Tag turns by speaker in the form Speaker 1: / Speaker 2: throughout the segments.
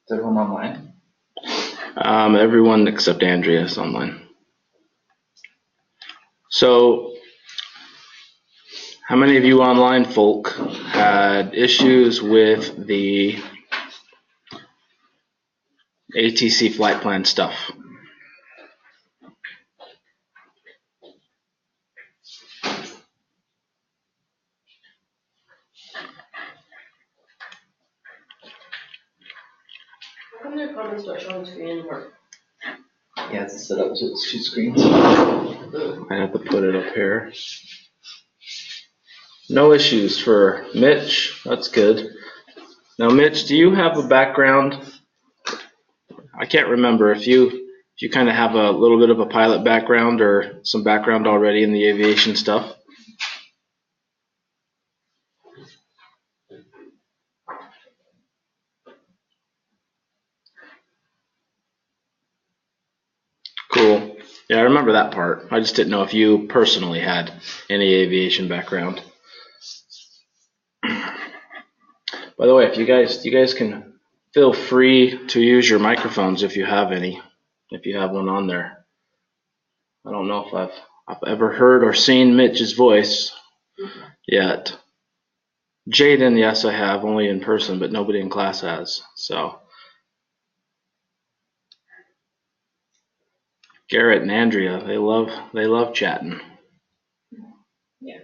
Speaker 1: Is everyone online?
Speaker 2: Everyone except Andrea is online. So, how many of you online folk had issues with the ATC flight plan stuff?
Speaker 3: How come their comments don't show on the screen anymore?
Speaker 1: Yeah, it's set up so it's 2 screens.
Speaker 2: I have to put it up here. No issues for Mitch. That's good. Now, Mitch, do you have a background? I can't remember if you kind of have a little bit of a pilot background or some background already in the aviation stuff. Cool. Yeah, I remember that part. I just didn't know if you personally had any aviation background. By the way, if you guys can feel free to use your microphones if you have any, if you have one on there. I don't know if I've ever heard or seen Mitch's voice yet. Jaden, yes, I have, only in person, but nobody in class has. So Garrett and Andrea, they love chatting.
Speaker 3: Yeah.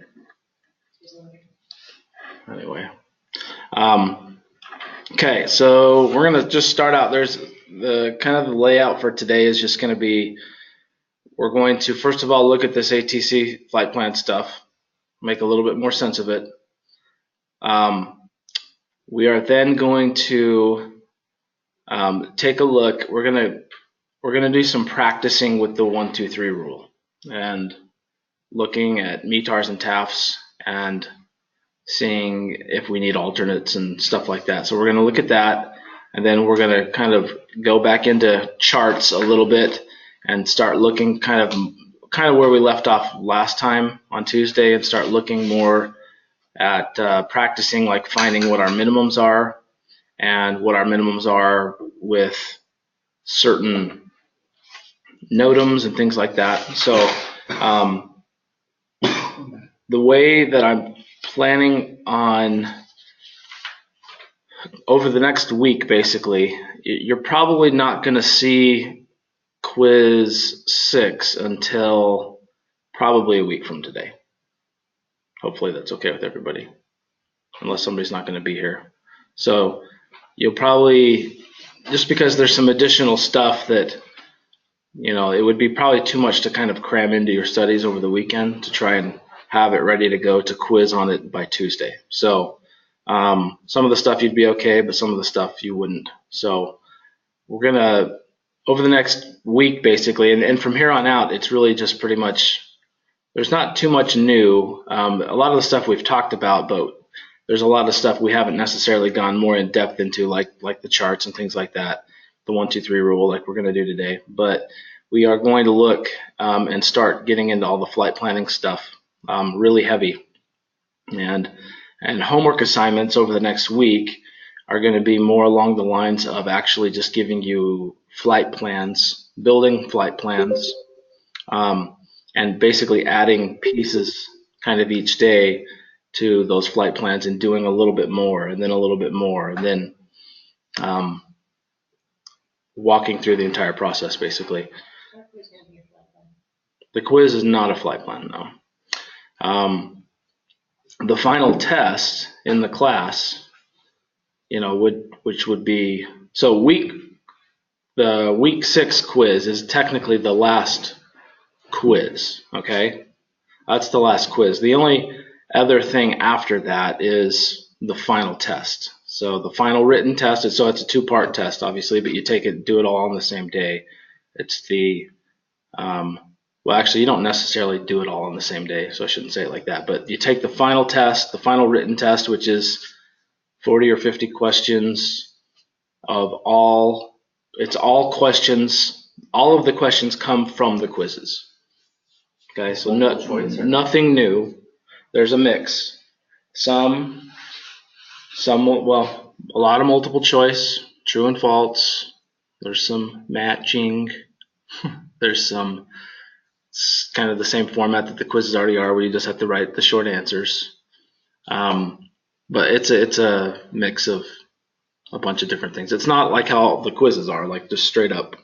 Speaker 2: Anyway. Okay, so we're gonna just start out. There's the kind of the layout for today is just gonna be, we're going to first of all look at this ATC flight plan stuff, make a little bit more sense of it. We are then going to take a look. We're gonna do some practicing with the 1, 2, 3 rule and looking at METARs and TAFs and seeing if we need alternates and stuff like that. So we're going to look at that, and then we're going to kind of go back into charts a little bit and start looking kind of where we left off last time on Tuesday, and start looking more at practicing, like finding what our minimums are and what our minimums are with certain NOTAMs and things like that. So the way that I'm planning on over the next week, basically, you're probably not going to see quiz 6 until probably a week from today. Hopefully that's okay with everybody, unless somebody's not going to be here. So you'll probably, just because there's some additional stuff that, you know, it would be probably too much to kind of cram into your studies over the weekend to try and have it ready to go to quiz on it by Tuesday. So some of the stuff you'd be okay, but some of the stuff you wouldn't. So we're going to, over the next week basically, and from here on out, it's really just pretty much, there's not too much new. A lot of the stuff we've talked about, but there's a lot of stuff we haven't necessarily gone more in depth into, like the charts and things like that, the 1, 2, 3 rule like we're going to do today. But we are going to look and start getting into all the flight planning stuff really heavy. And homework assignments over the next week are going to be more along the lines of actually just giving you flight plans, building flight plans, and basically adding pieces kind of each day to those flight plans and doing a little bit more and then a little bit more and then walking through the entire process basically. The quiz is not a flight plan, no. The final test in the class, you know, which would be, so the week 6 quiz is technically the last quiz, okay? That's the last quiz. The only other thing after that is the final test. So the final written test, so it's a 2-part test, obviously, but you do it all on the same day. It's the, well, actually, you don't necessarily do it all on the same day, so I shouldn't say it like that. But you take the final test, the final written test, which is 40 or 50 questions of it's all questions. All of the questions come from the quizzes. Okay, so nothing new. There's a mix. Well, a lot of multiple choice, true and false. There's some matching. There's some kind of the same format that the quizzes already are, where you just have to write the short answers. But it's a mix of a bunch of different things. It's not like how the quizzes are, like just straight up,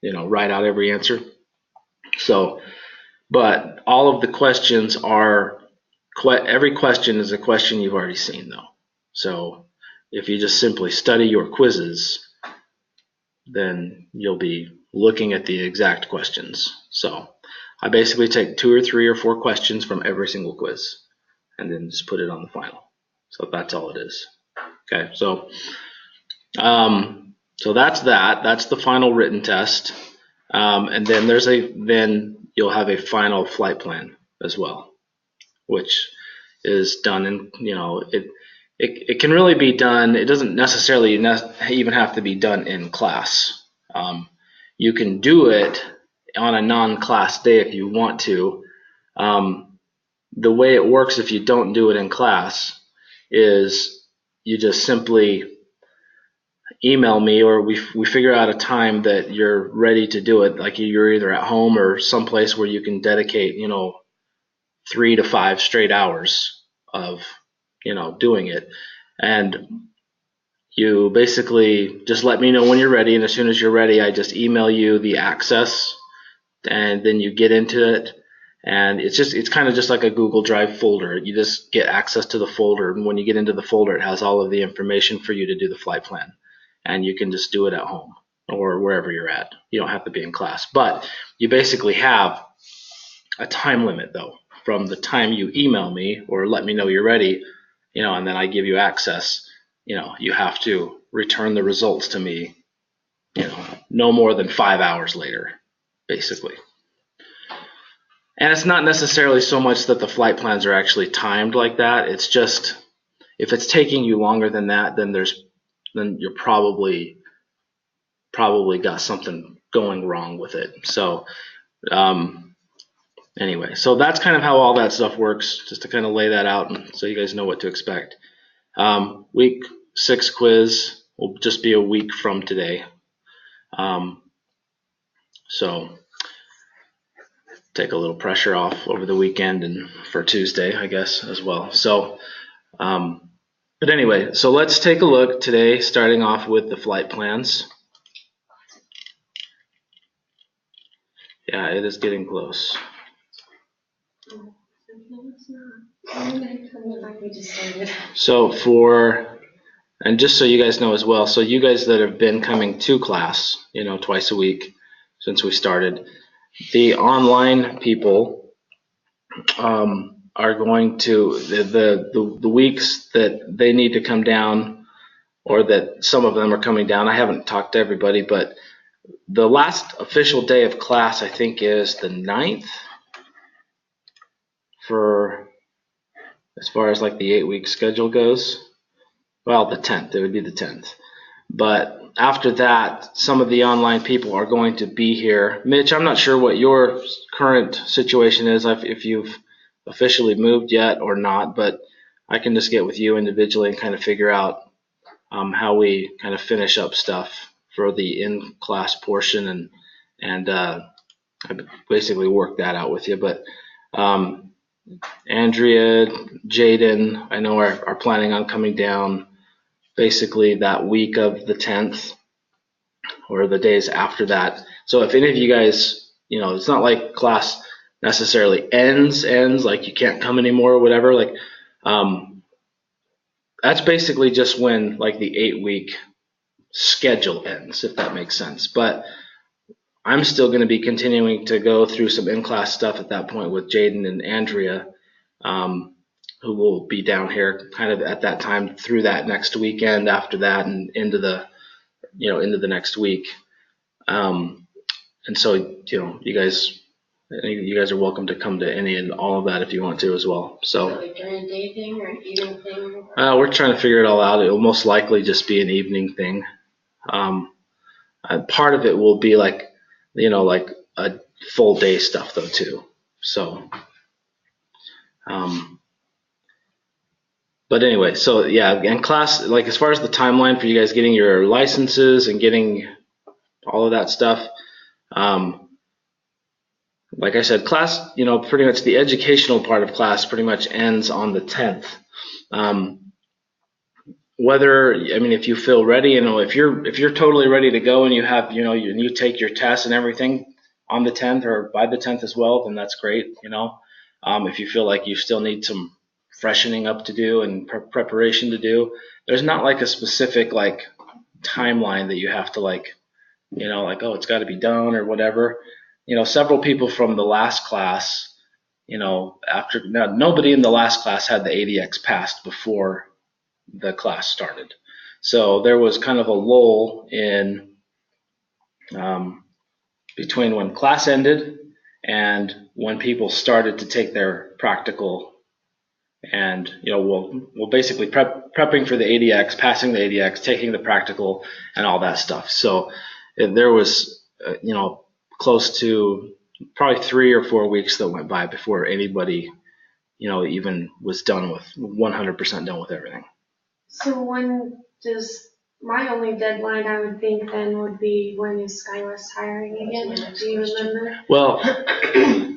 Speaker 2: write out every answer. So, but all of the questions are, every question is a question you've already seen though. So if you just simply study your quizzes, then you'll be looking at the exact questions. So I basically take 2 or 3 or 4 questions from every single quiz and then just put it on the final. So that's all it is. Okay, so that's that. That's the final written test. And then then you'll have a final flight plan as well, which is done in, it can really be done. It doesn't necessarily even have to be done in class. You can do it on a non-class day if you want to. The way it works if you don't do it in class is you just simply email me, or we figure out a time that you're ready to do it. Like you're either at home or someplace where you can dedicate, 3 to 5 straight hours of, doing it. And you basically just let me know when you're ready. And as soon as you're ready, I just email you the access, and then you get into it. And it's kind of just like a Google Drive folder. You just get access to the folder. And when you get into the folder, it has all of the information for you to do the flight plan. And you can just do it at home or wherever you're at. You don't have to be in class. But you basically have a time limit, though, from the time you email me or let me know you're ready, and then I give you access. You have to return the results to me, no more than 5 hours later, basically. And it's not necessarily so much that the flight plans are actually timed like that. It's just if it's taking you longer than that, then you're probably got something going wrong with it. So anyway, so that's kind of how all that stuff works, just to kind of lay that out and so you guys know what to expect. Week 6 quiz will just be a week from today. So take a little pressure off over the weekend and for Tuesday, I guess, as well. So, but anyway, so let's take a look today, starting off with the flight plans. Yeah, it is getting close. So and just so you guys know as well, so you guys that have been coming to class, twice a week since we started, the online people are going to, the weeks that they need to come down, or that some of them are coming down. I haven't talked to everybody, but the last official day of class, I think, is the 9th for, as far as like the 8-week schedule goes. Well, the 10th, it would be the 10th. But after that, some of the online people are going to be here. Mitch, I'm not sure what your current situation is, if you've officially moved yet or not, but I can just get with you individually and kind of figure out how we kind of finish up stuff for the in-class portion, and I basically work that out with you. But Andrea, Jaden, I know are planning on coming down basically that week of the 10th or the days after that. So if any of you guys, it's not like class necessarily ends like you can't come anymore or whatever. Like that's basically just when like the 8-week schedule ends, if that makes sense. But I'm still going to be continuing to go through some in-class stuff at that point with Jaden and Andrea, who will be down here kind of at that time through that next weekend after that and into the next week. And so, you guys are welcome to come to any and all of that if you want to as well. So
Speaker 3: like during a day thing or an evening thing?
Speaker 2: We're trying to figure it all out. It will most likely just be an evening thing. Part of it will be like a full day stuff though, too. So, But anyway, so yeah, and class, like as far as the timeline for you guys getting your licenses and getting all of that stuff, like I said, class, pretty much the educational part of class pretty much ends on the 10th. If you feel ready, if you're totally ready to go and you have, you take your test and everything on the 10th or by the 10th as well, then that's great. If you feel like you still need some freshening up to do and preparation to do, there's not like a specific like timeline that you have to like, oh, it's got to be done or whatever. Several people from the last class, nobody in the last class had the ADX passed before the class started. So there was kind of a lull in between when class ended and when people started to take their practical, and we'll basically prepping for the ADX, passing the ADX, taking the practical, and all that stuff. So there was close to probably 3 or 4 weeks that went by before anybody even was done with 100% done with everything.
Speaker 4: So when does, my only deadline I would think then would be when is SkyWest hiring again? Do you remember?
Speaker 2: Well,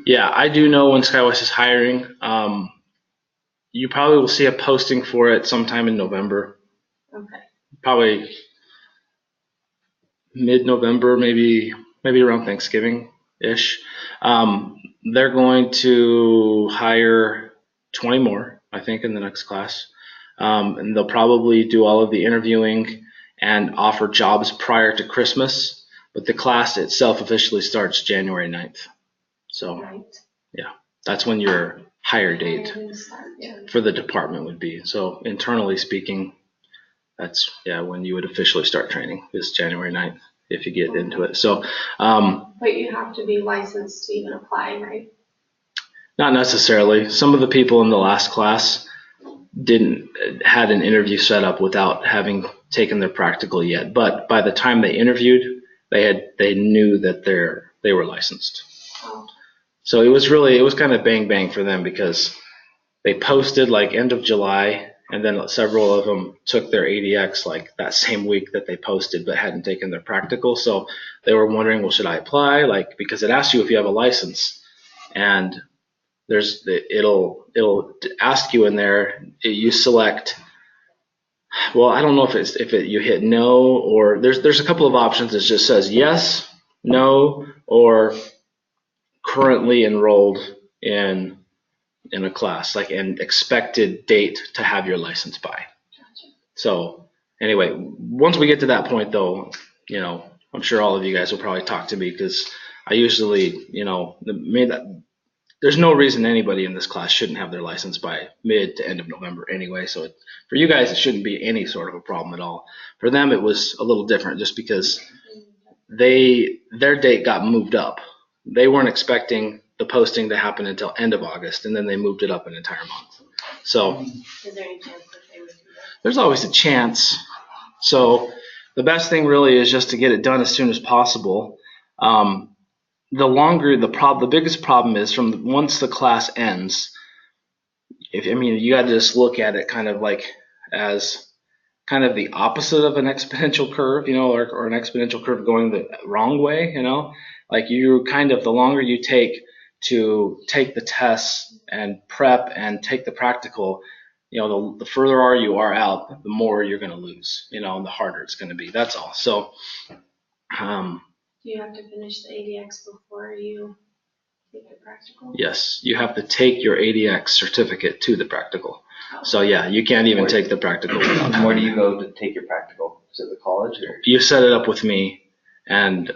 Speaker 2: yeah, I do know when SkyWest is hiring. You probably will see a posting for it sometime in November.
Speaker 4: Okay.
Speaker 2: Probably mid-November, maybe around Thanksgiving-ish. They're going to hire 20 more, I think, in the next class. And they'll probably do all of the interviewing and offer jobs prior to Christmas, but the class itself officially starts January 9th. So, yeah, that's when your hire date for the department would be. So, internally speaking, that's, when you would officially start training is January 9th if you get into it. So,
Speaker 4: but you have to be licensed to even apply, right?
Speaker 2: Not necessarily. Some of the people in the last class had an interview set up without having taken their practical yet, but by the time they interviewed, they knew that they were licensed.
Speaker 4: Oh.
Speaker 2: So it was kind of bang for them because they posted like end of July, and then several of them took their ADX like that same week that they posted but hadn't taken their practical. So they were wondering, well, should I apply? Like, because it asks you if you have a license, and it'll ask you in there, you select, well, I don't know if you hit no, or there's a couple of options. It just says yes, no, or currently enrolled in a class, like an expected date to have your license by.
Speaker 4: Gotcha.
Speaker 2: So anyway, once we get to that point though, I'm sure all of you guys will probably talk to me because I usually, there's no reason anybody in this class shouldn't have their license by mid to end of November anyway. So for you guys, it shouldn't be any sort of a problem at all. For them, it was a little different just because their date got moved up. They weren't expecting the posting to happen until end of August, and then they moved it up an entire month. So
Speaker 3: Is there any chance that they would do that?
Speaker 2: there's always a chance. So the best thing really is just to get it done as soon as possible. The biggest problem is from once the class ends. You got to just look at it kind of like as kind of the opposite of an exponential curve, or an exponential curve going the wrong way, like you kind of, the longer you take to take the tests and prep and take the practical, the further you are out, the more you're going to lose, and the harder it's going to be. That's all. So,
Speaker 4: do you have to finish the ADX before you take the practical?
Speaker 2: Yes, you have to take your ADX certificate to the practical. So yeah, you can't even take the practical without.
Speaker 1: Where do you go to take your practical? Is it the college or?
Speaker 2: You set it up with me, and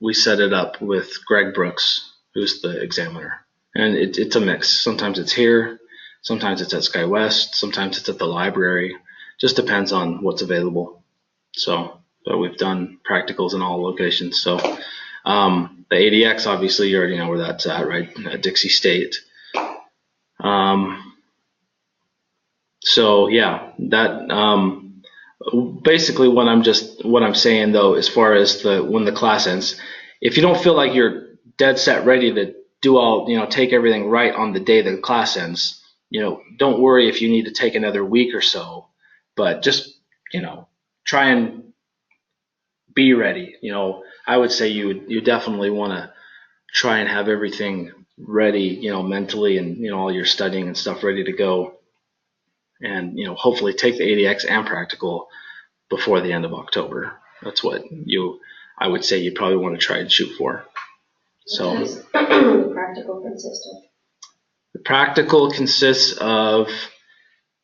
Speaker 2: we set it up with Greg Brooks, who's the examiner. And it's a mix. Sometimes it's here, sometimes it's at SkyWest, sometimes it's at the library. Just depends on what's available. So, but we've done practicals in all locations. So the ADX, obviously, you already know where that's at, right? At Dixie State. So yeah, that basically what I'm saying though, as far as when the class ends, if you don't feel like you're dead set ready to do all, take everything right on the day the class ends, don't worry if you need to take another week or so, but just, try and be ready. I would say you definitely want to try and have everything ready, mentally, and, all your studying and stuff ready to go. And, hopefully take the ADX and practical before the end of October. That's what I would say you probably want to try and shoot for. So
Speaker 3: What does the practical consist of?
Speaker 2: the practical consists of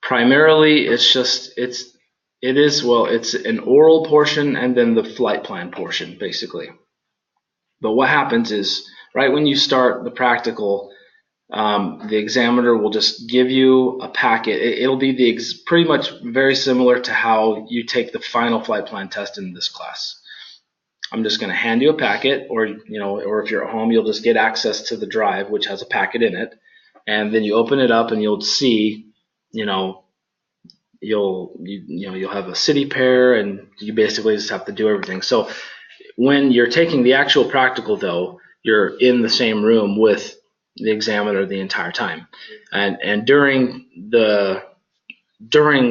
Speaker 2: primarily it's an oral portion and then the flight plan portion, basically. But what happens is, right when you start the practical, the examiner will just give you a packet. It'll be pretty much very similar to how you take the final flight plan test in this class. I'm just going to hand you a packet, or if you're at home, you'll just get access to the drive, which has a packet in it, and then you open it up and you'll see, you'll have a city pair, and you basically just have to do everything. So when you're taking the actual practical, though, you're in the same room with the examiner the entire time, and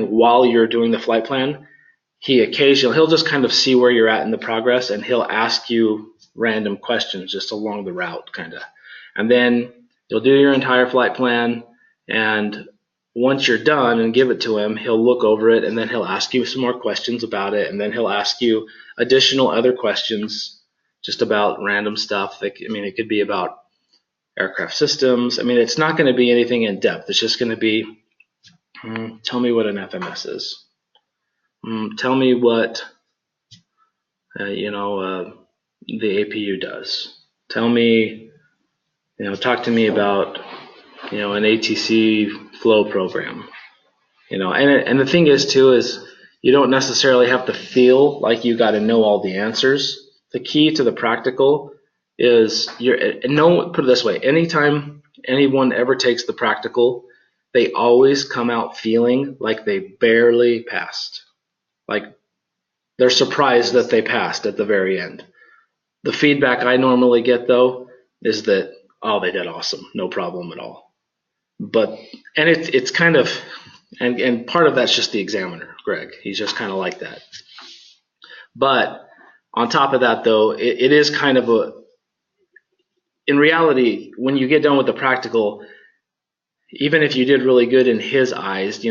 Speaker 2: while you're doing the flight plan, he'll just kind of see where you're at in the progress, and he'll ask you random questions just along the route, kind of, and then you'll do your entire flight plan, and once you're done and give it to him, he'll look over it, and then he'll ask you some more questions about it, and then he'll ask you additional other questions just about random stuff. It could be about aircraft systems. It's not going to be anything in depth. It's just going to be, tell me what an FMS is. Tell me what, the APU does. Tell me, talk to me about, an ATC flow program. And the thing is, too, is you don't necessarily have to feel like you got to know all the answers. The key to the practical is put it this way, anytime anyone ever takes the practical, they always come out feeling like they barely passed. Like they're surprised that they passed at the very end. The feedback I normally get, though, is that, oh, they did awesome, no problem at all. And it's kind of, and part of that's just the examiner, Greg. He's just kind of like that. But on top of that, though, it is kind of in reality, when you get done with the practical, even if you did really good in his eyes,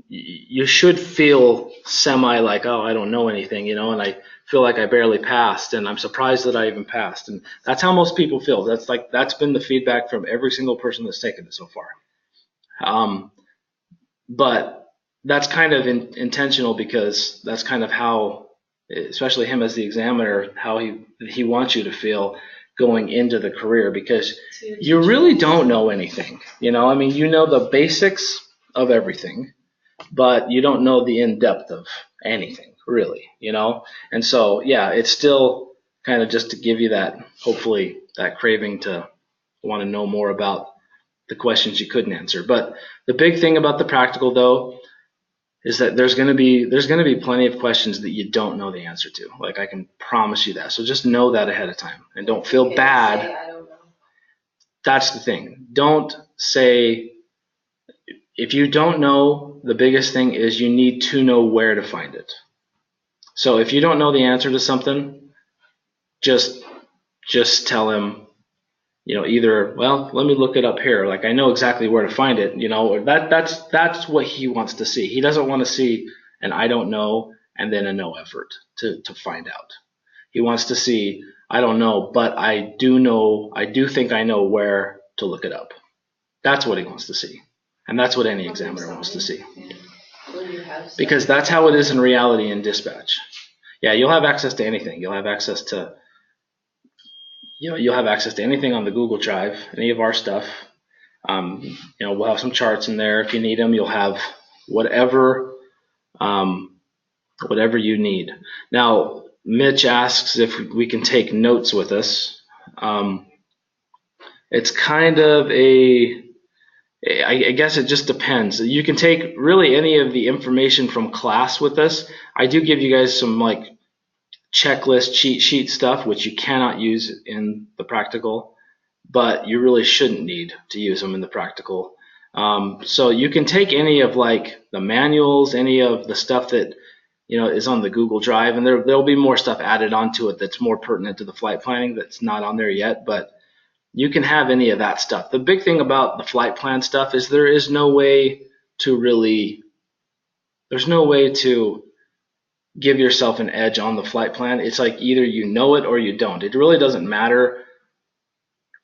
Speaker 2: you should feel semi like, oh, I don't know anything, and I feel like I barely passed, and I'm surprised that I even passed. And that's how most people feel. That's been the feedback from every single person that's taken it so far. But that's kind of intentional, because that's kind of how, especially him as the examiner, how he wants you to feel going into the career, because you really don't know anything. You know the basics of everything, but you don't know the in-depth of anything, really, And so, yeah, it's still kind of just to give you that, hopefully, that craving to want to know more about the questions you couldn't answer. But the big thing about the practical, though, is that there's going to be plenty of questions that you don't know the answer to. Like, I can promise you that. So just know that ahead of time, and don't feel bad.
Speaker 3: I don't know.
Speaker 2: That's the thing. Don't say, if you don't know, the biggest thing is you need to know where to find it. So if you don't know the answer to something, just tell him, either, well, let me look it up here. Like, I know exactly where to find it. That's what he wants to see. He doesn't want to see an I don't know and then a no effort to find out. He wants to see, I don't know, but I do think I know where to look it up. That's what he wants to see. And that's what any examiner wants to see. Because that's how it is in reality in dispatch. Yeah, you'll have access to anything. You'll have access to anything on the Google Drive, any of our stuff. We'll have some charts in there. If you need them, you'll have whatever you need. Now, Mitch asks if we can take notes with us. It's kind of I guess it just depends. You can take really any of the information from class with us. I do give you guys some checklist, cheat sheet stuff, which you cannot use in the practical, but you really shouldn't need to use them in the practical. So you can take any of like the manuals, any of the stuff that is on the Google Drive, and there'll be more stuff added onto it that's more pertinent to the flight planning that's not on there yet, but you can have any of that stuff. The big thing about the flight plan stuff is there's no way to give yourself an edge on the flight plan. It's like either you know it or you don't. It really doesn't matter.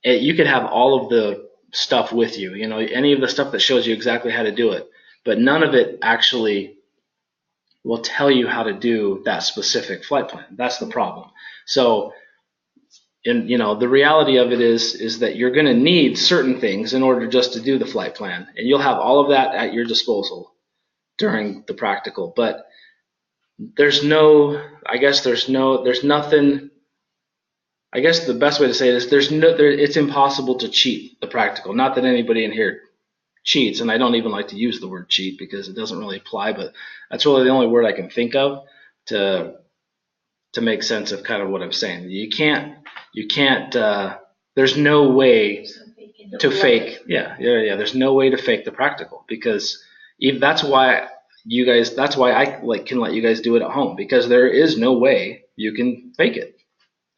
Speaker 2: You could have all of the stuff with you, any of the stuff that shows you exactly how to do it, but none of it actually will tell you how to do that specific flight plan. That's the problem. So, the reality of it is that you're going to need certain things in order just to do the flight plan, and you'll have all of that at your disposal during the practical. But there's nothing. I guess the best way to say it is it's impossible to cheat the practical. Not that anybody in here cheats, and I don't even like to use the word cheat because it doesn't really apply, but that's really the only word I can think of to make sense of kind of what I'm saying. You can't, there's no way to fake, there's no way to fake the practical, because that's why I can let you guys do it at home, because there is no way you can fake it.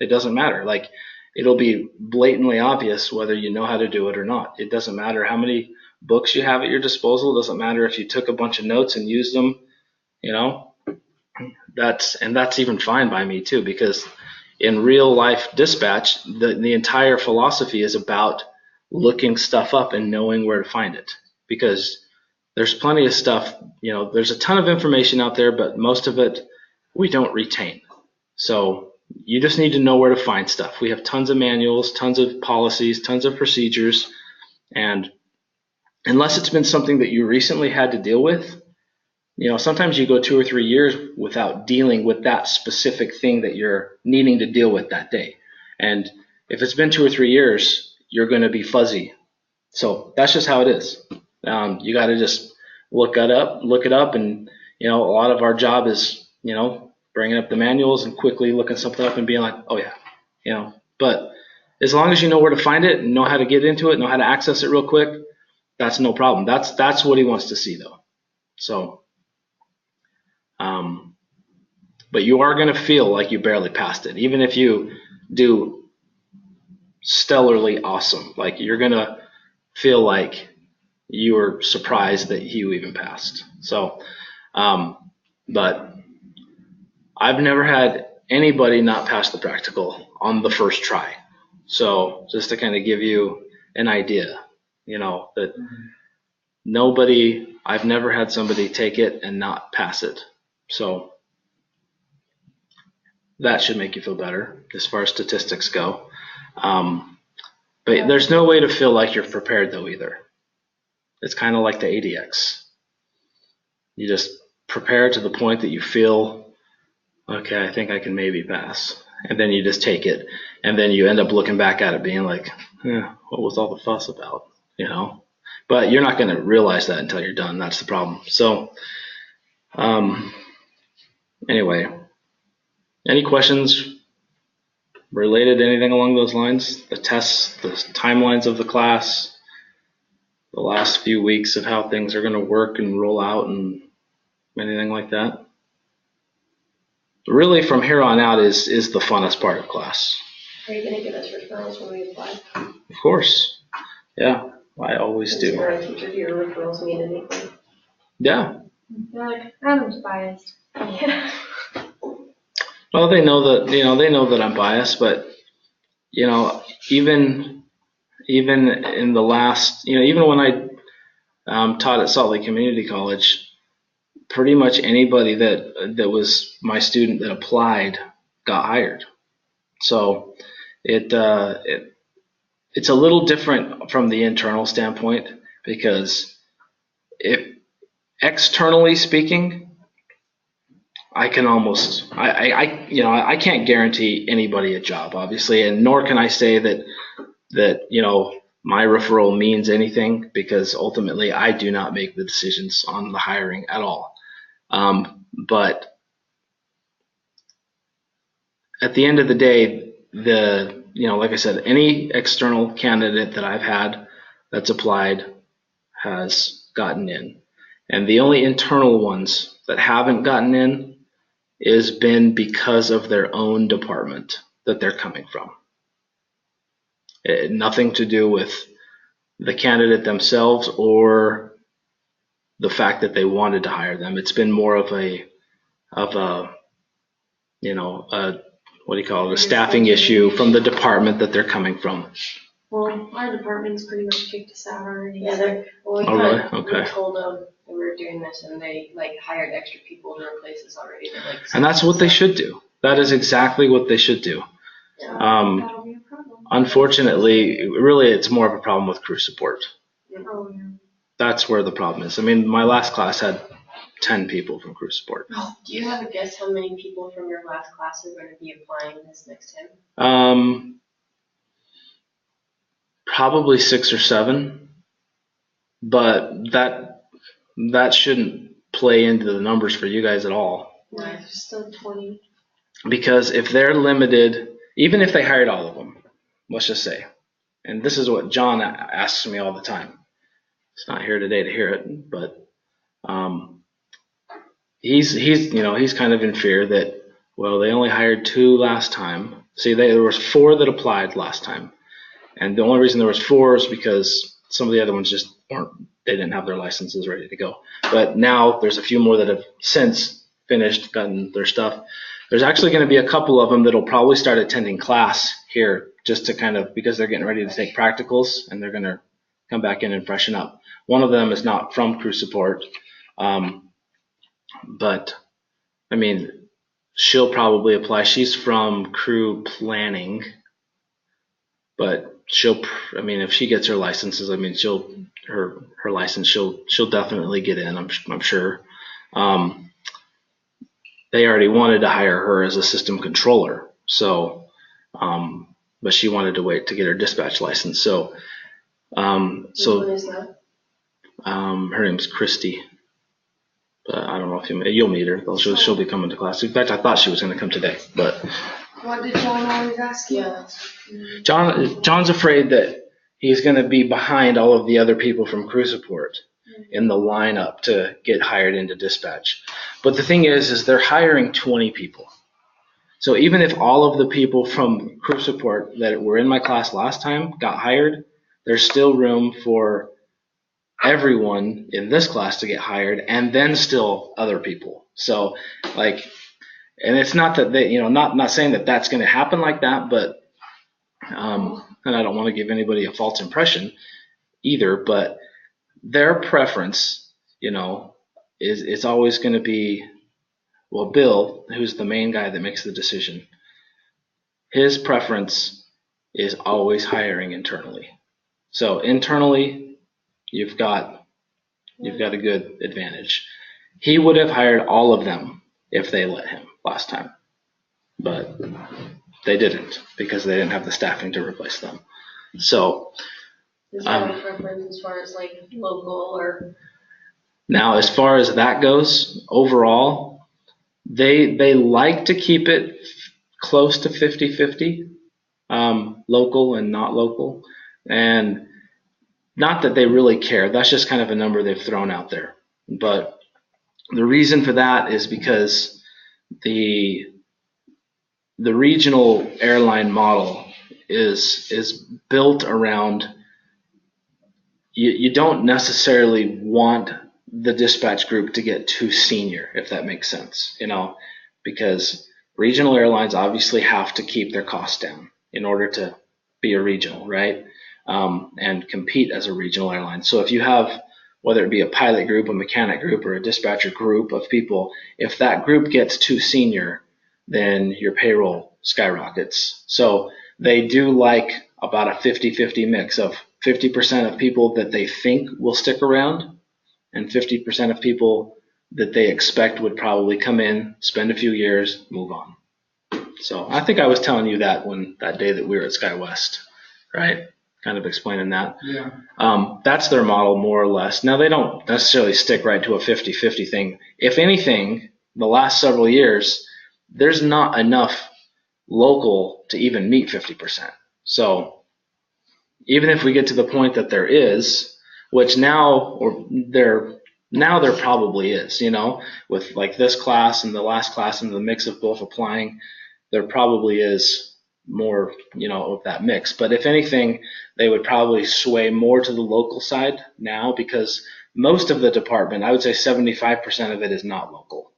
Speaker 2: It doesn't matter. Like, it'll be blatantly obvious whether you know how to do it or not. It doesn't matter how many books you have at your disposal. It doesn't matter if you took a bunch of notes and used them, that's even fine by me too, because in real life dispatch, the entire philosophy is about looking stuff up and knowing where to find it, because there's plenty of stuff, there's a ton of information out there, but most of it we don't retain. So you just need to know where to find stuff. We have tons of manuals, tons of policies, tons of procedures, and unless it's been something that you recently had to deal with, sometimes you go 2 or 3 years without dealing with that specific thing that you're needing to deal with that day. And if it's been 2 or 3 years, you're going to be fuzzy. So that's just how it is. You got to just look it up, and a lot of our job is bringing up the manuals and quickly looking something up and being like, oh yeah, But as long as you know where to find it and know how to get into it, know how to access it real quick, that's no problem. That's what he wants to see, though. So, but you are going to feel like you barely passed it, even if you do stellarly awesome. Like, you're going to feel like you were surprised that you even passed. So, but I've never had anybody not pass the practical on the first try. So just to kind of give you an idea, that I've never had somebody take it and not pass it. So that should make you feel better as far as statistics go. But there's no way to feel like you're prepared, though, either. It's kind of like the ADX. You just prepare to the point that you feel, okay, I think I can maybe pass. And then you just take it. And then you end up looking back at it being like, what was all the fuss about? But you're not going to realize that until you're done. That's the problem. So, anyway, any questions related to anything along those lines? The tests, the timelines of the class, the last few weeks of how things are going to work and roll out, and anything like that? Really, from here on out is the funnest part of class.
Speaker 3: Are you going to give us referrals when we apply?
Speaker 2: Of course. Yeah, I always do.
Speaker 3: Is our teacher, do your referrals mean anything?
Speaker 2: Yeah.
Speaker 4: They're like, Adam's biased.
Speaker 2: Well, they know that I'm biased, but even in the last, even when I taught at Salt Lake Community College, pretty much anybody that was my student that applied got hired. So it's a little different from the internal standpoint, because if externally speaking, I can almost I can't guarantee anybody a job, obviously, and nor can I say that my referral means anything, because ultimately I do not make the decisions on the hiring at all. But at the end of the day, like I said, any external candidate that I've had that's applied has gotten in. And the only internal ones that haven't gotten in is been because of their own department that they're coming from. Nothing to do with the candidate themselves or the fact that they wanted to hire them. It's been more of a what do you call it, a staffing issue from the department that they're coming from.
Speaker 4: Well, our department's pretty much kicked us out already.
Speaker 3: Yeah,
Speaker 4: so-
Speaker 3: we
Speaker 2: Oh, really? Okay.
Speaker 3: we told them that we were doing this, and they like hired extra people to replace us already. They're, like,
Speaker 2: And that's what they should do. That is exactly what they should do.
Speaker 4: so
Speaker 2: Um,
Speaker 4: that'll be a problem.
Speaker 2: Unfortunately, really, it's more of a problem with crew support.
Speaker 4: Oh, yeah.
Speaker 2: That's where the problem is. I mean, my last class had 10 people from crew support.
Speaker 3: Do you have a guess how many people from your last class are going to be applying this next time?
Speaker 2: Probably 6 or 7, but that shouldn't play into the numbers for you guys at all.
Speaker 4: Yeah, there's still 20.
Speaker 2: Because if they're limited, even if they hired all of them, let's just say, and this is what John asks me all the time. He's not here today to hear it, but he's kind of in fear that, well, they only hired 2 last time. See, there was 4 that applied last time, and the only reason there was 4 is because some of the other ones just they didn't have their licenses ready to go. But now there's a few more that have since finished, gotten their stuff. There's actually going to be a couple of them that'll probably start attending class here just to kind of, because they're getting ready to take practicals and they're going to come back in and freshen up. One of them is not from crew support, but I mean, she'll probably apply. She's from crew planning, but if she gets her licenses, I mean, her license, she'll definitely get in. I'm sure. They already wanted to hire her as a system controller, so, but she wanted to wait to get her dispatch license. So,
Speaker 3: Which one is that?
Speaker 2: her name's Christy. But I don't know if you'll meet her. She'll be coming to class. In fact, I thought she was going to come today, but
Speaker 4: What did John always ask you?
Speaker 3: Yeah.
Speaker 2: John's afraid that he's going to be behind all of the other people from crew support in the lineup to get hired into dispatch. But the thing is they're hiring 20 people. So even if all of the people from crew support that were in my class last time got hired, there's still room for everyone in this class to get hired, and then still other people. So, and it's not that they, not saying that that's going to happen like that, but, and I don't want to give anybody a false impression either, but their preference, is always going to be, well, Bill, who's the main guy that makes the decision, his preference is always hiring internally. So internally, you've got a good advantage. He would have hired all of them if they let him last time, but they didn't because they didn't have the staffing to replace them. So
Speaker 3: Is that a preference as far as like local or?
Speaker 2: now, as far as that goes, overall, they like to keep it close to 50-50, local and not local, and not that they really care. That's just kind of a number they've thrown out there. But the reason for that is because the regional airline model is built around, you don't necessarily want the dispatch group to get too senior, if that makes sense, because regional airlines obviously have to keep their costs down in order to be a regional, right? And compete as a regional airline. So if you have, whether it be a pilot group, a mechanic group, or a dispatcher group of people, if that group gets too senior, then your payroll skyrockets. So they do like about a 50-50 mix of 50% of people that they think will stick around and 50% of people that they expect would probably come in, spend a few years, move on. So I think I was telling you that that day that we were at SkyWest, right? Kind of explaining that.
Speaker 5: Yeah.
Speaker 2: That's their model, more or less. Now, they don't necessarily stick right to a 50-50 thing. If anything, the last several years, there's not enough local to even meet 50%. So even if we get to the point that there is, which now there probably is, with like this class and the last class and the mix of both applying, there probably is more, of that mix. But if anything, they would probably sway more to the local side now, because most of the department, I would say 75% of it is not local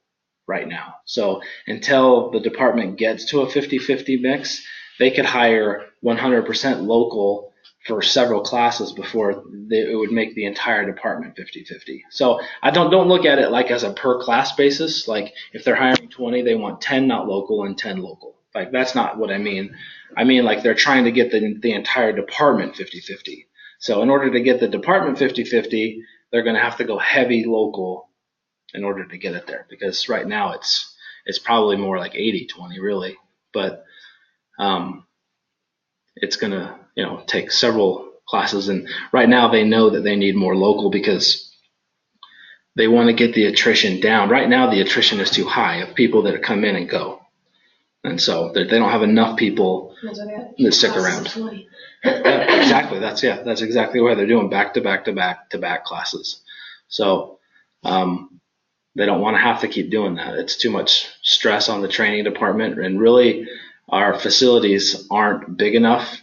Speaker 2: right now. So until the department gets to a 50-50 mix, they could hire 100% local for several classes before it would make the entire department 50-50. So I don't look at it like as a per class basis. Like if they're hiring 20, they want 10 not local and 10 local. Like that's not what I mean. I mean like they're trying to get the entire department 50-50. So in order to get the department 50-50, they're going to have to go heavy local in order to get it there, because right now it's probably more like 80-20 really, but it's going to take several classes, and right now they know that they need more local because they want to get the attrition down. Right now the attrition is too high of people that come in and go, and so they don't have enough people that stick around. Exactly. That's exactly why they're doing back to back classes. So they don't want to have to keep doing that. It's too much stress on the training department, and really our facilities aren't big enough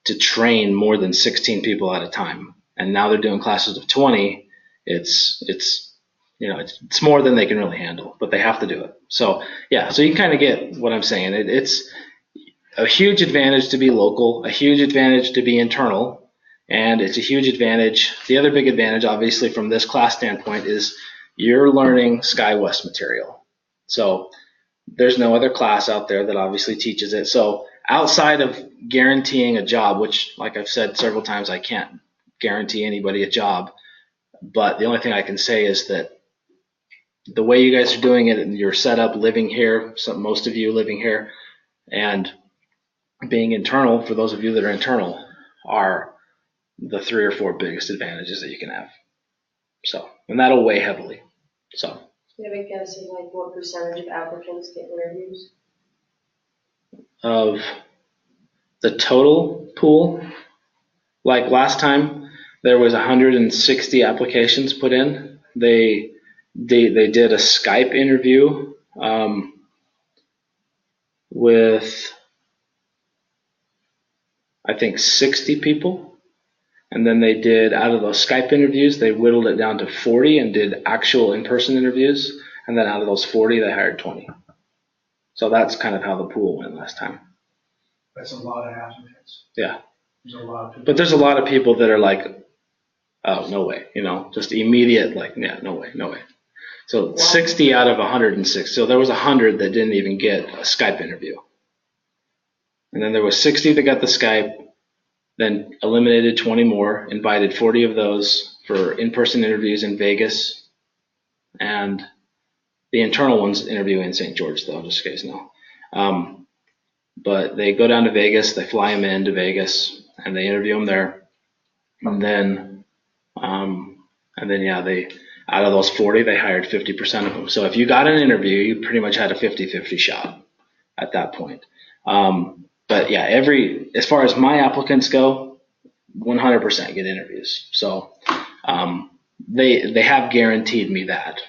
Speaker 2: to train more than 16 people at a time. And now they're doing classes of 20. It's more than they can really handle, but they have to do it. So yeah, so you kind of get what I'm saying. It's a huge advantage to be local, a huge advantage to be internal, and it's a huge advantage. The other big advantage, obviously, from this class standpoint is you're learning SkyWest material. So there's no other class out there that obviously teaches it. So outside of guaranteeing a job, which, like I've said several times, I can't guarantee anybody a job, but the only thing I can say is that the way you guys are doing it and you're set up living here, most of you living here, and being internal, for those of you that are internal, are the 3 or 4 biggest advantages that you can have. So, and that'll weigh heavily. So.
Speaker 3: Do you have a guess of like what percentage of applicants get interviews?
Speaker 2: Of the total pool, like last time there was 160 applications put in. They did a Skype interview with I think 60 people, and then they did, out of those Skype interviews, they whittled it down to 40 and did actual in-person interviews, and then out of those 40 they hired 20. So that's kind of how the pool went last time.
Speaker 5: That's a lot of applicants.
Speaker 2: Yeah.
Speaker 5: There's a lot of people.
Speaker 2: But there's a lot of people that are like, oh, no way, just immediate, like, yeah, no way. So wow. 60 out of 106. So there was 100 that didn't even get a Skype interview. And then there was 60 that got the Skype, then eliminated 20 more, invited 40 of those for in-person interviews in Vegas, and the internal ones interviewing in St. George, though, just in case you know. But they go down to Vegas, they fly them into Vegas, and they interview them there. And then yeah, they, out of those 40, they hired 50% of them. So if you got an interview, you pretty much had a 50-50 shot at that point. But yeah, as far as my applicants go, 100% get interviews. So they have guaranteed me that.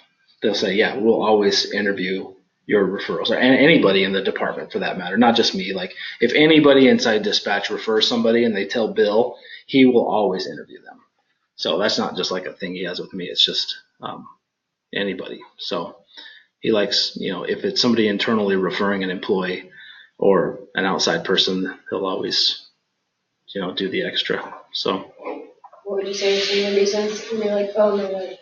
Speaker 2: They'll say, yeah, we'll always interview your referrals, or anybody in the department for that matter, not just me. Like if anybody inside dispatch refers somebody and they tell Bill, he will always interview them. So that's not just like a thing he has with me. It's just anybody. So he likes, if it's somebody internally referring an employee or an outside person, he'll always, do the extra. So.
Speaker 3: What would you say are some of the reasons? And you're like, oh no way.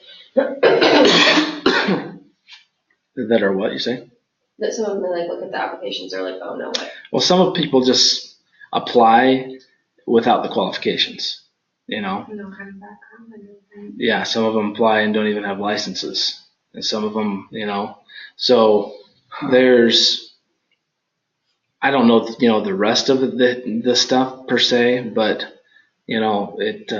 Speaker 2: That are what you say?
Speaker 3: That some of them like look at the applications, are like, oh no way.
Speaker 2: Well, some of people just apply without the qualifications.
Speaker 4: No kind of background and everything.
Speaker 2: Yeah, some of them apply and don't even have licenses, and some of them, So there's, I don't know, the rest of the stuff per se, but it.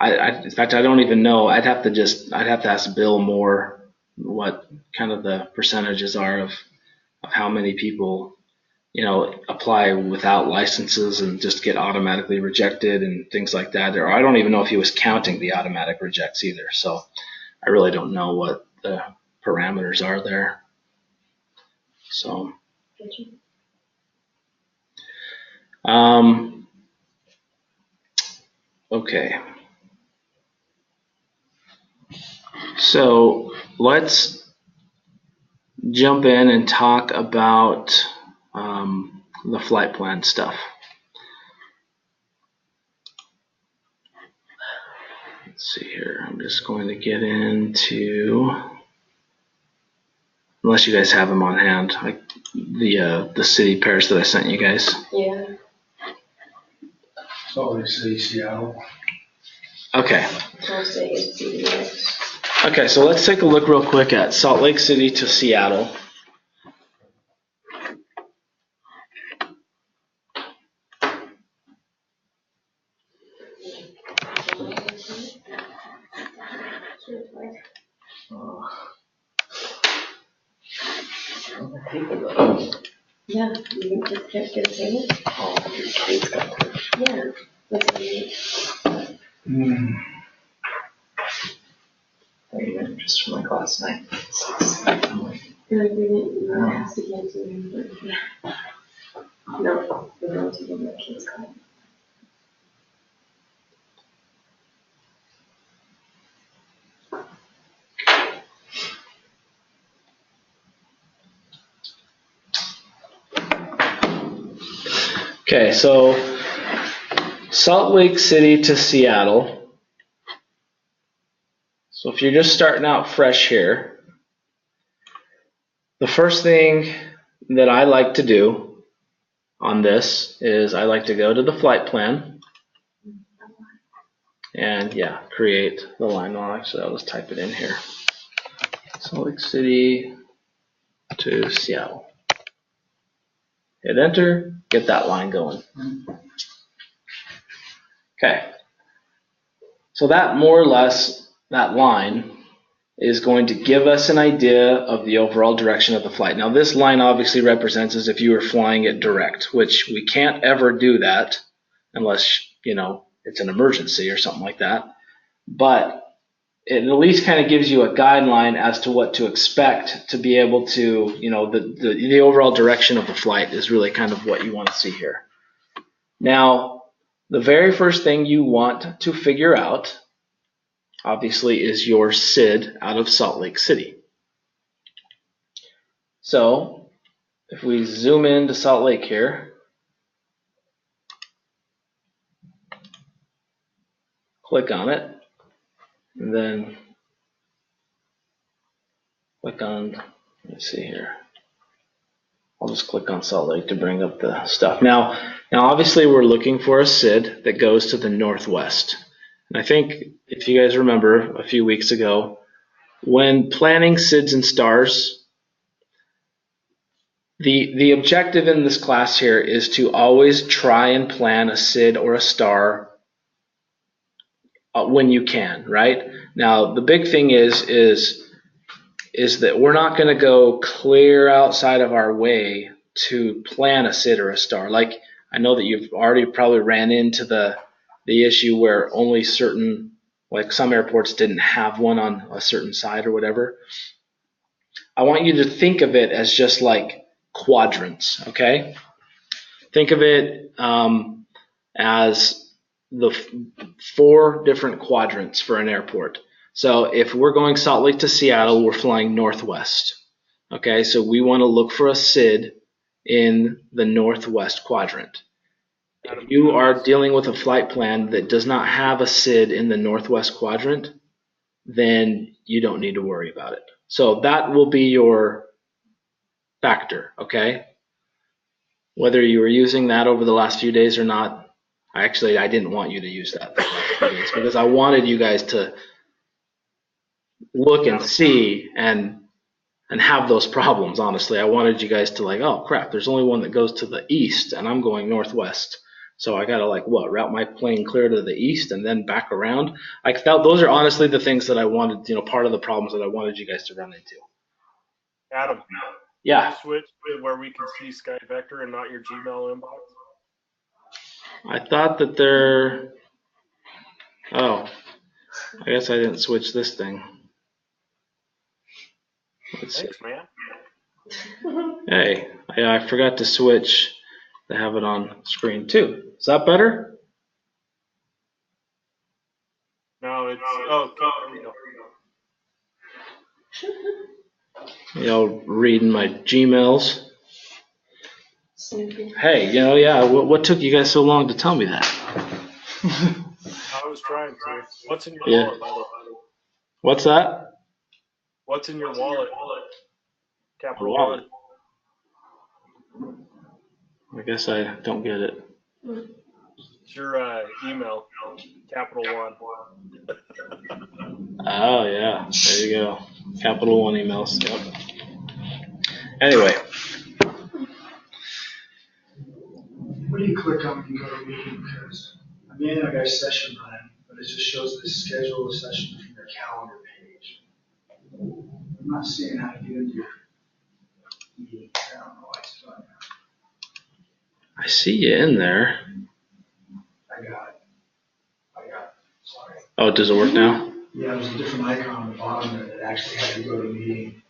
Speaker 2: In fact, I don't even know. I'd have to ask Bill more what kind of the percentages are of how many people apply without licenses and just get automatically rejected and things like that. Or I don't even know if he was counting the automatic rejects either. So I really don't know what the parameters are there. So, okay. So let's jump in and talk about the flight plan stuff. Let's see here. I'm just going to get into, unless you guys have them on hand, like the city pairs that I sent you guys.
Speaker 3: Yeah.
Speaker 5: Salt Lake City, Seattle.
Speaker 2: Okay.
Speaker 3: I'll say it's CDX.
Speaker 2: Okay, so let's take a look real quick at Salt Lake City to Seattle.
Speaker 3: Yeah, you just can't get a payment?
Speaker 1: Oh, your kids got pushed.
Speaker 3: Yeah. That's what I mean.
Speaker 1: I mean, just from like last night.
Speaker 3: No, we didn't, no, it has to get to him, but yeah. No, we don't to give my kids call.
Speaker 2: Okay, so Salt Lake City to Seattle. So if you're just starting out fresh here, the first thing that I like to do on this is I like to go to the flight plan and create the line. Well, actually, I'll just type it in here. Salt Lake City to Seattle. Hit enter, get that line going. Okay. So that more or less, that line is going to give us an idea of the overall direction of the flight. Now this line obviously represents as if you were flying it direct, which we can't ever do that unless, it's an emergency or something like that. But it at least kind of gives you a guideline as to what to expect to be able to, the overall direction of the flight is really kind of what you want to see here. Now, the very first thing you want to figure out, obviously, is your CID out of Salt Lake City. So, if we zoom into Salt Lake here, click on it, and then click on, let's see here. I'll just click on Salt Lake to bring up the stuff. Now obviously we're looking for a CID that goes to the northwest. And I think if you guys remember a few weeks ago, when planning CIDs and stars, the objective in this class here is to always try and plan a CID or a star when you can, right? Now the big thing is that we're not going to go clear outside of our way to plan a CID or a star. Like, I know that you've already probably ran into the issue where only certain, like some airports didn't have one on a certain side or whatever. I want you to think of it as just like quadrants, okay? Think of it as the 4 different quadrants for an airport. So if we're going Salt Lake to Seattle, we're flying northwest. Okay, so we want to look for a CID in the northwest quadrant. If you are dealing with a flight plan that does not have a CID in the northwest quadrant, then you don't need to worry about it. So that will be your factor, okay? Whether you were using that over the last few days or not, I didn't want you to use that for the last few days because I wanted you guys to look and see and have those problems. Honestly, I wanted you guys to like, oh crap, there's only one that goes to the east and I'm going northwest, so I gotta route my plane clear to the east and then back around. I felt those are honestly the things that I wanted, part of the problems that I wanted you guys to run into.
Speaker 6: Adam,
Speaker 2: Yeah,
Speaker 6: Switch to where we can see Sky Vector and not your Gmail inbox.
Speaker 2: I thought that they're. Oh, I guess I didn't switch this thing. Let's see.
Speaker 6: Thanks, man.
Speaker 2: Hey, I forgot to switch to have it on screen too. Is that better?
Speaker 6: No, it's okay. There we go.
Speaker 2: Reading my Gmails.
Speaker 3: Snoopy.
Speaker 2: Hey, yeah. What took you guys so long to tell me that?
Speaker 6: I was trying to. What's in your
Speaker 2: Yeah.
Speaker 6: wallet, by the way?
Speaker 2: What's that?
Speaker 6: What's in your wallet? Capital
Speaker 2: Wallet.
Speaker 6: One.
Speaker 2: I guess I don't get it.
Speaker 6: It's your email. Capital One.
Speaker 2: Oh yeah, there you go. Capital One emails. Yep. Anyway,
Speaker 5: What do you click on when you go to a meeting? Because I'm in like our session running, but it just shows the schedule of session from your calendar page. I'm not seeing how to get into your meeting. I don't know why it's doing that.
Speaker 2: I see you in there.
Speaker 5: I got it. Sorry.
Speaker 2: Oh, does it work now?
Speaker 5: Yeah, there's a different icon on the bottom there that actually had to go to meeting.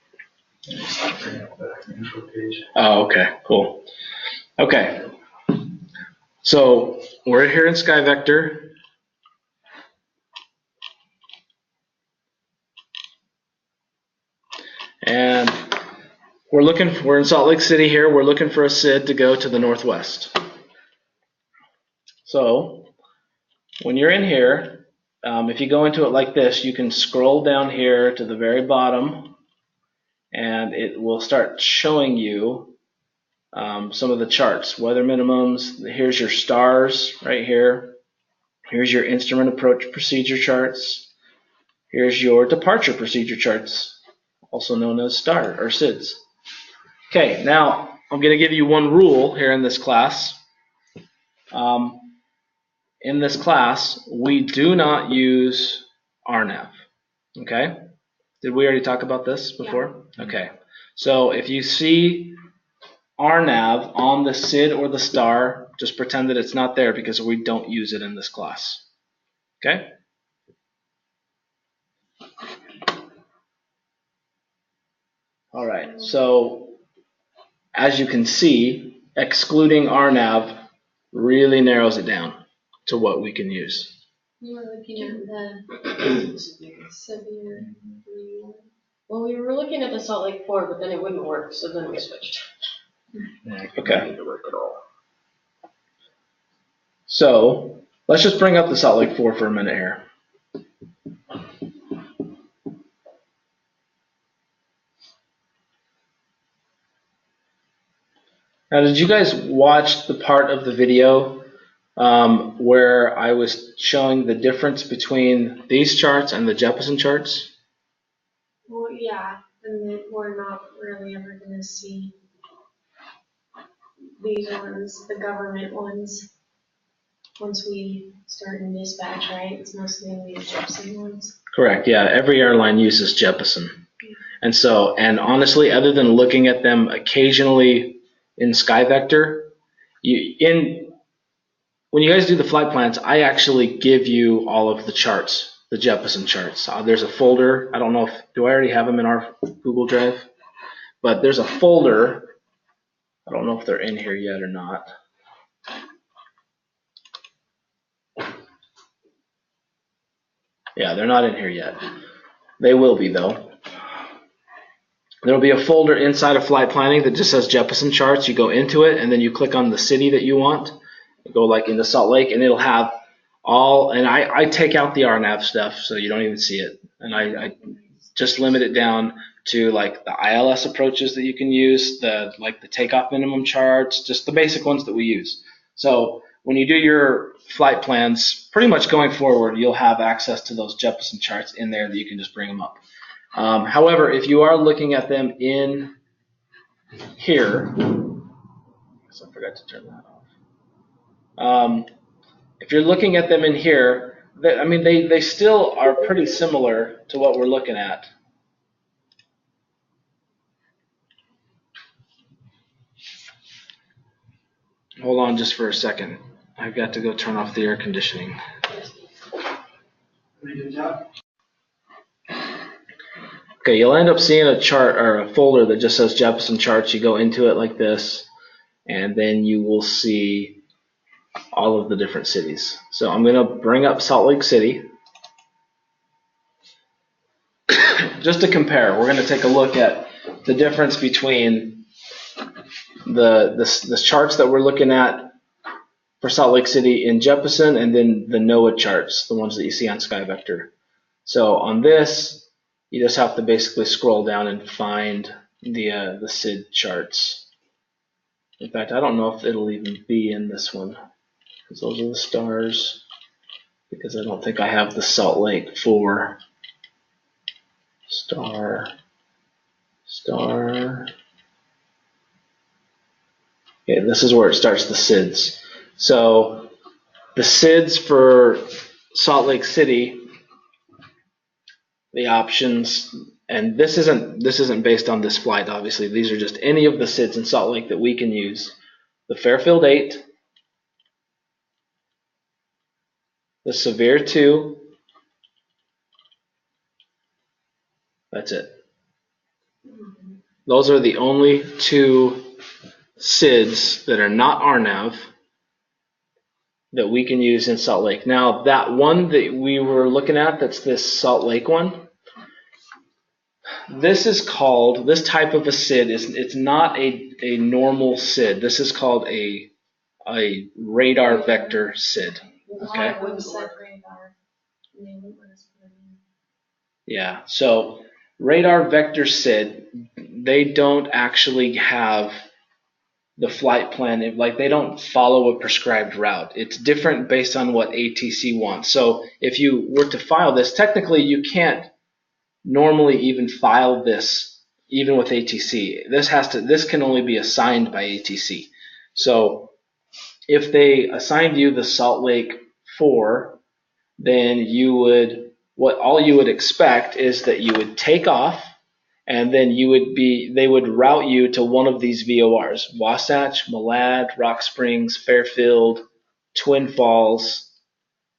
Speaker 5: And it's not bringing up the info page.
Speaker 2: Oh, okay, cool. Okay, so we're here in Sky Vector. And we're in Salt Lake City here. We're looking for a Cid to go to the northwest. So when you're in here, if you go into it like this, you can scroll down here to the very bottom, and it will start showing you some of the charts, weather minimums. Here's your stars right here. Here's your instrument approach procedure charts. Here's your departure procedure charts, also known as STAR or SIDS. Okay, now I'm going to give you one rule here in this class. In this class, we do not use RNAV. Okay? Did we already talk about this before? Yeah. Okay. So if you see RNAV on the SID or the STAR, just pretend that it's not there because we don't use it in this class. Okay? All right. So as you can see, excluding RNAV really narrows it down to what we can use.
Speaker 3: You were looking at the severe. Well, we were looking at the Salt Lake 4, but then it wouldn't work, so then we switched.
Speaker 2: Okay. So let's just bring up the Salt Lake 4 for a minute here. Now, did you guys watch the part of the video where I was showing the difference between these charts and the Jeppesen charts?
Speaker 4: Well, yeah, and then we're not really ever going to see these ones, the government ones, once we start in dispatch, right? It's mostly going to be the Jeppesen ones.
Speaker 2: Correct, yeah. Every airline uses Jeppesen. And so, and honestly, other than looking at them occasionally in Sky Vector, when you guys do the flight plans, I actually give you all of the charts, the Jeppesen charts. There's a folder. I don't know do I already have them in our Google Drive? But there's a folder. I don't know if they're in here yet or not. Yeah, they're not in here yet. They will be, though. There will be a folder inside of flight planning that just says Jeppesen charts. You go into it, and then you click on the city that you want. You go like into Salt Lake, and it'll have all. And I take out the RNAV stuff, so you don't even see it. And I just limit it down to like the ILS approaches that you can use, the takeoff minimum charts, just the basic ones that we use. So when you do your flight plans, pretty much going forward, you'll have access to those Jeppesen charts in there that you can just bring them up. However, if you are looking at them in here, I forgot to turn that off. If you're looking at them in here, they still are pretty similar to what we're looking at. Hold on just for a second. I've got to go turn off the air conditioning.
Speaker 5: Pretty good job.
Speaker 2: Okay, you'll end up seeing a chart or a folder that just says Jefferson charts. You go into it like this, and then you will see all of the different cities. So I'm going to bring up Salt Lake City. Just to compare, we're going to take a look at the difference between the charts that we're looking at for Salt Lake City in Jefferson and then the NOAA charts, the ones that you see on SkyVector. So on this, you just have to basically scroll down and find the Cid charts. In fact, I don't know if it'll even be in this one, because those are the stars, because I don't think I have the Salt Lake for star. Okay, this is where it starts the SIDS. So the SIDS for Salt Lake City, the options, and this isn't based on this flight, obviously. These are just any of the SIDS in Salt Lake that we can use. The Fairfield 8, the Severe 2, that's it. Those are the only two SIDS that are not RNAV that we can use in Salt Lake. Now, that one that we were looking at, that's this Salt Lake one, this type of a SID, it's not a normal SID. This is called a radar vector SID. Okay. Yeah, so radar vector SID, they don't actually have the flight plan, like they don't follow a prescribed route. It's different based on what ATC wants. So if you were to file this, technically you can't normally even file this even with ATC. This can only be assigned by ATC. So if they assigned you the Salt Lake 4, then all you would expect is that you would take off, and then they would route you to one of these VORs: Wasatch, Malad, Rock Springs, Fairfield, Twin Falls.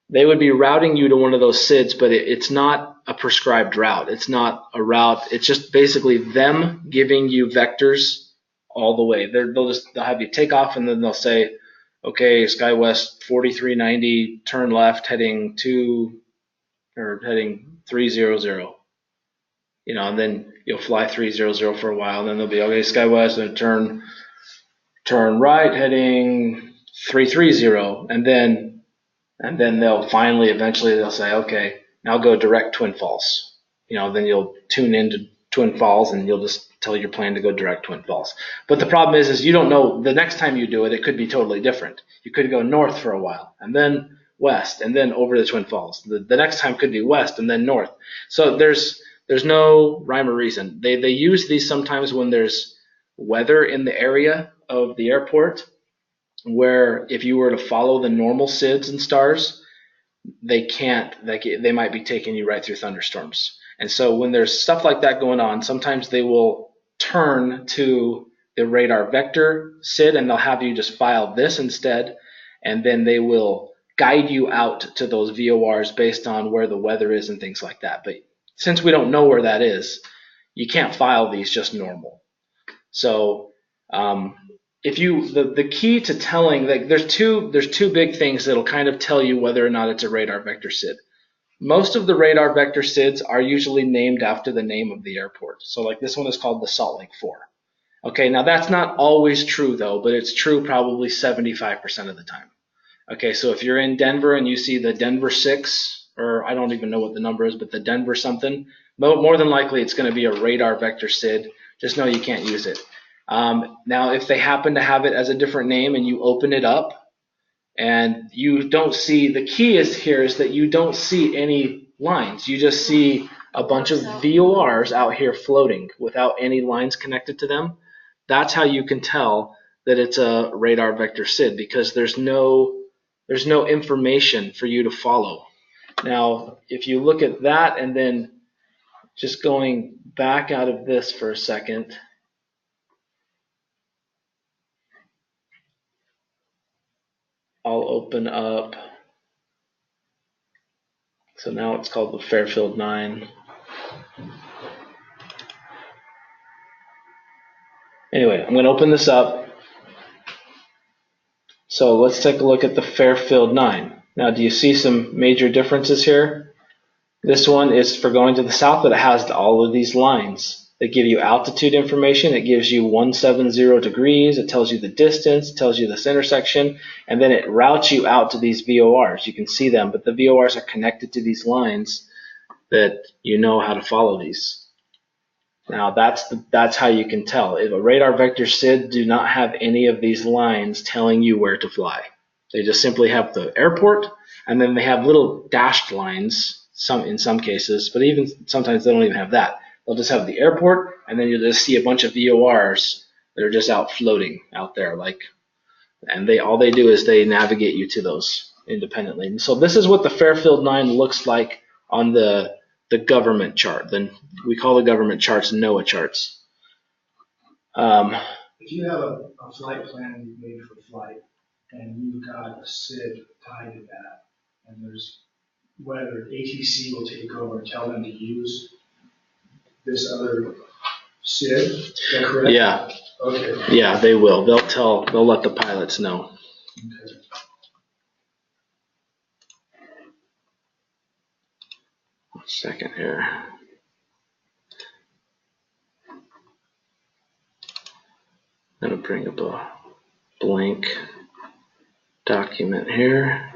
Speaker 2: They would be routing you to one of those SIDS, but it's not a prescribed route. It's not a route. It's just basically them giving you vectors all the way. They'll have you take off, and then they'll say, okay, SkyWest 4390, turn left, heading 300. And then you'll fly 300 for a while, and then they'll be, okay, SkyWest, and turn right, heading 330, and then they'll eventually they'll say, okay, now go direct Twin Falls. Then you'll tune into Twin Falls, and you'll just tell your plane to go direct Twin Falls. But the problem is you don't know, the next time you do it, it could be totally different. You could go north for a while, and then west, and then over to Twin Falls. The next time could be west and then north. So there's no rhyme or reason. They use these sometimes when there's weather in the area of the airport, where if you were to follow the normal SIDS and stars, they can't. They might be taking you right through thunderstorms. And so when there's stuff like that going on, sometimes they will turn to the radar vector SID, and they'll have you just file this instead, and then they will guide you out to those VORs based on where the weather is and things like that. But since we don't know where that is, you can't file these just normal. So the key to telling, like, there's two big things that'll kind of tell you whether or not it's a radar vector SID. Most of the radar vector SIDs are usually named after the name of the airport. So like this one is called the Salt Lake 4. Okay, now that's not always true though, but it's true probably 75% of the time. Okay, so if you're in Denver and you see the Denver 6, or I don't even know what the number is, but the Denver something, more than likely it's going to be a radar vector SID. Just know you can't use it. Now, if they happen to have it as a different name and you open it up and you don't see, the key here is that you don't see any lines. You just see a bunch of VORs out here floating without any lines connected to them. That's how you can tell that it's a radar vector SID, because there's no information for you to follow. Now, if you look at that, and then just going back out of this for a second, I'll open up. So now it's called the Fairfield Nine. Anyway, I'm going to open this up. So let's take a look at the Fairfield Nine. Now, do you see some major differences here? This one is for going to the south, but it has all of these lines. They give you altitude information. It gives you 170 degrees. It tells you the distance. It tells you this intersection. And then it routes you out to these VORs. You can see them, but the VORs are connected to these lines that you know how to follow these. Now, that's how you can tell. If a radar Vector Cid do not have any of these lines telling you where to fly. They just simply have the airport, and then they have little dashed lines in some cases, but even sometimes they don't even have that. They'll just have the airport, and then you'll just see a bunch of VORs that are just out floating out there, and all they do is they navigate you to those independently. And so this is what the Fairfield 9 looks like on the government chart. Then we call the government charts NOAA charts.
Speaker 5: If you have a flight plan you've made for flight, and you've got a SID tied to that, and there's whether ATC will take over and tell them to use this other SID, is that correct?
Speaker 2: Yeah.
Speaker 5: Okay.
Speaker 2: Yeah, they will. They'll let the pilots know.
Speaker 5: Okay.
Speaker 2: One second here. I'm going to bring up a blank document here.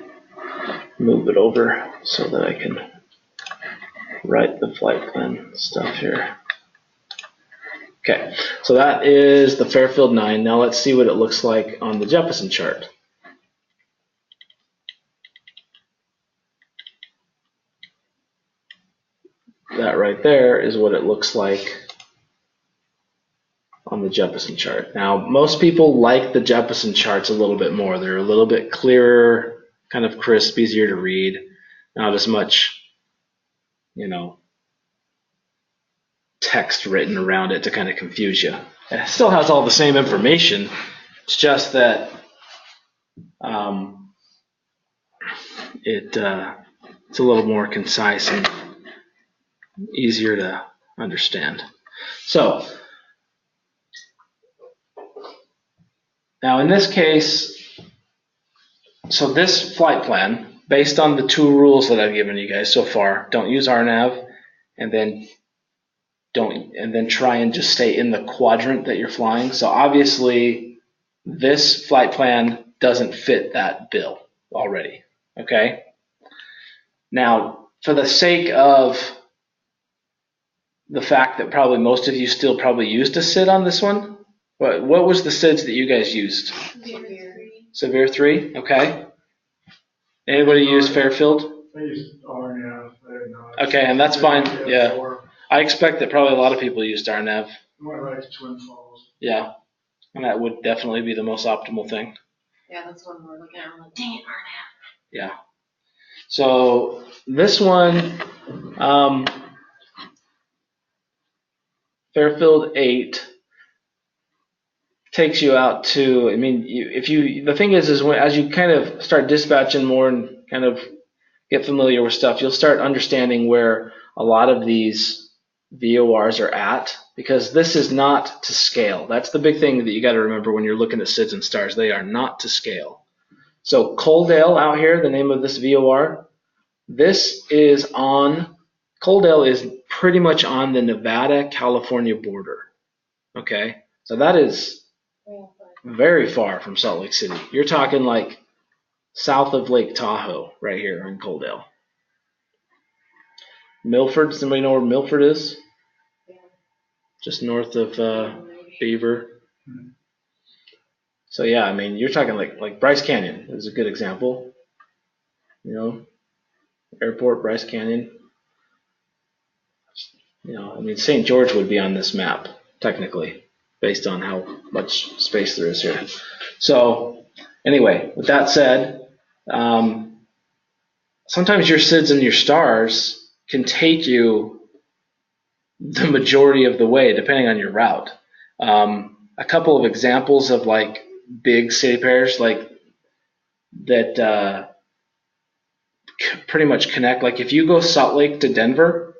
Speaker 2: Move it over so that I can write the flight plan stuff here. Okay, so that is the Fairfield 9. Now let's see what it looks like on the Jeppesen chart. That right there is what it looks like on the Jeppesen chart. Now, most people like the Jeppesen charts a little bit more. They're a little bit clearer, kind of crisp, easier to read. Not as much, text written around it to kind of confuse you. It still has all the same information. It's just that it's a little more concise and easier to understand. So now in this case, so this flight plan, based on the two rules that I've given you guys so far, don't use RNAV, and then try and just stay in the quadrant that you're flying. So obviously this flight plan doesn't fit that bill already, okay? Now, for the sake of the fact that probably most of you still probably used a SID on this one, what was the SIDs that you guys used? Severe 3, okay. Anybody use Fairfield?
Speaker 5: I used RNAV.
Speaker 2: Okay, and that's fine, yeah. I expect that probably a lot of people used RNAV.
Speaker 5: I went right to Twin Falls.
Speaker 2: Yeah, and that would definitely be the most optimal thing.
Speaker 3: Yeah, that's one we're looking at. I'm like, dang it, Arnab.
Speaker 2: Yeah. So this one, Fairfield 8 takes you out to. I mean, the thing is as you kind of start dispatching more and kind of get familiar with stuff, you'll start understanding where a lot of these VORs are at, because this is not to scale. That's the big thing that you got to remember when you're looking at SIDS and stars. They are not to scale. So Coaldale out here, the name of this VOR, Coaldale is pretty much on the Nevada-California border. Okay, so that is very far from Salt Lake City. You're talking like south of Lake Tahoe right here in Coaldale. Milford, does anybody know where Milford is?
Speaker 3: Yeah.
Speaker 2: Just north of Beaver. So yeah, I mean, you're talking like Bryce Canyon is a good example. Airport, Bryce Canyon. I mean, St. George would be on this map technically, based on how much space there is here. So anyway, with that said, sometimes your SIDS and your stars can take you the majority of the way, depending on your route. A couple of examples of like big city pairs, like that pretty much connect. Like if you go Salt Lake to Denver,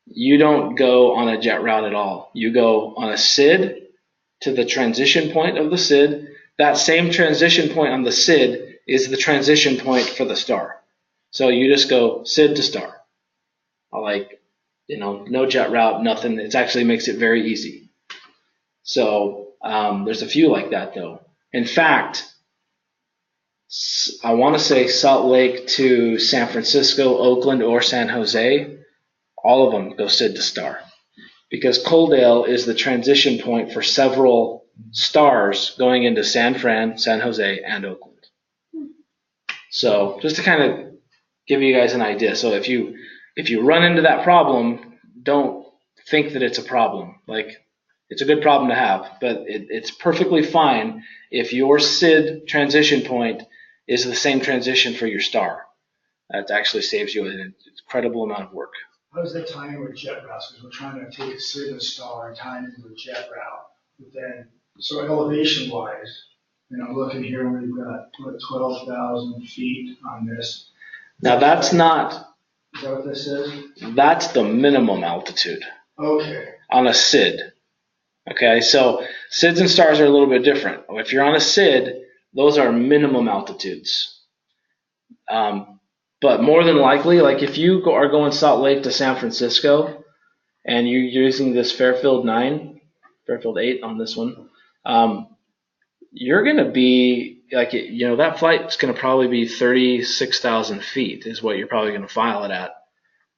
Speaker 2: you don't go on a jet route at all. You go on a SID to the transition point of the SID. That same transition point on the SID is the transition point for the star. So you just go SID to star. Like, no jet route, nothing. It actually makes it very easy. So there's a few like that though. In fact, I want to say Salt Lake to San Francisco, Oakland, or San Jose, all of them go SID to star. Because Coaldale is the transition point for several stars going into San Fran, San Jose, and Oakland. So just to kind of give you guys an idea. So if you run into that problem, don't think that it's a problem. Like, it's a good problem to have, but it's perfectly fine if your SID transition point is the same transition for your star. That actually saves you an incredible amount of work.
Speaker 5: How does that tie in with jet routes? Because we're trying to take a SID and a star and tie it into a jet route. But then, so elevation-wise, I'm looking here, we've got 12,000 feet on this.
Speaker 2: Now that's not.
Speaker 5: Is that what this is?
Speaker 2: That's the minimum altitude.
Speaker 5: Okay.
Speaker 2: On a SID. Okay, so SIDs and stars are a little bit different. If you're on a SID, those are minimum altitudes. But more than likely, like if you are going Salt Lake to San Francisco and you're using this Fairfield 9, Fairfield 8 on this one, you're going to be, like, that flight's going to probably be 36,000 feet is what you're probably going to file it at.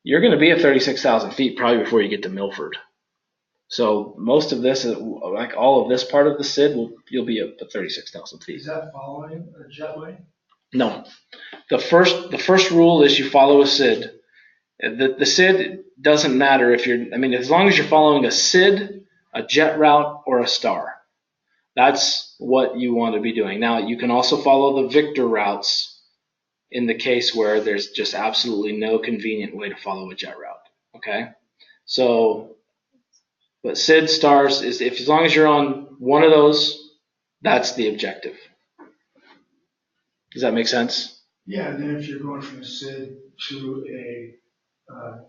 Speaker 2: You're going to be at 36,000 feet probably before you get to Milford. So most of this, like all of this part of the SID, you'll be up to 36,000 feet.
Speaker 5: Is that following a jetway?
Speaker 2: No. The first rule is you follow a SID. The SID doesn't matter if as long as you're following a SID, a jet route, or a star. That's what you want to be doing. Now, you can also follow the Victor routes in the case where there's just absolutely no convenient way to follow a jet route. Okay? So, but SID, stars, as long as you're on one of those, that's the objective. Does that make sense?
Speaker 5: Yeah, and then if you're going from a SID to a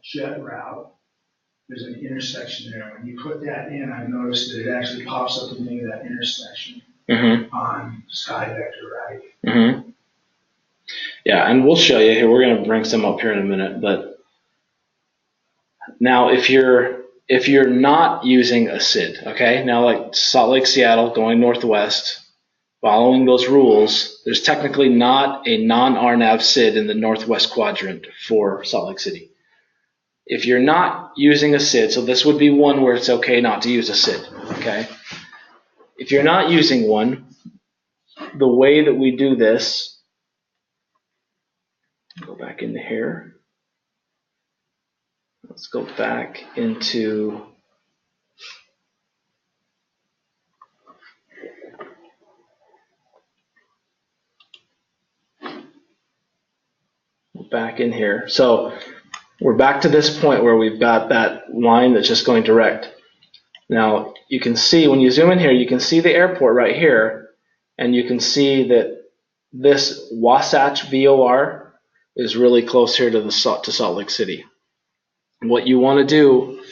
Speaker 5: jet route, there's an intersection there. When you put that in, I've noticed that it actually pops up the name of that intersection on Sky Vector, right?
Speaker 2: Mm-hmm. Yeah, and we'll show you here. We're going to bring some up here in a minute. But now, if you're not using a SID, okay, now like Salt Lake, Seattle, going northwest, following those rules, there's technically not a non-RNAV SID in the northwest quadrant for Salt Lake City. If you're not using a SID, so this would be one where it's okay not to use a SID, okay? If you're not using one, the way that we do this, go back into here. Let's go back into back in here. So we're back to this point where we've got that line that's just going direct. Now you can see when you zoom in here, you can see the airport right here, and you can see that this Wasatch VOR is really close here to Salt Lake City. What you want to do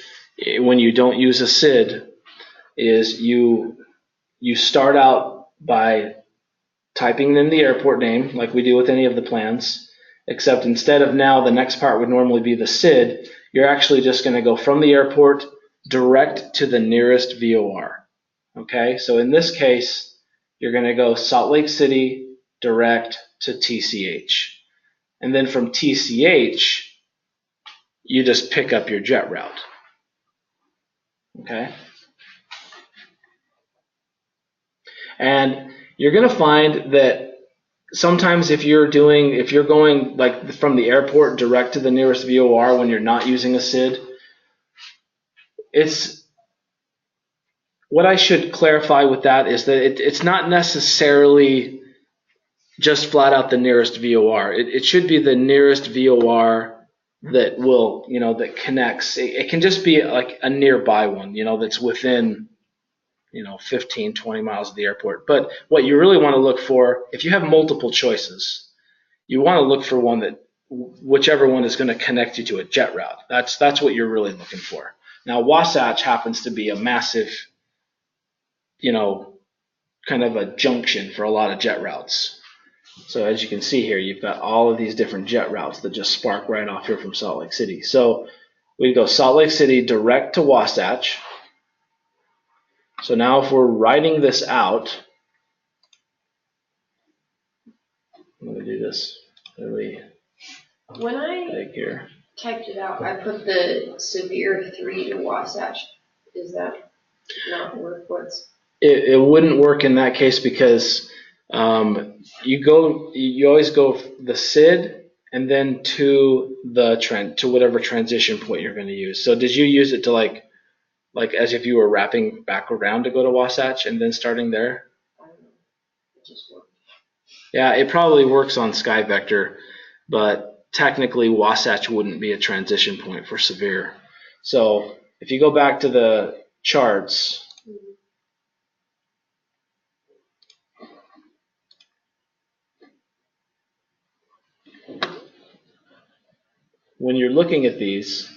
Speaker 2: when you don't use a SID is you start out by typing in the airport name like we do with any of the plans. Except instead of now the next part would normally be the SID, you're actually just going to go from the airport direct to the nearest VOR. Okay, so in this case, you're going to go Salt Lake City direct to TCH. And then from TCH, you just pick up your jet route. Okay? And you're going to find that sometimes if you're going like from the airport direct to the nearest VOR when you're not using a SID, it's what I should clarify with that is that it's not necessarily just flat out the nearest VOR. It should be the nearest VOR that will, that connects. It can just be like a nearby one, that's within 15, 20 miles of the airport. But what you really want to look for, if you have multiple choices, you want to look for one that, whichever one is going to connect you to a jet route. That's what you're really looking for. Now, Wasatch happens to be a massive, kind of a junction for a lot of jet routes. So as you can see here, you've got all of these different jet routes that just spark right off here from Salt Lake City. So we go Salt Lake City direct to Wasatch. So now if we're writing this out, I'm going to do this really
Speaker 3: When I
Speaker 2: big here.
Speaker 3: typed it out, I put the severe 3 to Wasatch. Is that not work?
Speaker 2: It wouldn't work in that case because you always go the Cid and then to whatever transition point you're going to use. So did you use it to like as if you were wrapping back around to go to Wasatch and then starting there?
Speaker 3: I don't know. It just worked.
Speaker 2: Yeah, it probably works on Sky Vector, but technically Wasatch wouldn't be a transition point for severe. So if you go back to the charts, when you're looking at these,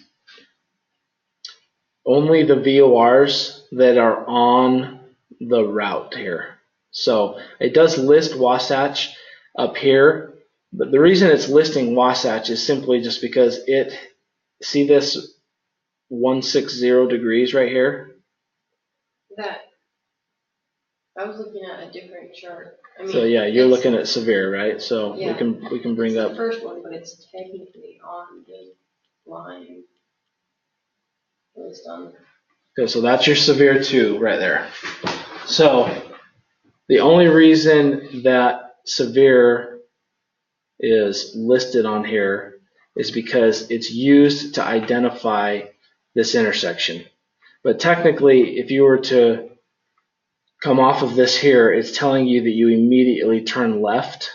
Speaker 2: only the VORs that are on the route here. So it does list Wasatch up here, but the reason it's listing Wasatch is simply just because see this 160 degrees right here?
Speaker 3: I was looking at a different chart.
Speaker 2: So yeah, you're looking at severe, right? So
Speaker 3: yeah,
Speaker 2: we can bring
Speaker 3: it's
Speaker 2: up
Speaker 3: the first one, but it's technically on the line.
Speaker 2: Okay, so that's your severe 2 right there. So the only reason that severe is listed on here is because it's used to identify this intersection. But technically, if you were to come off of this here, it's telling you that you immediately turn left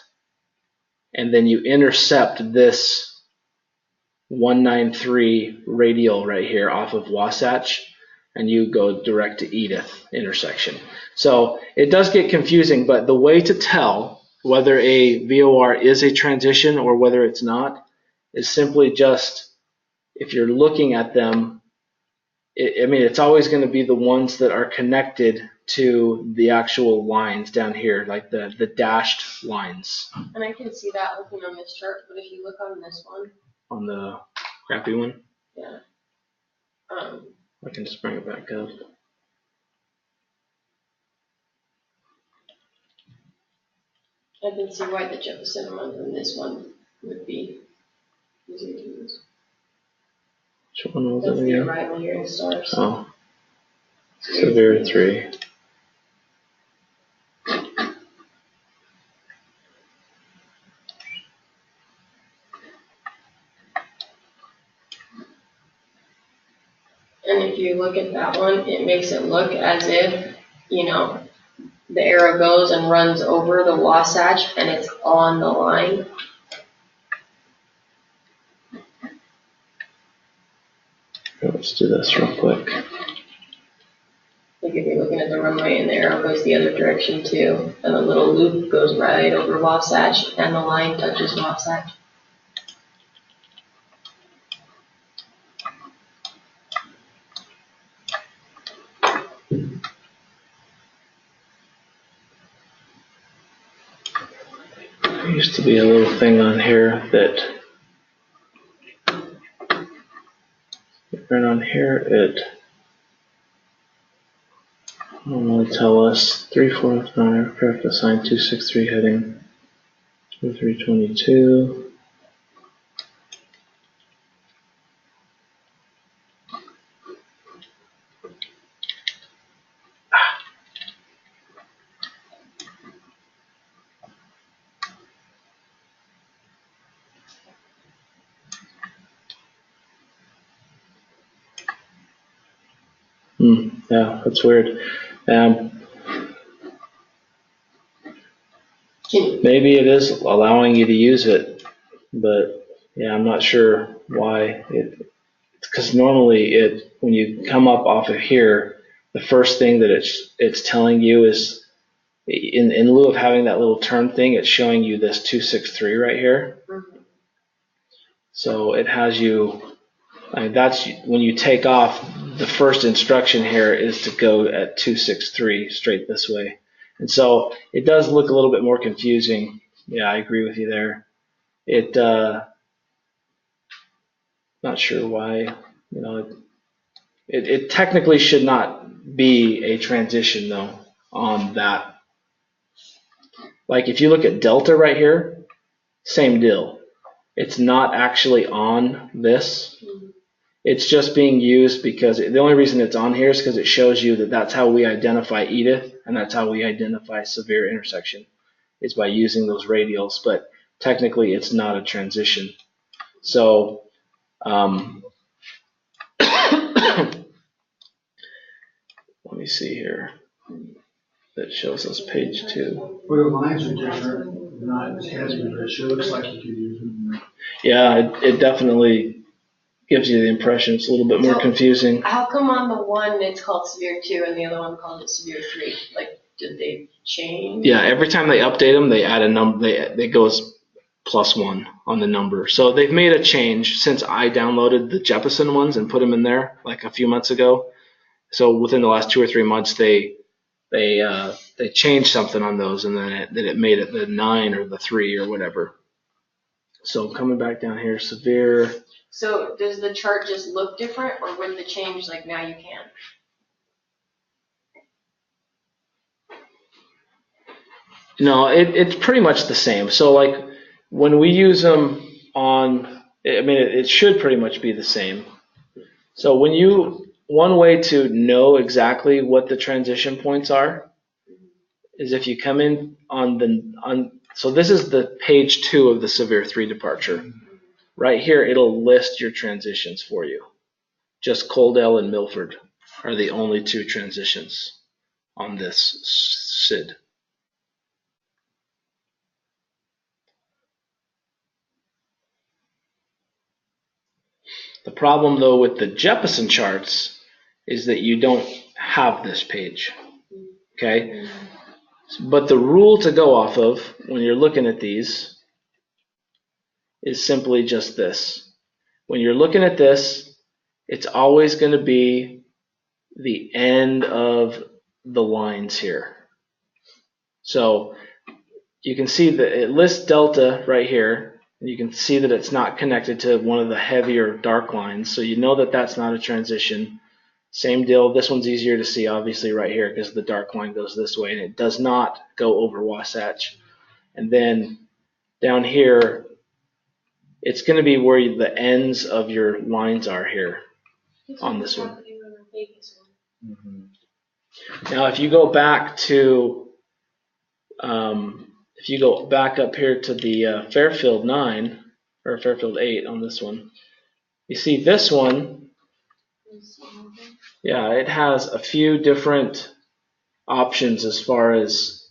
Speaker 2: and then you intercept this 193 radial right here off of Wasatch and you go direct to Edith intersection. So it does get confusing, but the way to tell whether a VOR is a transition or whether it's not is simply just, if you're looking at them, it's always going to be the ones that are connected to the actual lines down here, like the dashed lines.
Speaker 3: And I can see that looking on this chart, but if you look on this one.
Speaker 2: On the crappy one?
Speaker 3: Yeah.
Speaker 2: I can just bring it back up.
Speaker 3: I can see why the Jefferson one and this one would be easier to use.
Speaker 2: Which one was
Speaker 3: That's
Speaker 2: it
Speaker 3: the
Speaker 2: again?
Speaker 3: arrival here in stars.
Speaker 2: Oh. Severe 3.
Speaker 3: And if you look at that one, it makes it look as if, the arrow goes and runs over the Wasatch and it's on the line.
Speaker 2: Let's do this real quick.
Speaker 3: Like if you're looking at the runway and the arrow goes the other direction too, and the little loop goes right over Wasatch and the line touches Wasatch.
Speaker 2: There used to be a little thing on here that right on here it normally tell us 349 aircraft assigned 263 heading 2322. Yeah, that's weird. Maybe it is allowing you to use it, but yeah, I'm not sure why. Because normally when you come up off of here, the first thing that it's telling you is, in lieu of having that little turn thing, it's showing you this 263 right here.
Speaker 3: Mhm.
Speaker 2: So it has you, that's when you take off, the first instruction here is to go at 263 straight this way. And so it does look a little bit more confusing. Yeah, I agree with you there. Not sure why, it technically should not be a transition though on that. Like if you look at delta right here, same deal. It's not actually on this. It's just being used because the only reason it's on here is because it shows you that that's how we identify Edith and that's how we identify severe intersection, is by using those radials, but technically it's not a transition. So let me see here. That shows us page 2.
Speaker 5: Well, the lines are different, not as heavy, but it sure looks like you could use them.
Speaker 2: Yeah, it definitely gives you the impression it's a little bit more
Speaker 3: So-
Speaker 2: confusing.
Speaker 3: How come on the one it's called severe 2 and the other one called it severe 3? Like, did they change?
Speaker 2: Yeah, every time they update them, they add a number. They goes +1 on the number. So they've made a change since I downloaded the Jeppesen ones and put them in there like a few months ago. So within the last 2 or 3 months, they changed something on those, and then it made it the 9 or the 3 or whatever. So coming back down here, severe.
Speaker 3: So does the chart just look different, or with the change, like now you can?
Speaker 2: No, it's pretty much the same. So like when we use them on, it should pretty much be the same. So one way to know exactly what the transition points are is if you come in so this is the page 2 of the severe 3 departure. Right here, it'll list your transitions for you. Just Coaldale and Milford are the only 2 transitions on this CID. The problem, though, with the Jeppesen charts is that you don't have this page, okay? But the rule to go off of when you're looking at these is simply just this. When you're looking at this, it's always going to be the end of the lines here. So you can see that it lists delta right here. And you can see that it's not connected to one of the heavier dark lines, so you know that that's not a transition. Same deal, this one's easier to see obviously right here because the dark line goes this way and it does not go over Wasatch. And then down here, it's going to be where the ends of your lines are here on this one. Now if you go back to if you go back up here to the Fairfield 9, or Fairfield 8 on this one, you see this one, yeah, it has a few different options as far as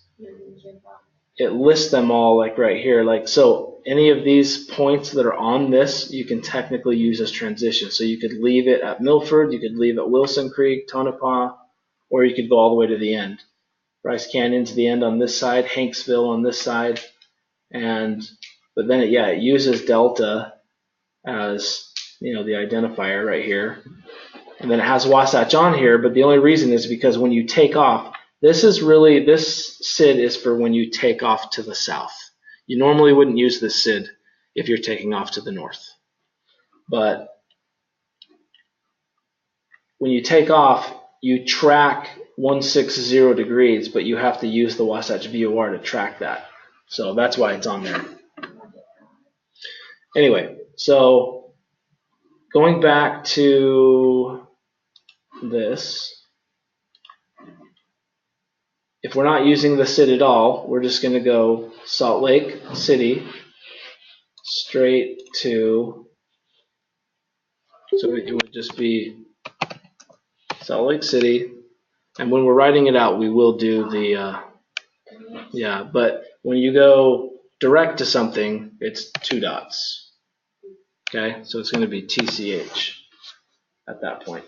Speaker 2: it lists them all like right here. Like, so any of these points that are on this, you can technically use as transition. So you could leave it at Milford, you could leave at Wilson Creek, Tonopah, or you could go all the way to the end. Bryce Canyon's the end on this side, Hanksville on this side, but then it uses delta as the identifier right here, and then it has Wasatch on here. But the only reason is because when you take off, this CID is for when you take off to the south. You normally wouldn't use this CID if you're taking off to the north, but when you take off, you track 160 degrees, but you have to use the Wasatch VOR to track that. So that's why it's on there. Anyway, so going back to this, if we're not using the CID at all, we're just going to go Salt Lake City straight to, so it would just be Salt Lake City. And when we're writing it out, we will do the, but when you go direct to something, it's 2 dots. Okay, so it's going to be TCH at that point.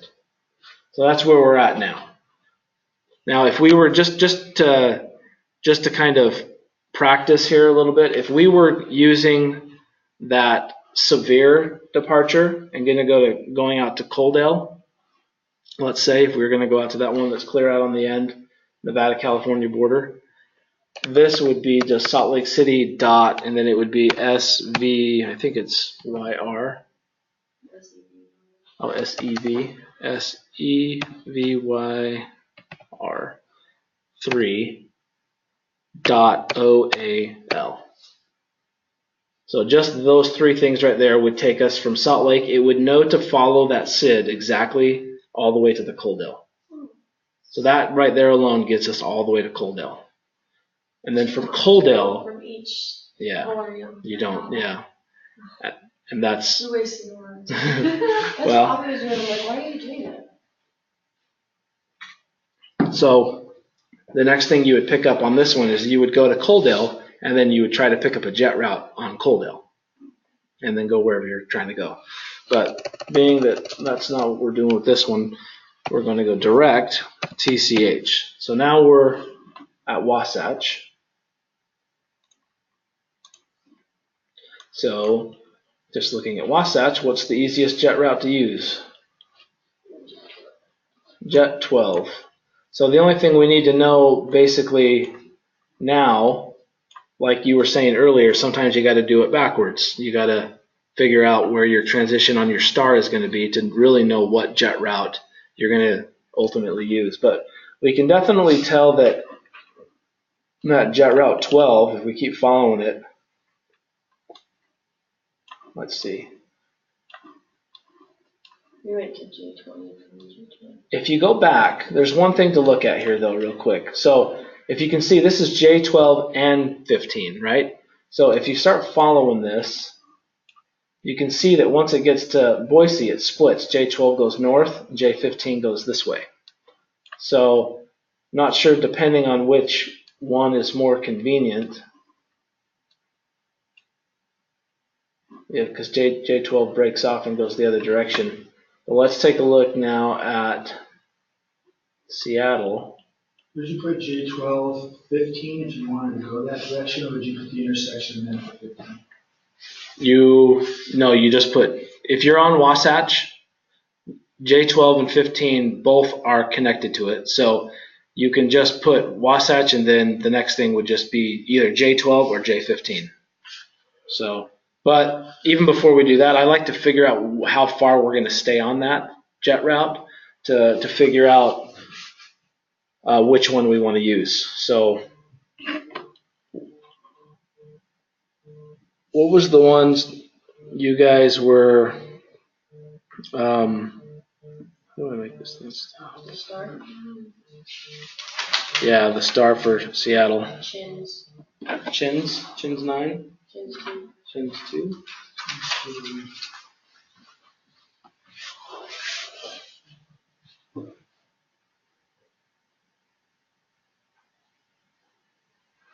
Speaker 2: So that's where we're at now. Now, if we were just to kind of practice here a little bit, if we were using that severe departure and going out to Coaldale, let's say if we were going to go out to that one that's clear out on the end, Nevada-California border, this would be just Salt Lake City dot, and then it would be SV, I think it's YR. Oh, SEV. SEVYR 3 dot OAL. So just those three things right there would take us from Salt Lake. It would know to follow that Cid exactly all the way to the Coaldale. So that right there alone gets us all the way to Coaldale. And then from Coaldale,
Speaker 4: From each
Speaker 2: yeah,
Speaker 4: volume.
Speaker 2: you don't, yeah. And that's,
Speaker 4: You're wasting words.
Speaker 3: That's
Speaker 2: well,
Speaker 3: obvious, I'm like, why are you doing that?
Speaker 2: so the next thing you would pick up on this one is you would go to Coaldale, and then you would try to pick up a jet route on Coaldale, and then go wherever you're trying to go. But being that that's not what we're doing with this one, we're going to go direct TCH. So now we're at Wasatch. So just looking at Wasatch, what's the easiest jet route to use? Jet 12. So the only thing we need to know basically now, like you were saying earlier, sometimes you got to do it backwards. You got to figure out where your transition on your star is going to be to really know what jet route you're going to ultimately use. But we can definitely tell that jet route 12, if we keep following it, let's see.
Speaker 3: We went to J20 from J20.
Speaker 2: If you go back, there's one thing to look at here though real quick. So if you can see, this is J12 and 15, right? So if you start following this, you can see that once it gets to Boise, it splits. J12 goes north, J15 goes this way. So not sure depending on which one is more convenient. Yeah, because J12 breaks off and goes the other direction. But let's take a look now at Seattle.
Speaker 5: Would you put J12, 15 if you wanted to go that direction, or would you put the intersection and then put 15?
Speaker 2: No, you just put, if you're on Wasatch, J12 and 15 both are connected to it. So you can just put Wasatch, and then the next thing would just be either J12 or J15. So, but even before we do that, I like to figure out how far we're going to stay on that jet route to figure out which one we want to use. So what was the ones you guys were, how do I make this thing stop?
Speaker 3: The star?
Speaker 2: Yeah, the star for Seattle.
Speaker 3: Chins.
Speaker 2: Chins 9,
Speaker 3: Chins 2.
Speaker 2: Chins 2.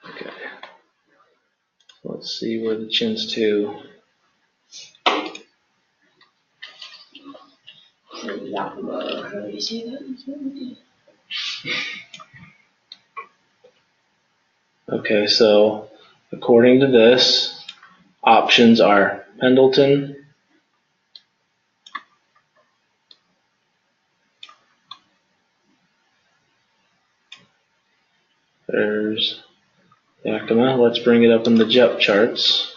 Speaker 2: Okay. Let's see where the Chins 2.
Speaker 3: Yakima. How do you say that?
Speaker 2: Okay, so according to this, options are Pendleton, there's Yakima. Let's bring it up in the JEP charts.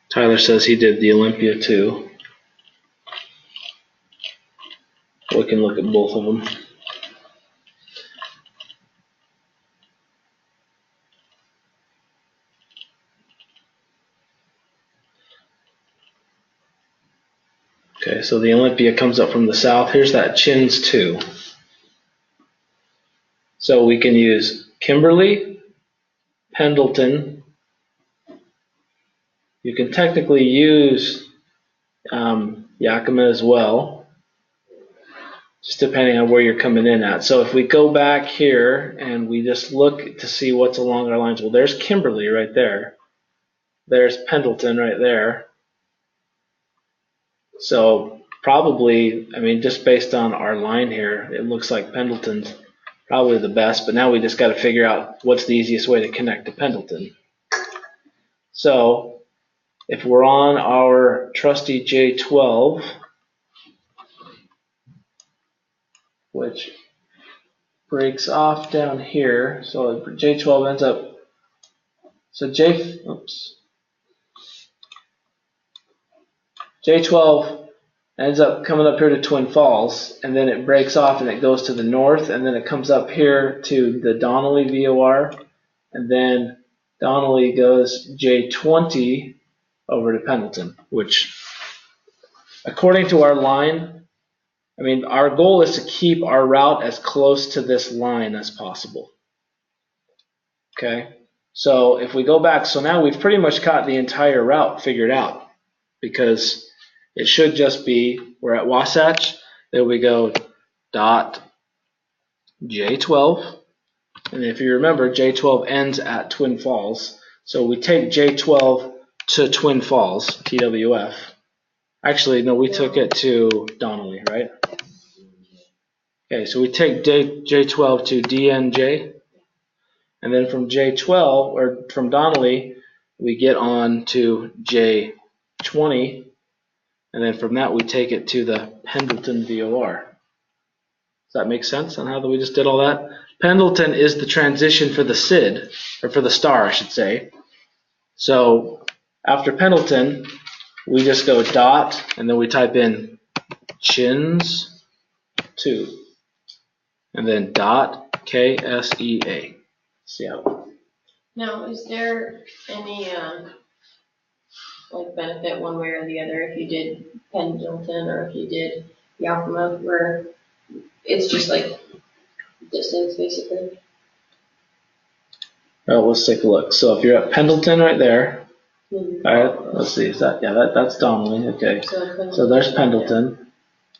Speaker 2: Tyler says he did the Olympia too. We can look at both of them. Okay, so the Olympia comes up from the south. Here's that Chins 2. So we can use Kimberly, Pendleton. You can technically use Yakima as well. just depending on where you're coming in at. So if we go back here and we just look to see what's along our lines, well, there's Kimberly right there. There's Pendleton right there. So probably, I mean, just based on our line here, it looks like Pendleton's probably the best, but now we just got to figure out what's the easiest way to connect to Pendleton. So if we're on our trusty J12, which breaks off down here, so J12 ends up, so J12 ends up coming up here to Twin Falls, and then it breaks off and it goes to the north, and then it comes up here to the Donnelly VOR, and then Donnelly goes J20 over to Pendleton, which, according to our line, I mean, our goal is to keep our route as close to this line as possible. Okay, so if we go back, so now we've pretty much got the entire route figured out, because it should just be, we're at Wasatch, then we go dot J12, and if you remember, J12 ends at Twin Falls, so we take J12 to Twin Falls, TWF. Actually, no, we took it to Donnelly, right? Okay, so we take J12 to DNJ, and then from J12, or from Donnelly, we get on to J20, and then from that we take it to the Pendleton VOR. Does that make sense on how we just did all that? Pendleton is the transition for the Cid, or for the star, I should say. So after Pendleton, we just go dot, and then we type in chins 2, and then dot KSEA. See how?
Speaker 3: Now, is there any like benefit one way or the other if you did Pendleton or if you did Yakima, where it's just like distance basically?
Speaker 2: Well, let's take a look. So if you're at Pendleton right there,
Speaker 3: Mm-hmm.
Speaker 2: all right, let's see, is that, yeah, that's Donnelly, okay. So there's Pendleton,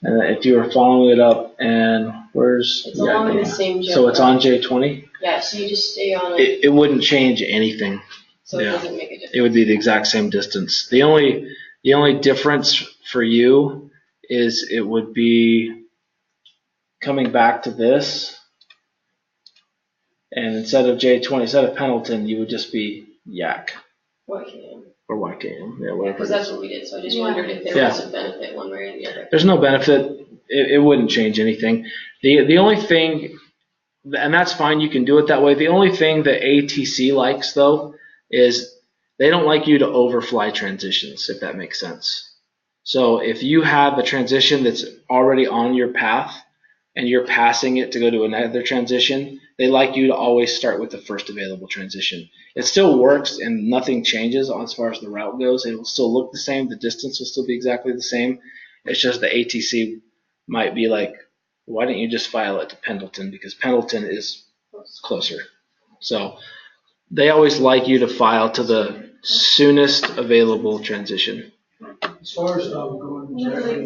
Speaker 2: and then if you were following it up, and where's
Speaker 3: It's along the same jet.
Speaker 2: So it's on J20?
Speaker 3: Yeah, so you just stay on it.
Speaker 2: It wouldn't change anything.
Speaker 3: So it doesn't make a difference.
Speaker 2: It would be the exact same distance. The only difference for you is it would be coming back to this, and instead of J20, instead of Pendleton, you would just be Yak.
Speaker 3: YKM.
Speaker 2: Or YKM, yeah, whatever.
Speaker 3: Because that's what we did, so I just wondered if there was a benefit one way or the other.
Speaker 2: There's no benefit. It wouldn't change anything. The only thing, and that's fine, you can do it that way. The only thing that ATC likes, though, is they don't like you to overfly transitions, if that makes sense. So if you have a transition that's already on your path and you're passing it to go to another transition, they like you to always start with the first available transition. It still works and nothing changes as far as the route goes. It will still look the same. The distance will still be exactly the same. It's just the ATC might be like, why don't you just file it to Pendleton, because Pendleton is closer. So they always like you to file to the soonest available transition.
Speaker 5: As far as going directly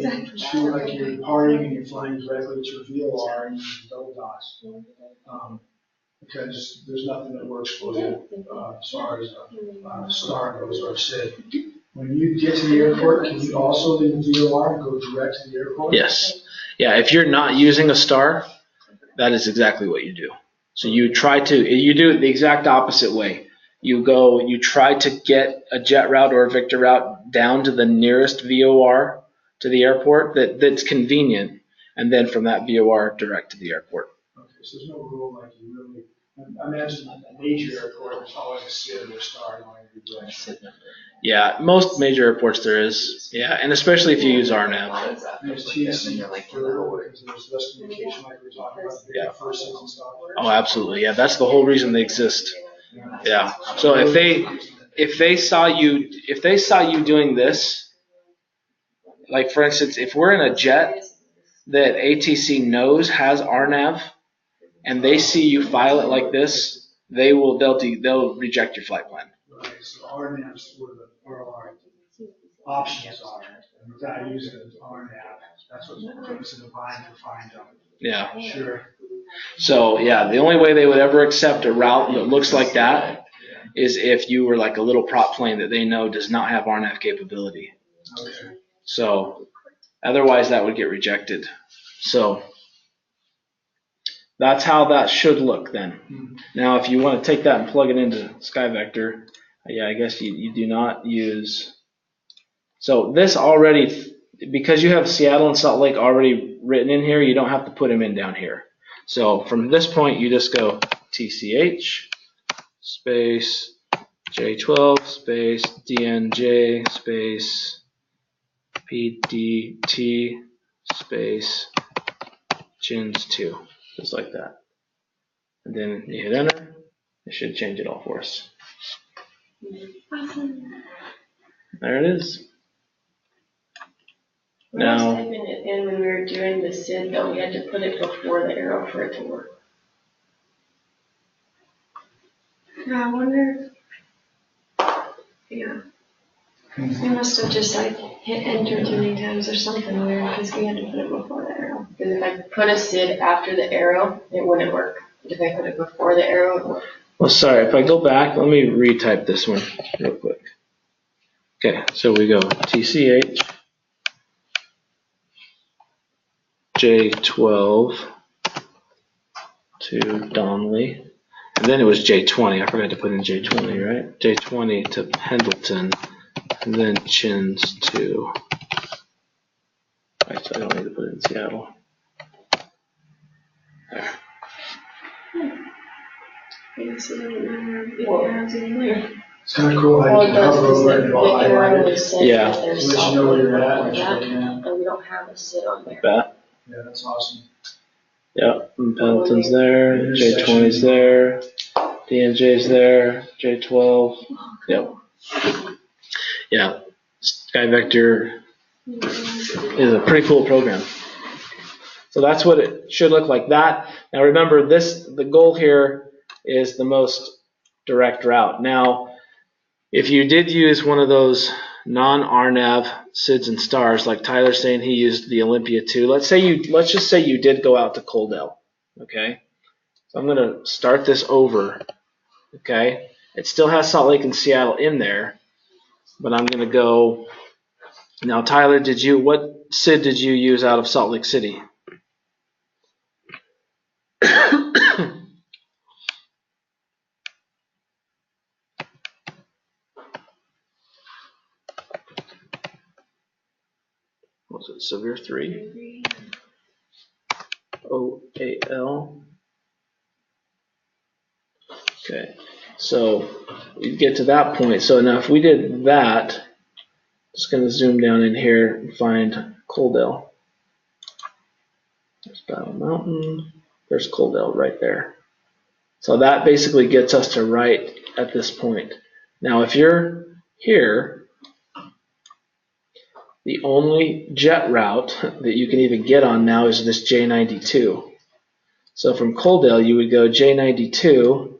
Speaker 5: to, like, you're departing and you're flying directly to VOR and you use double dots, because there's nothing that works for you as far as star goes or Cid. When you get to the airport, can you also do the VOR and go direct to the airport?
Speaker 2: Yes. Yeah, if you're not using a star, that is exactly what you do. So you do it the exact opposite way. You try to get a jet route or a Victor route down to the nearest VOR to the airport that's convenient, and then from that VOR direct to the airport.
Speaker 5: Okay, so there's no rule like you really, I imagine a major airport, there's always a Cid or a star going in every direction.
Speaker 2: Yeah, most major airports there is. Yeah, and especially if you use RNAV.
Speaker 5: There's TC because there's less communication like we were talking about, the first Cids and stuff.
Speaker 2: Oh, absolutely. Yeah, that's the whole reason they exist. Yeah. So if they saw you doing this, like for instance, if we're in a jet that ATC knows has RNAV, and they see you file it like this, they'll reject your flight plan.
Speaker 5: Right. So RNAV's where our options are, and without using RNAV, That's what put us in a bind to find them.
Speaker 2: Yeah.
Speaker 5: Sure.
Speaker 2: So yeah, the only way they would ever accept a route that looks like that is if you were like a little prop plane that they know does not have RNAV capability.
Speaker 5: Okay.
Speaker 2: So otherwise that would get rejected. So that's how that should look then. Now if you want to take that and plug it into SkyVector, yeah, I guess you do not use. So this already, because you have Seattle and Salt Lake already written in here, you don't have to put them in down here. So from this point, you just go TCH space J12 space DNJ space PDT space chins2, just like that. And then you hit enter. It should change it all for us.
Speaker 4: Awesome.
Speaker 2: There it is.
Speaker 3: When I was
Speaker 2: Now,
Speaker 3: typing it in when we were doing the Cid, though, we had to put it before the arrow for it to work.
Speaker 4: Yeah, I wonder. Yeah. We must have just like hit enter too many times or something weird because we had to put it before the arrow.
Speaker 3: Because if I put a Cid after the arrow, it wouldn't work. But if I put it before the arrow, it would work.
Speaker 2: well, sorry, if I go back, let me retype this one real quick. Okay, so we go TCH J12 to Donnelly, and then it was J20. I forgot to put in J20, right? J20 to Pendleton, and then Chins to. Right, so I don't need to put it in Seattle. There.
Speaker 4: I guess it doesn't matter if it has it in there.
Speaker 5: It's kind of cool how
Speaker 3: Well,
Speaker 5: you
Speaker 3: it
Speaker 5: can
Speaker 3: does
Speaker 5: hover
Speaker 3: because
Speaker 5: over it
Speaker 3: the
Speaker 5: and all
Speaker 3: arrow
Speaker 5: highlighted.
Speaker 3: is set
Speaker 2: Yeah.
Speaker 3: that there's
Speaker 5: To let you
Speaker 3: salt
Speaker 5: know where
Speaker 3: lake
Speaker 5: you're at
Speaker 3: like
Speaker 5: and what you're
Speaker 3: that,
Speaker 5: looking at.
Speaker 3: and we don't have a Cid on there.
Speaker 2: That.
Speaker 5: Yeah, that's awesome.
Speaker 2: Yep, and Pendleton's there, J20's there, DNJ's there, J12. Yep. Yeah, SkyVector is a pretty cool program. So that's what it should look like. That. Now remember, the goal here is the most direct route. Now, if you did use one of those non-RNAV SIDS and stars, like Tyler's saying he used the Olympia 2, let's just say you did go out to Coaldale, okay? So I'm going to start this over, okay? It still has Salt Lake and Seattle in there, but I'm going to go. Now, Tyler, what SID did you use out of Salt Lake City? Was it Severe 3? OAL. Okay, so we get to that point. So now if we did that, just going to zoom down in here and find Coaldale. There's Battle Mountain. There's Coaldale right there. So that basically gets us to right at this point. Now if you're here, the only jet route that you can even get on now is this J92. So from Coaldale, you would go J92,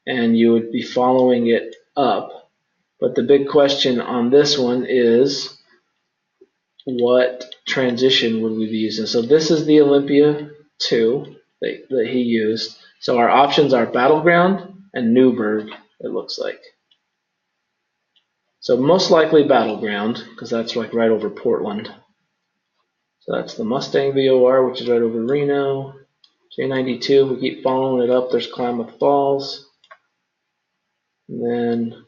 Speaker 2: and you would be following it up. But the big question on this one is, what transition would we be using? So this is the Olympia 2 that he used. So our options are Battleground and Newburgh, it looks like. So most likely Battleground, because that's like right over Portland. So that's the Mustang VOR, which is right over Reno. J92, we keep following it up. There's Klamath Falls. And then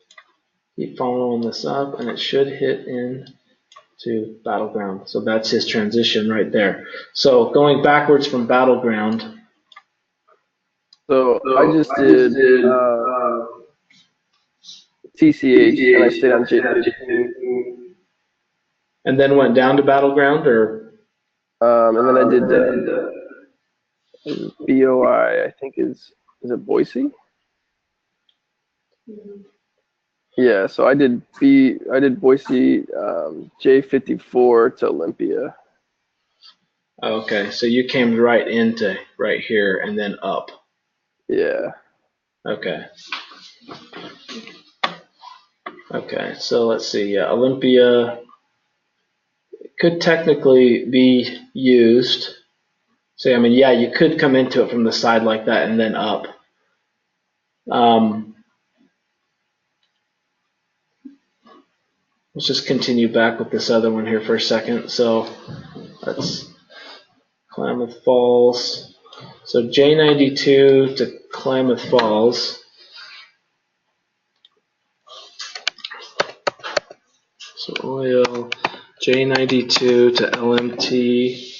Speaker 2: keep following this up, and it should hit in to Battleground. So that's his transition right there. So going backwards from Battleground.
Speaker 7: So I just did TCH, and I stayed on J15.
Speaker 2: And then went down to Battleground, or?
Speaker 7: And then I did BOI, I think is it Boise? Yeah, so I did Boise J54 to Olympia.
Speaker 2: Okay, so you came right into right here and then up.
Speaker 7: Yeah.
Speaker 2: Okay. Okay, so let's see. Yeah, Olympia could technically be used. So, I mean, yeah, you could come into it from the side like that and then up. Let's just continue back with this other one here for a second. So that's Klamath Falls. So J92 to Klamath Falls. So oil, J92 to LMT.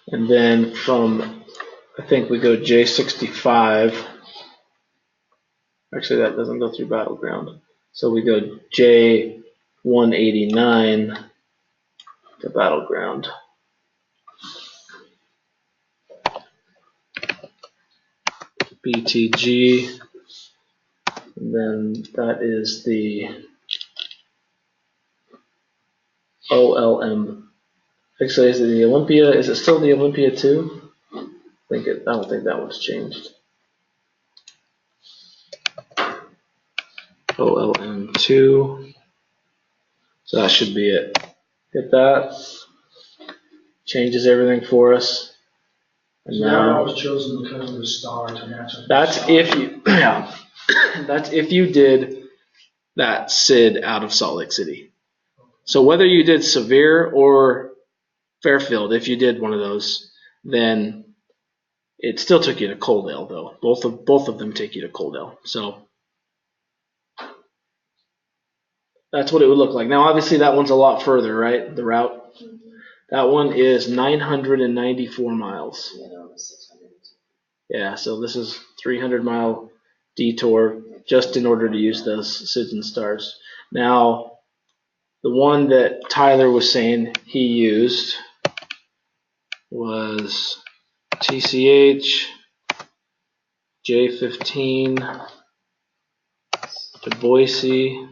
Speaker 2: And then from, I think we go J65. Actually, that doesn't go through Battleground. So we go J189 to Battleground. BTG. And then that is the OLM. Actually, is it the Olympia? Is it still the Olympia 2? I don't think that one's changed. OLM2. So that should be it. Hit that. Changes everything for us. And
Speaker 5: So that
Speaker 2: now
Speaker 5: was chosen because of the star to match up.
Speaker 2: that's if you, yeah, that's if you did that Cid out of Salt Lake City. So whether you did Severe or Fairfield, if you did one of those, then it still took you to Coaldale, though. Both of them take you to Coaldale. So that's what it would look like. Now, obviously, that one's a lot further, right? The route. That one is 994 miles. Yeah, so this is 300-mile detour just in order to use those Cids and Stars. Now, the one that Tyler was saying he used was TCH J15 to Boise,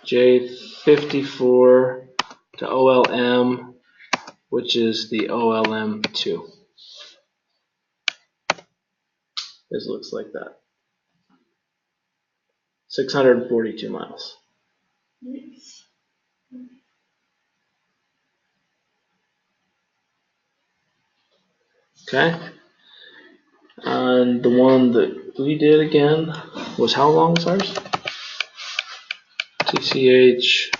Speaker 2: J54 to OLM, which is the OLM2. This looks like that. 642 miles.
Speaker 4: Nice.
Speaker 2: Okay. And the one that we did again was how long is ours? TCH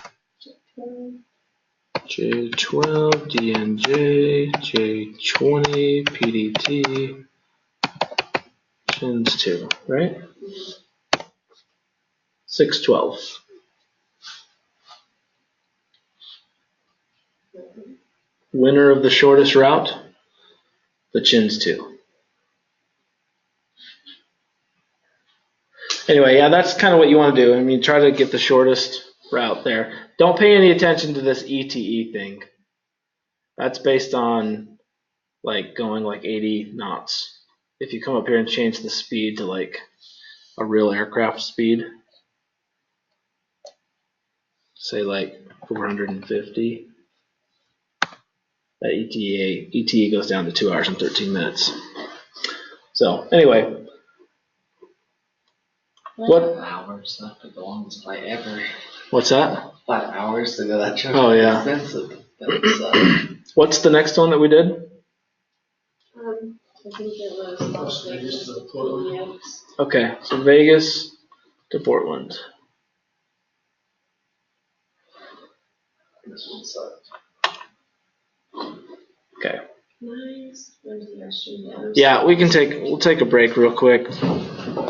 Speaker 2: J12, DNJ, J20, PDT, Chins 2, right? 612. Winner of the shortest route, the Chins 2. Anyway, yeah, that's kind of what you want to do. I mean, try to get the shortest route there. Don't pay any attention to this ETE thing. That's based on like going like 80 knots. If you come up here and change the speed to like a real aircraft speed, say like 450, that ETE goes down to 2 hours and 13 minutes. So anyway, what
Speaker 1: 5 hours, that's like the longest flight ever.
Speaker 2: what's that?
Speaker 1: 5 hours to go that trip.
Speaker 2: Oh, yeah.
Speaker 1: Expensive. That's,
Speaker 2: What's the next one that we did?
Speaker 3: I think it was
Speaker 5: Las Vegas to Portland.
Speaker 2: Okay, so Vegas to Portland.
Speaker 1: this one sucked.
Speaker 2: Okay.
Speaker 3: Nice. Where's the restroom?
Speaker 2: Yeah, we'll take a break real quick.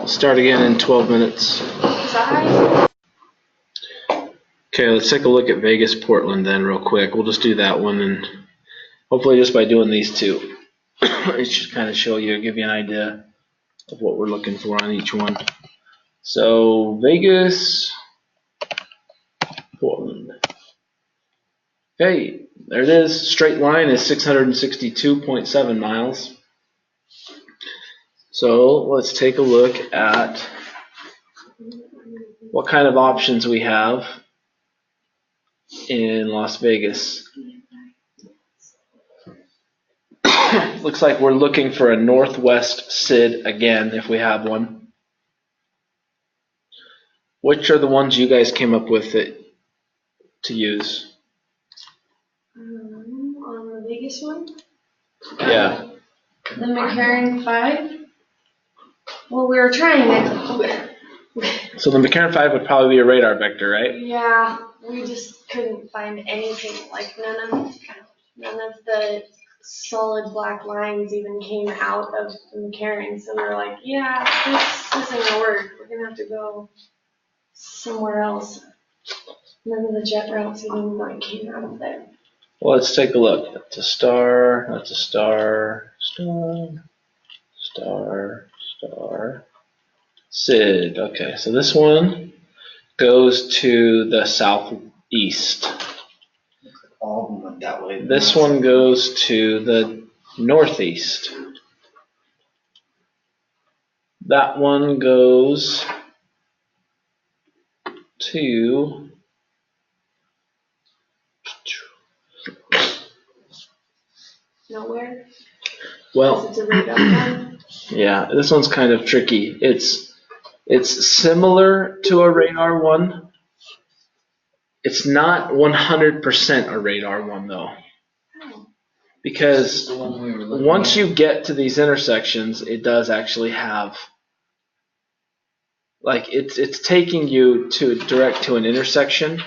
Speaker 2: Start again in 12 minutes.
Speaker 4: Sorry.
Speaker 2: Okay, let's take a look at Vegas, Portland then real quick. We'll just do that one, and hopefully just by doing these two, it should kind of show you, give you an idea of what we're looking for on each one. So Vegas, Portland. Okay, there it is. Straight line is 662.7 miles. So let's take a look at what kind of options we have in Las Vegas. Looks like we're looking for a Northwest Cid again, if we have one. Which are the ones you guys came up with to use?
Speaker 4: On the biggest one?
Speaker 2: Yeah.
Speaker 4: The McCarran 5? Well, we were trying it.
Speaker 2: So the McCarran 5 would probably be a radar vector, right?
Speaker 4: Yeah, we just couldn't find anything. Like none of the solid black lines even came out of the McCarran. So we were like, yeah, this isn't gonna work. We're gonna have to go somewhere else. None of the jet routes even like came out of there.
Speaker 2: Well, let's take a look. That's a star. That's a star. Star. Cid. Okay, so this one goes to the southeast.
Speaker 1: All of them went that way.
Speaker 2: This one goes to the northeast. That one goes to
Speaker 4: Nowhere.
Speaker 2: well,
Speaker 4: It's a radar one.
Speaker 2: yeah, this one's kind of tricky. It's similar to a radar one. It's not 100% a radar one though. Because
Speaker 1: The one we were looking
Speaker 2: once
Speaker 1: at.
Speaker 2: you get to these intersections, it does actually have, like, it's taking you to direct to an intersection.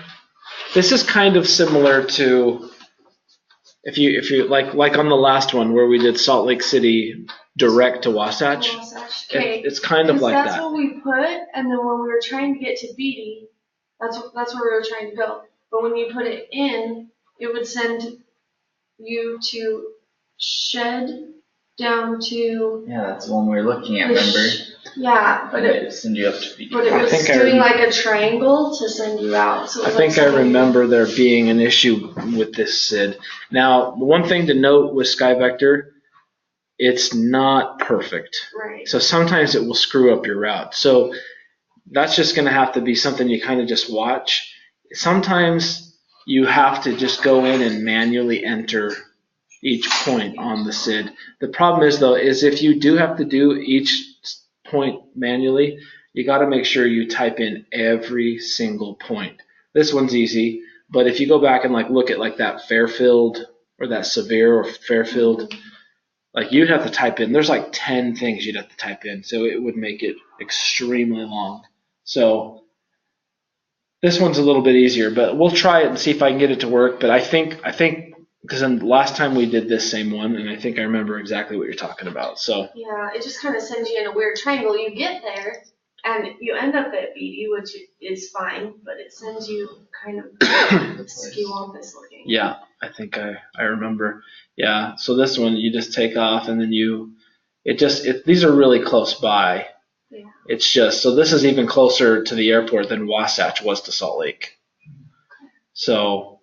Speaker 2: This is kind of similar to if you like on the last one where we did Salt Lake City direct to Wasatch.
Speaker 4: Okay.
Speaker 2: It's kind of like
Speaker 4: that's
Speaker 2: that.
Speaker 4: what we put, and then when we were trying to get to Beatty, that's where we were trying to go. But when you put it in, it would send you to Shed down to
Speaker 1: Yeah, that's the one we were looking at,
Speaker 4: the
Speaker 1: remember?
Speaker 4: yeah, but it
Speaker 1: It send you up to be.
Speaker 4: but it
Speaker 2: I
Speaker 4: was
Speaker 2: think I
Speaker 4: doing
Speaker 2: rem-
Speaker 4: like a triangle to send you out. So it
Speaker 2: I
Speaker 4: was
Speaker 2: think
Speaker 4: like
Speaker 2: I
Speaker 4: sending you-
Speaker 2: remember there being an issue with this Cid. Now, the one thing to note with Sky Vector, it's not perfect.
Speaker 4: Right.
Speaker 2: So sometimes it will screw up your route. So that's just going to have to be something you kind of just watch. Sometimes you have to just go in and manually enter each point on the Cid. The problem is though, is if you do have to do each point manually, you got to make sure you type in every single point. This one's easy, but if you go back and like look at like that Fairfield or that Severe or Fairfield, like you'd have to type in, there's like 10 things you'd have to type in, so it would make it extremely long. So this one's a little bit easier, but we'll try it and see if I can get it to work. But I think because then last time we did this same one, and I think I remember exactly what you're talking about. So
Speaker 4: Yeah, it just kind of sends you in a weird triangle. You get there, and you end up at Beatty, which is fine, but it sends you kind of skew-wampus looking.
Speaker 2: yeah, I think I remember. Yeah, so this one you just take off and then these are really close by.
Speaker 4: Yeah.
Speaker 2: It's just, so this is even closer to the airport than Wasatch was to Salt Lake. So,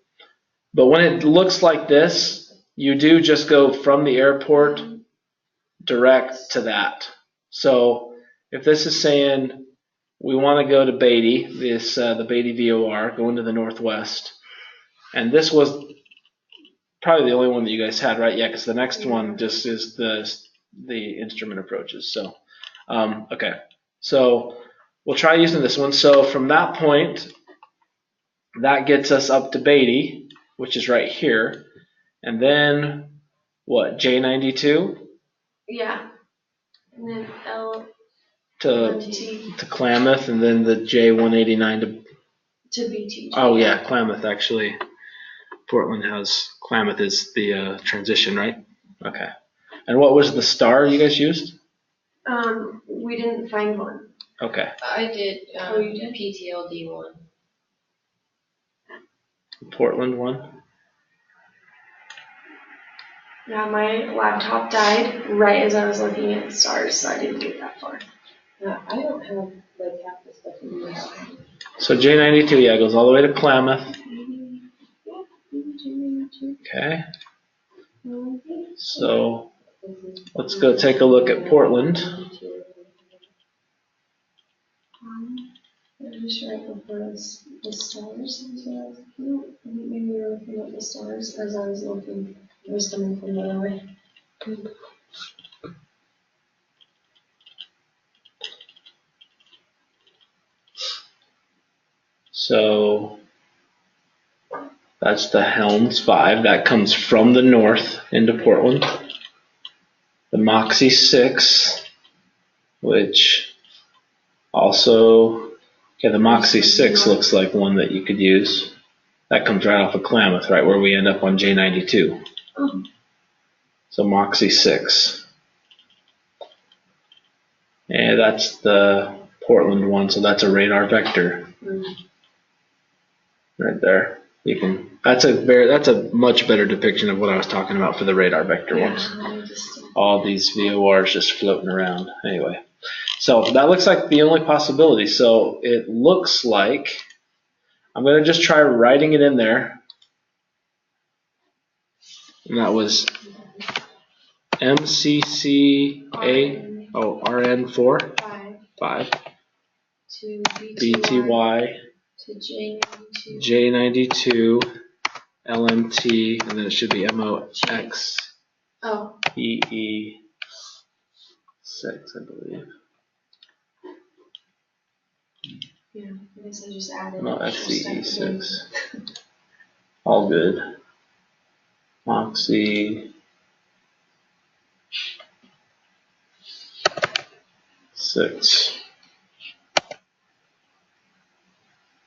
Speaker 2: but when it looks like this, you do just go from the airport direct to that. So if this is saying we want to go to Beatty, the Beatty VOR, going to the northwest, and this was probably the only one that you guys had, right? Yeah, because the next one just is the instrument approaches. So, okay. So we'll try using this one. So from that point, that gets us up to Beatty, which is right here. And then, what, J92?
Speaker 4: Yeah. And then L
Speaker 2: To
Speaker 4: T
Speaker 2: Klamath, and then the J189
Speaker 4: to BT.
Speaker 2: oh yeah, Klamath actually. Portland has, Klamath is the transition, right? Okay. And what was the star you guys used?
Speaker 4: We didn't find one.
Speaker 2: Okay.
Speaker 3: I did,
Speaker 4: Oh, you did?
Speaker 3: PTLD one.
Speaker 2: Portland one.
Speaker 4: Yeah, my laptop died right as I was looking at the stars, so I didn't get that far.
Speaker 3: I don't have like half the stuff in my house.
Speaker 2: So J92, yeah, goes all the way to Klamath. Okay. So let's go take a look at Portland.
Speaker 4: Just right before the stars. So I think maybe we were looking at the stars as I was looking. It was coming from the other way.
Speaker 2: So that's the Helms 5. That comes from the north into Portland. The Moxie 6, which also, the Moxie 6 looks like one that you could use. That comes right off of Klamath, right where we end up on J92.
Speaker 4: Oh.
Speaker 2: So Moxie 6. And that's the Portland one, so that's a radar vector. Right there. You can. That's a much better depiction of what I was talking about for the radar vector ones. All these VORs just floating around. Anyway, so that looks like the only possibility. So it looks like I'm going to just try writing it in there. And that was MCCA, RN4, 5,
Speaker 4: To
Speaker 2: BTY,
Speaker 4: to J92.
Speaker 2: J92, LMT, and then it should be MOX.
Speaker 4: Oh.
Speaker 2: EE6, I believe.
Speaker 4: Yeah, I guess I just added.
Speaker 2: No,
Speaker 4: extra stuff in.
Speaker 2: FCE6. All good. Moxie 6.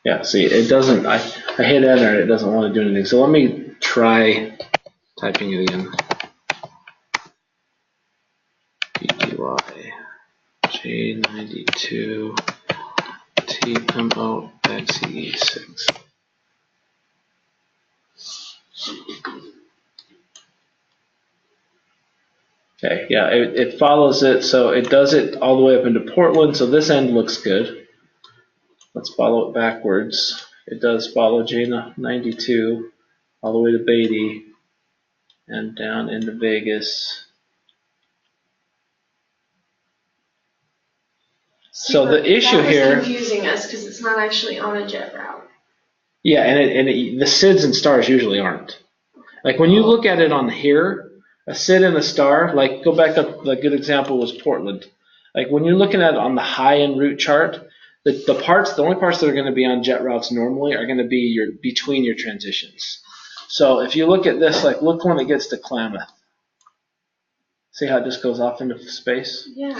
Speaker 2: Yeah, see, it doesn't, I hit enter and it doesn't want to do anything. So let me try typing it again. BTY J92 TMOXE6. Okay, yeah, it follows it, so it does it all the way up into Portland, so this end looks good. Let's follow it backwards. It does follow J92 all the way to Beatty and down into Vegas. So the issue here,
Speaker 4: that was confusing us because it's not actually on a jet route.
Speaker 2: yeah, and the SIDS and stars usually aren't. Like when you look at it on here, a SID and a star, like go back up, the good example was Portland. Like when you're looking at it on the high-end route chart, the only parts that are going to be on jet routes normally are going to be between your transitions. So if you look at this, like look when it gets to Klamath. See how it just goes off into space?
Speaker 4: Yeah.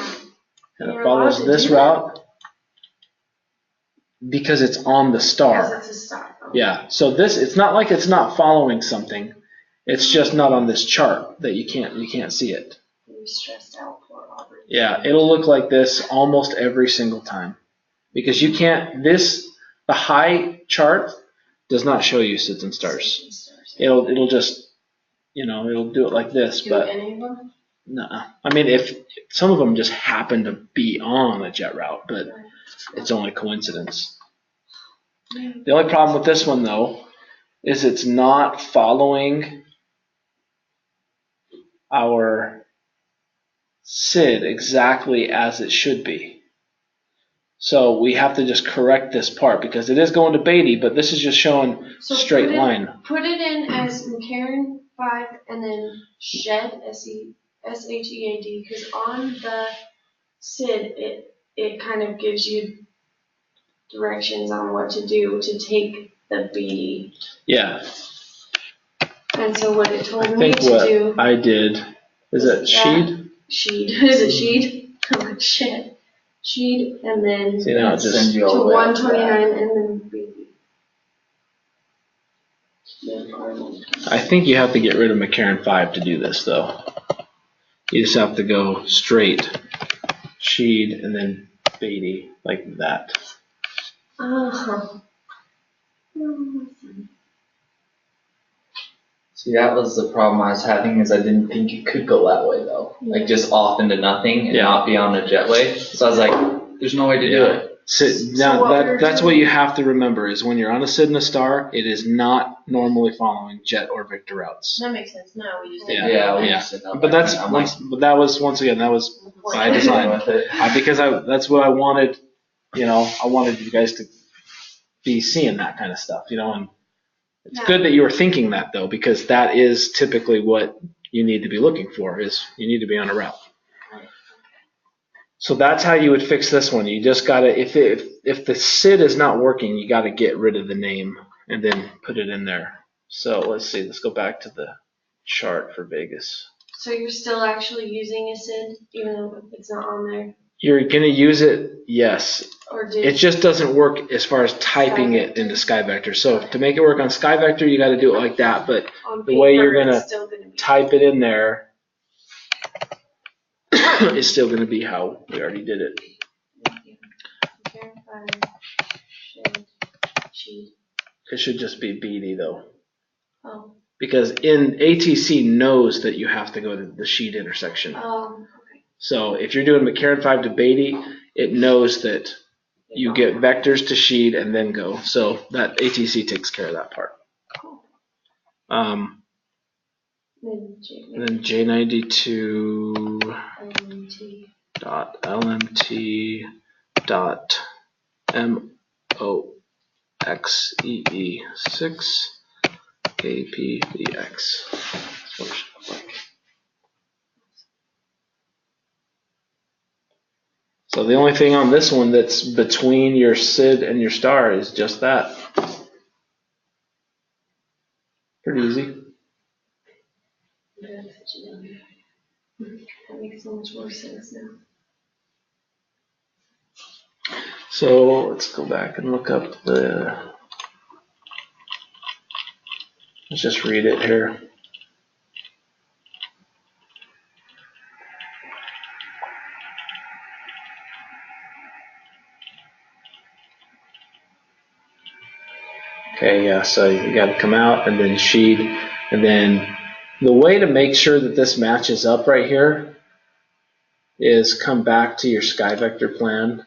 Speaker 2: And it follows this route because it's on the star.
Speaker 4: Because it's a star. Oh.
Speaker 2: Yeah. So it's not like it's not following something. It's just not on this chart that you can't see it.
Speaker 4: You're stressed out for Aubrey.
Speaker 2: Yeah, it'll look like this almost every single time. Because you can't, the high chart does not show you SIDS and stars. It'll just, it'll do it like this, but
Speaker 4: any of them?
Speaker 2: nuh-uh. I mean, if some of them just happen to be on a jet route, but it's only coincidence. The only problem with this one though is it's not following our SID exactly as it should be. So we have to just correct this part because it is going to Beatty, but this is just showing straight line.
Speaker 4: Put it in as McCarran 5 and then SHED, SHEAD, because on the SID it kind of gives you directions on what to do to take the Beatty.
Speaker 2: Yeah.
Speaker 4: And so what it told
Speaker 2: I
Speaker 4: me
Speaker 2: think
Speaker 4: to
Speaker 2: what
Speaker 4: do
Speaker 2: I did is it Sheed?
Speaker 4: Sheed. Is it Sheed? I'm like, shit. Sheed and then
Speaker 2: See, now it
Speaker 1: Send
Speaker 2: just
Speaker 1: you all
Speaker 4: to
Speaker 1: the way up to
Speaker 4: 129
Speaker 1: that.
Speaker 4: and then Beatty.
Speaker 2: I think you have to get rid of McCarran 5 to do this though. You just have to go straight Sheed and then Beatty like that.
Speaker 4: Uh-huh.
Speaker 1: See, that was the problem I was having is I didn't think it could go that way though. Like just off into nothing and
Speaker 2: Yeah.
Speaker 1: not be on a jetway. So I was like, there's no way to do
Speaker 2: Yeah.
Speaker 1: it.
Speaker 2: That's what you have to remember is when you're on a SID and a star, it is not normally following jet or Victor routes.
Speaker 3: That makes sense. No, we just
Speaker 2: Yeah.
Speaker 1: Yeah, we
Speaker 2: Yeah.
Speaker 1: just didn't know
Speaker 2: But
Speaker 1: that. I'm like,
Speaker 2: that was once again by
Speaker 1: fine
Speaker 2: design.
Speaker 1: with it.
Speaker 2: Because that's what I wanted. I wanted you guys to be seeing that kind of stuff. And it's good that you were thinking that though, because that is typically what you need to be looking for. Is you need to be on a route. So that's how you would fix this one. You just gotta, if the Cid is not working, you gotta get rid of the name and then put it in there. So let's see, let's go back to the chart for Vegas.
Speaker 4: So you're still actually using a Cid, even though it's not on there?
Speaker 2: You're gonna use it, yes.
Speaker 4: Or did
Speaker 2: It just doesn't work as far as typing it into SkyVector. So to make it work on SkyVector, you gotta do it like that, but
Speaker 4: on
Speaker 2: the way
Speaker 4: paper,
Speaker 2: you're gonna
Speaker 4: it's still gonna be
Speaker 2: type it in there is still gonna be how we already did it.
Speaker 4: Verify, sheet.
Speaker 2: It should just be BD though.
Speaker 4: Oh.
Speaker 2: Because in ATC knows that you have to go to the sheet intersection.
Speaker 4: Okay.
Speaker 2: So if you're doing McCarran 5 to Beatty, it knows that you get vectors to sheet and then go. So that ATC takes care of that part.
Speaker 4: Cool.
Speaker 2: And then J92 LMT dot MOXEE6 KPVX. That's what it should look like. So the only thing on this one that's between your Cid and your star is just that. Pretty easy.
Speaker 4: That makes so much more sense now.
Speaker 2: So let's go back and look up let's just read it here. Okay, yeah, so you got to come out and then sheet, and then the way to make sure that this matches up right here is come back to your SkyVector plan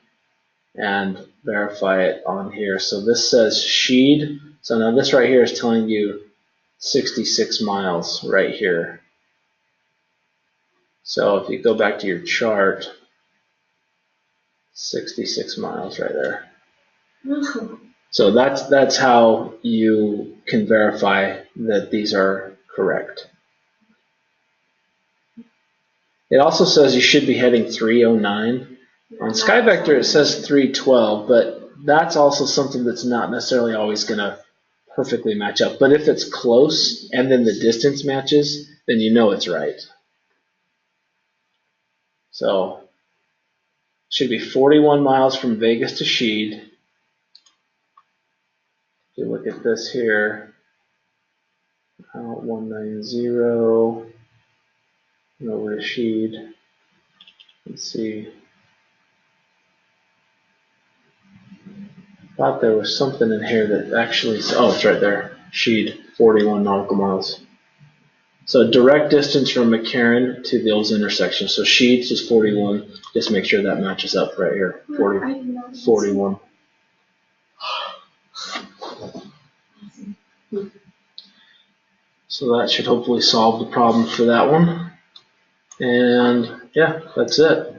Speaker 2: and verify it on here. So this says sheet. So now this right here is telling you 66 miles right here. So if you go back to your chart, 66 miles right there. So that's how you can verify that these are correct. It also says you should be heading 309. On SkyVector it says 312, but that's also something that's not necessarily always going to perfectly match up. But if it's close and then the distance matches, then you know it's right. So it should be 41 miles from Vegas to Sheed. If you look at this here, 190, over to Sheed. Let's see. Thought there was something in here that actually, oh, it's right there. Sheed, 41 nautical miles. So direct distance from McCarran to those intersections. So Sheed is 41. Just make sure that matches up right here. 41. So that should hopefully solve the problem for that one. And yeah, that's it.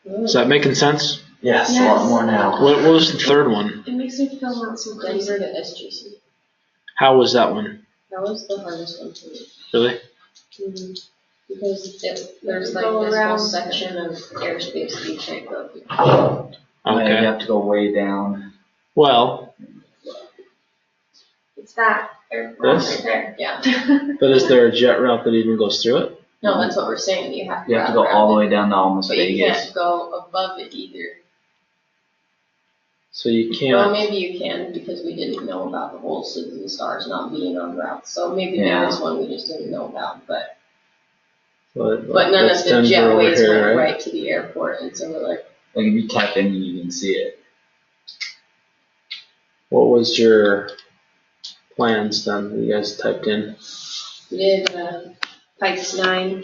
Speaker 2: Is that making sense?
Speaker 1: Yes, a lot more now.
Speaker 2: What was the third one?
Speaker 4: It makes me feel not so crazy.
Speaker 3: Denver to SGC.
Speaker 2: How was that one?
Speaker 3: That was the hardest one for me.
Speaker 2: Really?
Speaker 3: Mm-hmm. Because there's like
Speaker 4: Go
Speaker 3: this
Speaker 4: around.
Speaker 3: whole section of airspace that you can't go through.
Speaker 1: Yeah, you
Speaker 2: Okay.
Speaker 1: have to go way down.
Speaker 2: Well,
Speaker 4: It's that airport
Speaker 2: This?
Speaker 4: right there.
Speaker 3: Yeah.
Speaker 2: but is there a jet route that even goes through it?
Speaker 3: No, that's what we're saying. You have to.
Speaker 1: You have to go all the way down to almost
Speaker 3: But you
Speaker 1: Vegas.
Speaker 3: can't go above it either.
Speaker 2: So you
Speaker 3: Well,
Speaker 2: can't.
Speaker 3: maybe you can because we didn't know about the whole Cities and Stars not being on route. So maybe
Speaker 1: Yeah.
Speaker 3: there is one we just didn't know about. But none
Speaker 2: that's
Speaker 3: of the
Speaker 2: Denver over
Speaker 3: jetways
Speaker 2: here,
Speaker 3: went
Speaker 2: right?
Speaker 3: right to the airport, and so we're like,
Speaker 1: Like if you tap in, you can see it.
Speaker 2: What was your plans then that you guys typed in?
Speaker 3: we did Pikes 9.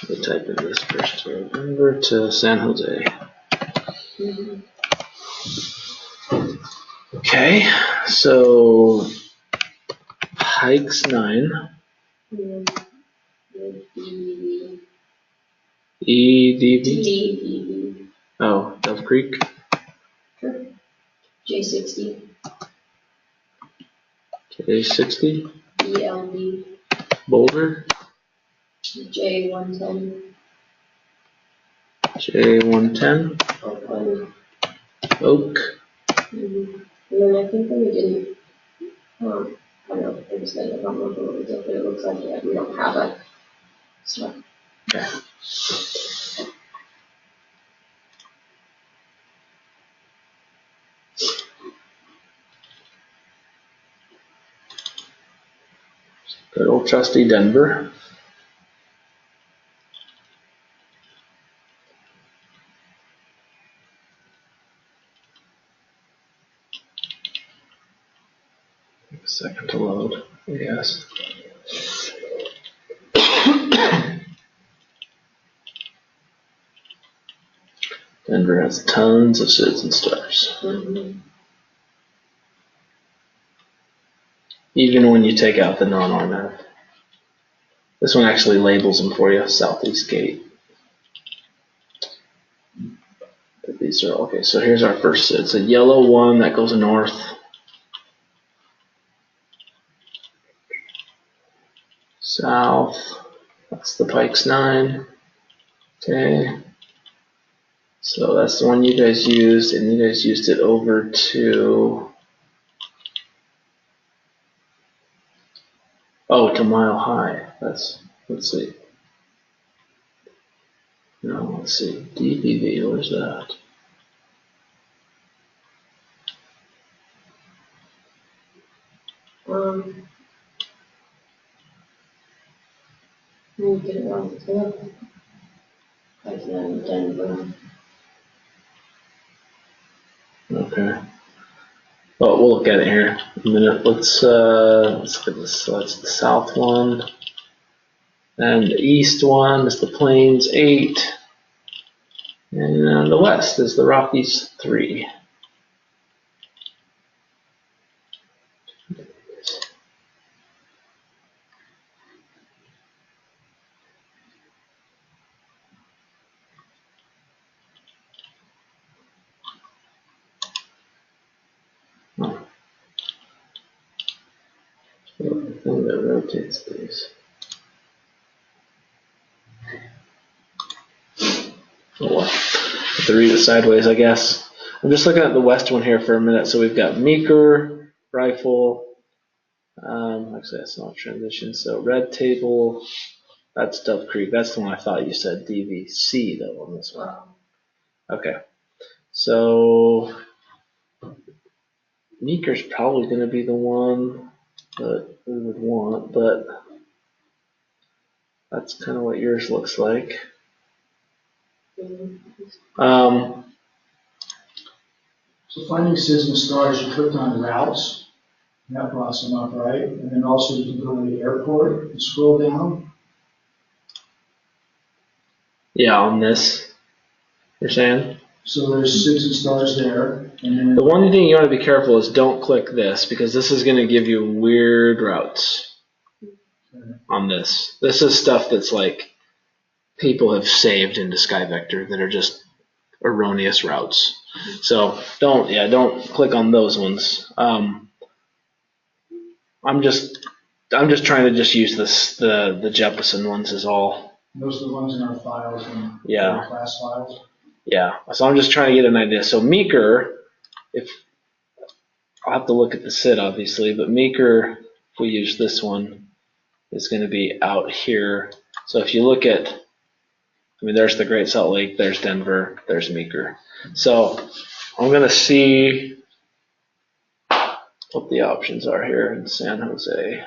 Speaker 2: We typed in this first. Denver to San Jose.
Speaker 3: Mm-hmm.
Speaker 2: Okay, so Hikes 9. EDV?
Speaker 3: DDV.
Speaker 2: Oh, Dove Creek.
Speaker 3: J60.
Speaker 2: J60,
Speaker 3: ELB,
Speaker 2: Boulder,
Speaker 3: J110,
Speaker 2: J110,
Speaker 3: Oakland.
Speaker 2: Oak.
Speaker 3: And then I think that we didn't, I don't know, I just I don't remember what we did, but it looks like we don't have it. So.
Speaker 2: Okay. Good old trusty Denver. Take a second to load, yes. Denver has tons of Cids and stars.
Speaker 3: Mm-hmm.
Speaker 2: Even when you take out the non-RMAP. This one actually labels them for you, Southeast Gate. But these are, okay, so here's our first Cid. It's a yellow one that goes north. South, that's the Pikes 9. Okay. So that's the one you guys used, and you guys used it over to, to Mile High. Let's see. No, let's see. DPV, where's that?
Speaker 3: We'll get it wrong too. Like Denver.
Speaker 2: Okay. Well, we'll look at it here in a minute. Let's look at this. So that's the south one. And the east one is the Plains 8. And the west is the Rockies 3. So the thing that rotates these. Oh well. Have to read it sideways, I guess. I'm just looking at the west one here for a minute. So we've got Meeker, Rifle. Actually, that's not transition. So Red Table, that's Dove Creek. That's the one I thought you said DVC though on this one. Okay. So Meeker's probably going to be the one that we would want, but that's kind of what yours looks like.
Speaker 5: So finding Cids and stars, you clicked on routes, and that brought them up, right? And then also you can go to the airport and scroll down.
Speaker 2: Yeah, on this, you're saying?
Speaker 5: So there's Cids and stars there. And then
Speaker 2: The one thing you want to be careful is don't click this, because this is going to give you weird routes on this. This is stuff that's like people have saved into SkyVector that are just erroneous routes. So don't click on those ones. I'm just trying to just use the Jeppesen ones is all.
Speaker 5: those are the ones in our files and
Speaker 2: Yeah.
Speaker 5: class files.
Speaker 2: Yeah. So I'm just trying to get an idea. So Meeker, if I'll have to look at the Cid obviously, but Meeker, if we use this one, is going to be out here. So if you look at, there's the Great Salt Lake, there's Denver, there's Meeker. So I'm going to see what the options are here in San Jose.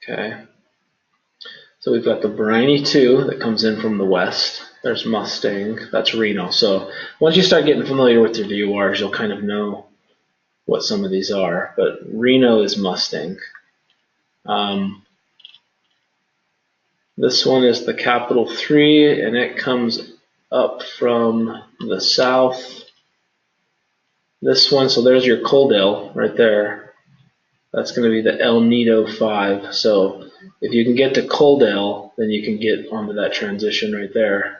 Speaker 2: Okay. So we've got the Briny 2 that comes in from the west. There's Mustang, that's Reno. So once you start getting familiar with your VURs, you'll kind of know what some of these are. But Reno is Mustang. This one is the Capital 3, and it comes up from the south. This one, so there's your Coaldale right there. That's going to be the El Nido 5. So if you can get to Coaldale, then you can get onto that transition right there.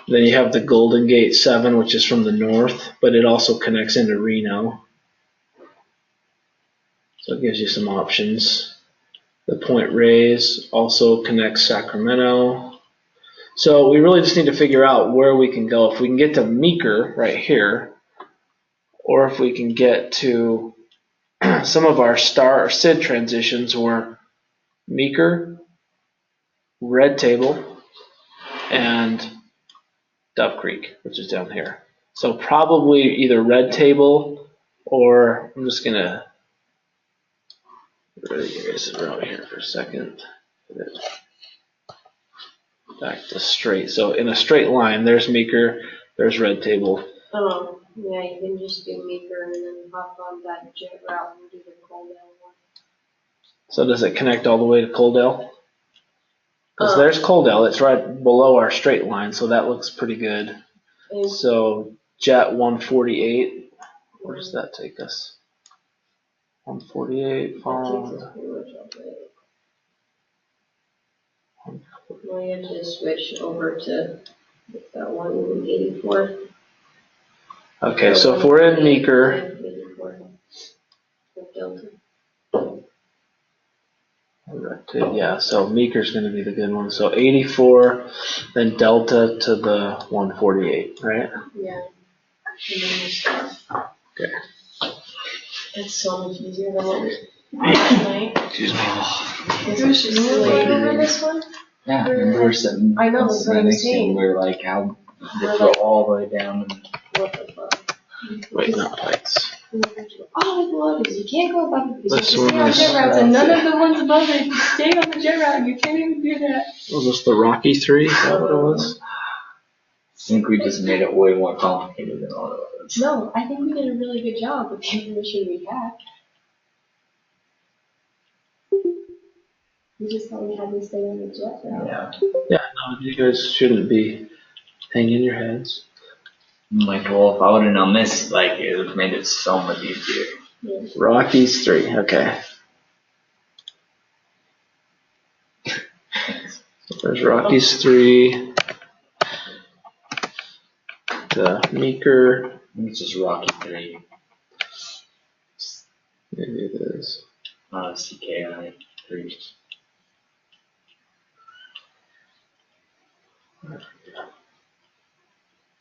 Speaker 2: Then you have the Golden Gate 7, which is from the north, but it also connects into Reno. So it gives you some options. The Point Reyes also connects Sacramento. So we really just need to figure out where we can go. If we can get to Meeker right here, or if we can get to some of our star or SID transitions were Meeker, Red Table, and Dove Creek, which is down here. So probably either Red Table or I'm just gonna erase it out here for a second. Back to straight. So in a straight line, there's Meeker, there's Red Table.
Speaker 3: Oh, yeah, you can just do Meeker and then hop on that jet route and do the Coaldale one.
Speaker 2: So does it connect all the way to Coaldale? Because there's Coaldale, it's right below our straight line, so that looks pretty good. So Jet 148, where does that take us? 148,
Speaker 3: Well, you have to switch over to that 184.
Speaker 2: Okay, so if we're in Meeker, yeah, so Meeker's going to be the good one. So 84, then Delta to the 148, right?
Speaker 3: Yeah.
Speaker 2: Okay.
Speaker 3: It's so much easier than what we tonight.
Speaker 2: Excuse me.
Speaker 3: It was just going over this one.
Speaker 1: Yeah, and we were sitting.
Speaker 3: I know, that's what I'm
Speaker 1: next to him,
Speaker 3: saying.
Speaker 1: we were like, how they go all the way down. And
Speaker 3: What the fuck?
Speaker 2: Wait, not lights.
Speaker 3: Oh, below it is. You can't go above it because
Speaker 2: This
Speaker 3: you have to stay
Speaker 2: one
Speaker 3: on
Speaker 2: is-
Speaker 3: jet routes, and none of the ones above it stay on the jet route. You can't even do that.
Speaker 2: Was this the Rocky 3? Is that what it was?
Speaker 1: I think we just made it way more complicated than all it was.
Speaker 3: No, I think we did a really good job with the information we had. We just thought we had to stay on the jet route.
Speaker 1: Yeah.
Speaker 2: Yeah, no, you guys shouldn't be hanging your heads.
Speaker 1: I'm like, well, if I would have known this, like, it would have made it so much easier.
Speaker 3: Yeah.
Speaker 2: Rockies 3, okay. So there's Rockies 3. The Meeker.
Speaker 1: I think it's just Rocky 3.
Speaker 2: Maybe it is.
Speaker 1: CKI 3.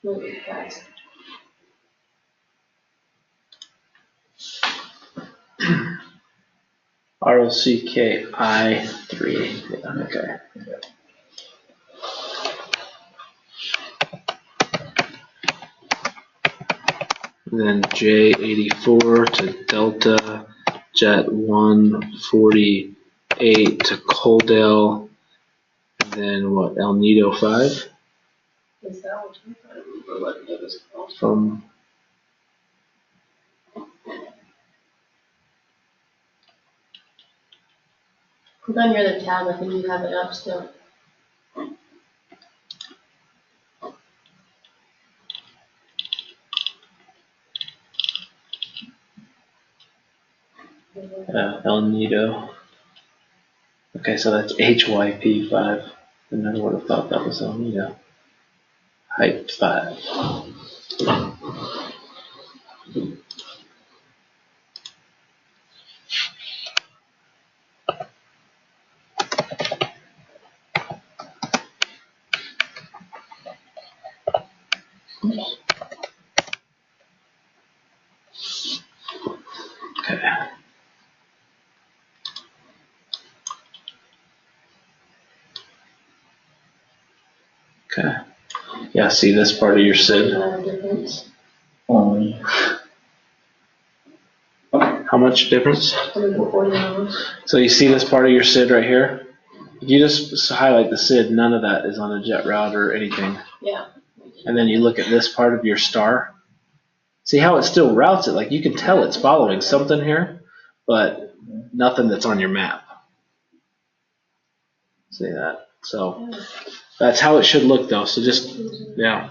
Speaker 3: Really fast.
Speaker 2: ROCKI 3. Yeah, okay. Then J84 to Delta, Jet 148 to Coaldale, and then what, El Nido 5
Speaker 3: Is that what you thought? What it was called?
Speaker 2: from,
Speaker 3: Click on your other tab. I think you have it up still.
Speaker 2: El Nido. Okay, so that's HYP 5. I never would have thought that was El Nido. Height 5. Okay. Okay. Yeah, see this part of your SID?
Speaker 3: Difference.
Speaker 1: Only.
Speaker 2: How much difference?
Speaker 3: 140 hours.
Speaker 2: So you see this part of your SID right here? If you just highlight the SID, none of that is on a jet route or anything.
Speaker 3: Yeah.
Speaker 2: And then you look at this part of your star. See how it still routes it? Like you can tell it's following something here, but nothing that's on your map. See that? So that's how it should look though. So just, yeah.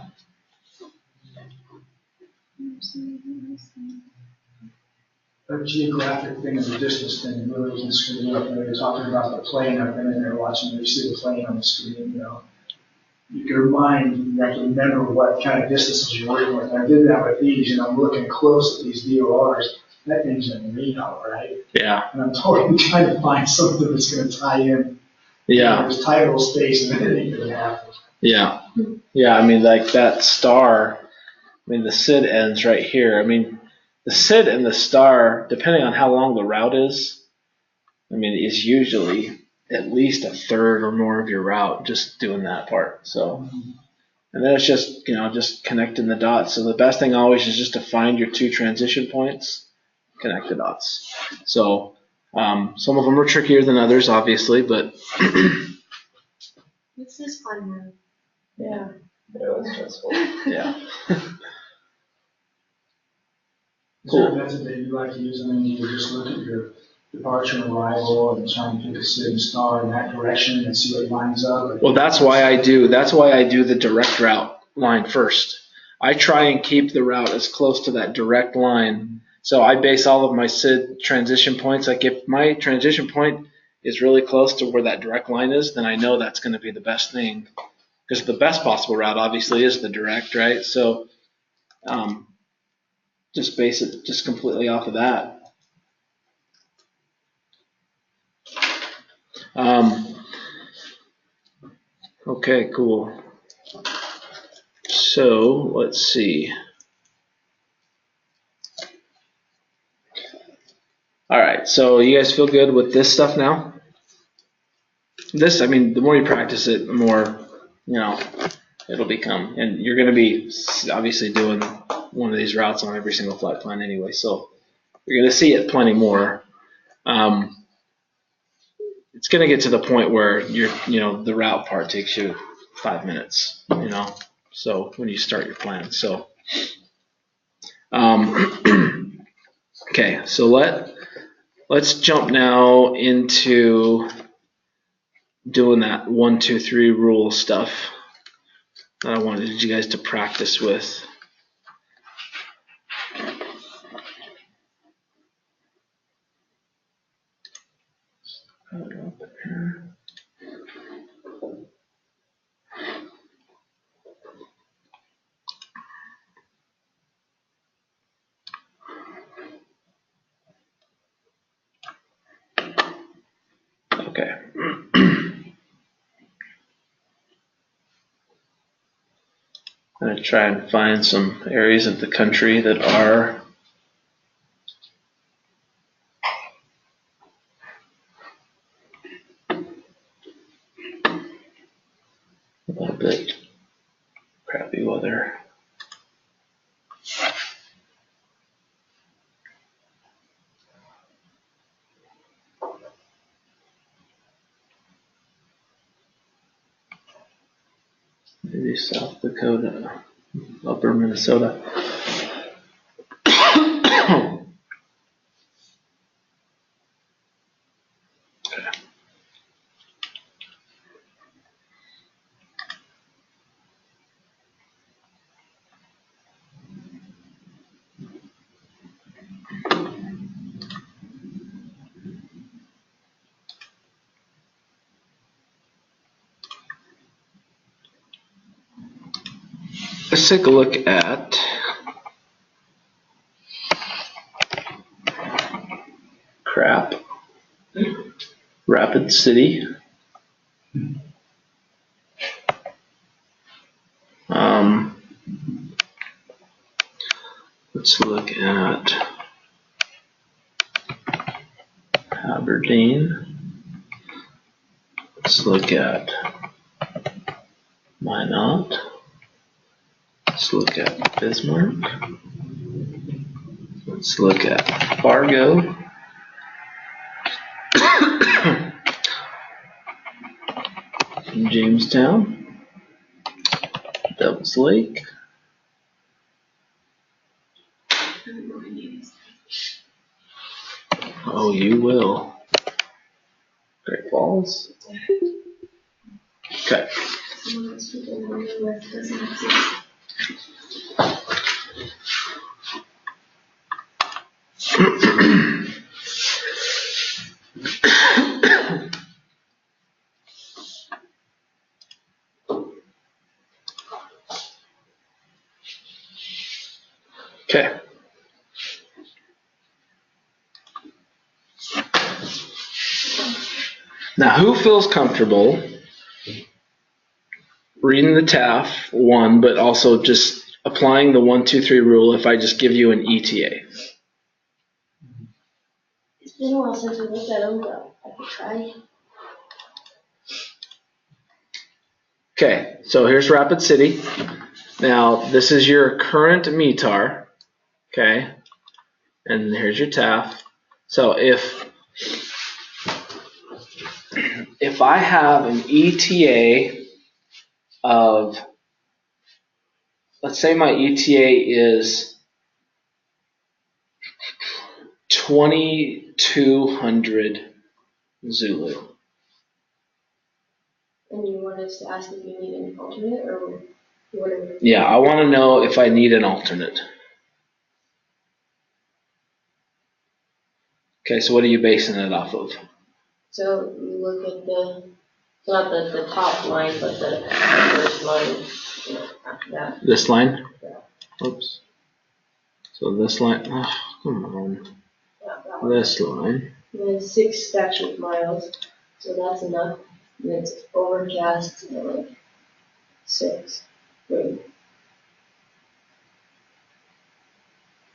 Speaker 5: That geographic thing and the distance thing really can screw you up. You're talking about the plane. I've been in there watching. You see the plane on the screen. You know, your mind, you have to remember what kind of distances you're working with. And I did that with these. You know, I'm looking close at these DORs. That thing's in Reno, right?
Speaker 2: Yeah.
Speaker 5: And I'm totally trying to find something that's going to tie in.
Speaker 2: Yeah.
Speaker 5: There's tidal space and anything that happens.
Speaker 2: Yeah. Yeah. I mean, like that star. I mean, the Cid ends right here. I mean, the Cid and the star, depending on how long the route is, I mean, is usually at least a third or more of your route just doing that part. So, and then it's just, you know, just connecting the dots. So the best thing always is just to find your two transition points, connect the dots. So, some of them are trickier than others, obviously, but
Speaker 4: This is fun, man.
Speaker 3: Yeah. But it was stressful.
Speaker 2: yeah.
Speaker 5: Is there a method that you like to use? I mean, you just look at your departure and arrival and try and pick a Cid and star in that direction and see what lines up?
Speaker 2: Well, that's why I do the direct route line first. I try and keep the route as close to that direct line. So I base all of my Cid transition points. Like if my transition point is really close to where that direct line is, then I know that's going to be the best thing. Because the best possible route obviously is the direct, right? So just base it just completely off of that. Okay, cool. So let's see. All right, so you guys feel good with this stuff now? This, I mean, the more you practice it, the more, you know, it'll become. And you're going to be obviously doing one of these routes on every single flight plan anyway, so you're going to see it plenty more. It's going to get to the point where the route part takes you 5 minutes, you know, so when you start your plan. So, okay, so let's jump now into doing that 1, 2, 3 rule stuff that I wanted you guys to practice with. Okay. I'm going to try and find some areas of the country that are a little bit crappy weather. Maybe South Dakota, upper Minnesota. Let's take a look at Rapid City. Let's look at Aberdeen. Let's look at Minot. Let's look at Bismarck. Let's look at Fargo. Jamestown. Devils Lake. Oh, you will. Great Falls. Okay.
Speaker 4: Someone else who didn't remember it doesn't exist.
Speaker 2: Okay. Now, who feels comfortable reading the TAF, one, but also just applying the 1, 2, 3 rule if I just give you an ETA?
Speaker 4: It's been a while since we looked at them, but I could try.
Speaker 2: Okay, so here's Rapid City. Now, this is your current METAR, okay? And here's your TAF. So if I have an ETA of, let's say my ETA is 2200 Zulu.
Speaker 3: And you want us to ask if you need an alternate, or what are we?
Speaker 2: Yeah, I want to know if I need an alternate. Okay, so what are you basing it off of?
Speaker 3: So you look at not the top line, but the first line, after that.
Speaker 2: This line?
Speaker 3: Yeah.
Speaker 2: Oops. So this line, oh, come on.
Speaker 3: Yeah, that one.
Speaker 2: This line.
Speaker 3: And then 6 statute miles, so that's enough. And it's overcast, like 6. Wait.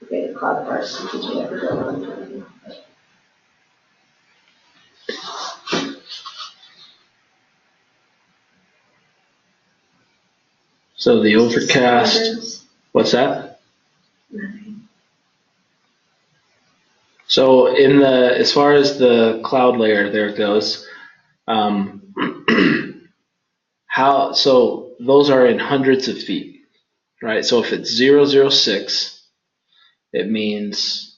Speaker 3: Okay, the cloud parts, because we never go on.
Speaker 2: So the overcast, what's that? So as far as the cloud layer there goes, so those are in hundreds of feet, right? So if it's 006, it means.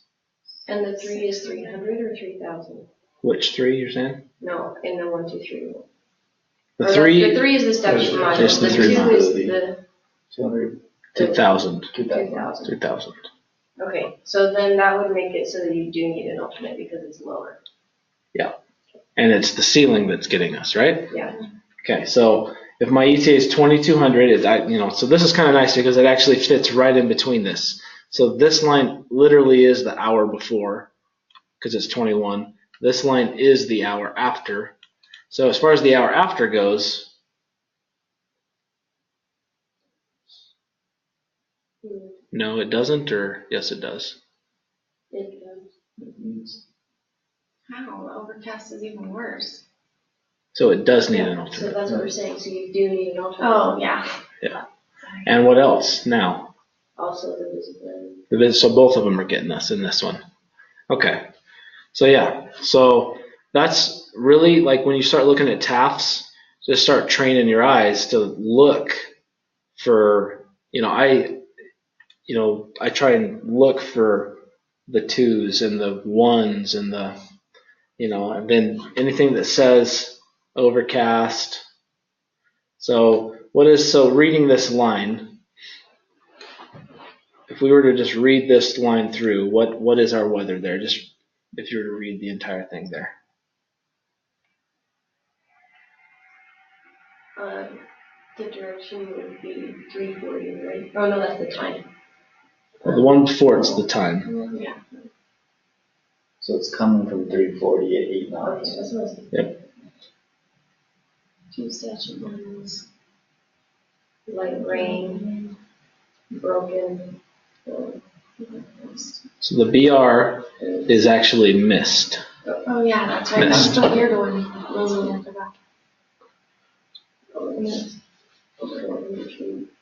Speaker 3: And the 3 is 300 or 3,000?
Speaker 2: Which 3 you're saying?
Speaker 3: No, in the 1, 2, 3 rule.
Speaker 2: The 3.
Speaker 3: The 3 is the statute miles.
Speaker 2: Just the
Speaker 3: The
Speaker 2: 3
Speaker 3: 2
Speaker 2: miles.
Speaker 3: is the
Speaker 2: 2,000.
Speaker 3: 2,000.
Speaker 2: 2,000.
Speaker 3: Okay, so then that would make it so that you do need an alternate because it's lower.
Speaker 2: Yeah. And it's the ceiling that's getting us, right?
Speaker 3: Yeah.
Speaker 2: Okay, so if my ETA is 2200, so this is kind of nice because it actually fits right in between this. So this line literally is the hour before because it's 21. This line is the hour after. So as far as the hour after goes, no, it doesn't, or yes, it does.
Speaker 3: It does.
Speaker 4: Wow, overcast is even worse.
Speaker 2: So it does need an
Speaker 3: So
Speaker 2: alternate.
Speaker 3: that's what we're saying, so you do need an alternate.
Speaker 4: Oh, yeah.
Speaker 2: Yeah. And what else now?
Speaker 3: Also the visibility.
Speaker 2: So both of them are getting us in this one. Okay. So yeah. So that's really like when you start looking at TAFs, just start training your eyes to look for, I try and look for the 2s and the 1s and the, and then anything that says overcast. So reading this line, if we were to just read this line through, what is our weather there? Just if you were to read the entire thing there.
Speaker 3: The direction would be 340, right? Oh no, that's the time.
Speaker 2: Well, the one before it's the time.
Speaker 3: Yeah.
Speaker 1: So it's coming from 340 at 8
Speaker 3: Okay,
Speaker 1: knots.
Speaker 3: that's what I was thinking.
Speaker 2: Yep.
Speaker 4: 2 statute miles.
Speaker 3: Light rain, broken.
Speaker 2: So the BR is actually mist.
Speaker 4: Oh, yeah, that's right. That's
Speaker 2: Mist.
Speaker 4: the weird one. I forgot.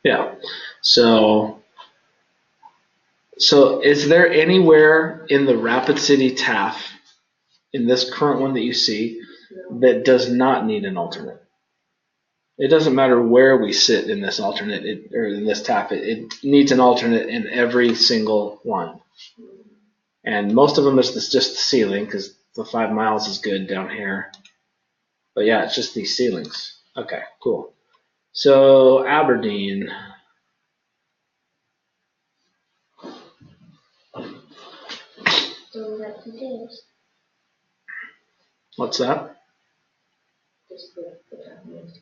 Speaker 2: Yeah. So is there anywhere in the Rapid City TAF, in this current one that you see, that does not need an alternate? It doesn't matter where we sit in this alternate, or in this TAF, it needs an alternate in every single line. And most of them is just the ceiling, because the 5 miles is good down here. But yeah, it's just these ceilings. Okay, cool. So Aberdeen.
Speaker 3: So that continues.
Speaker 2: What's that?
Speaker 3: Just the documents.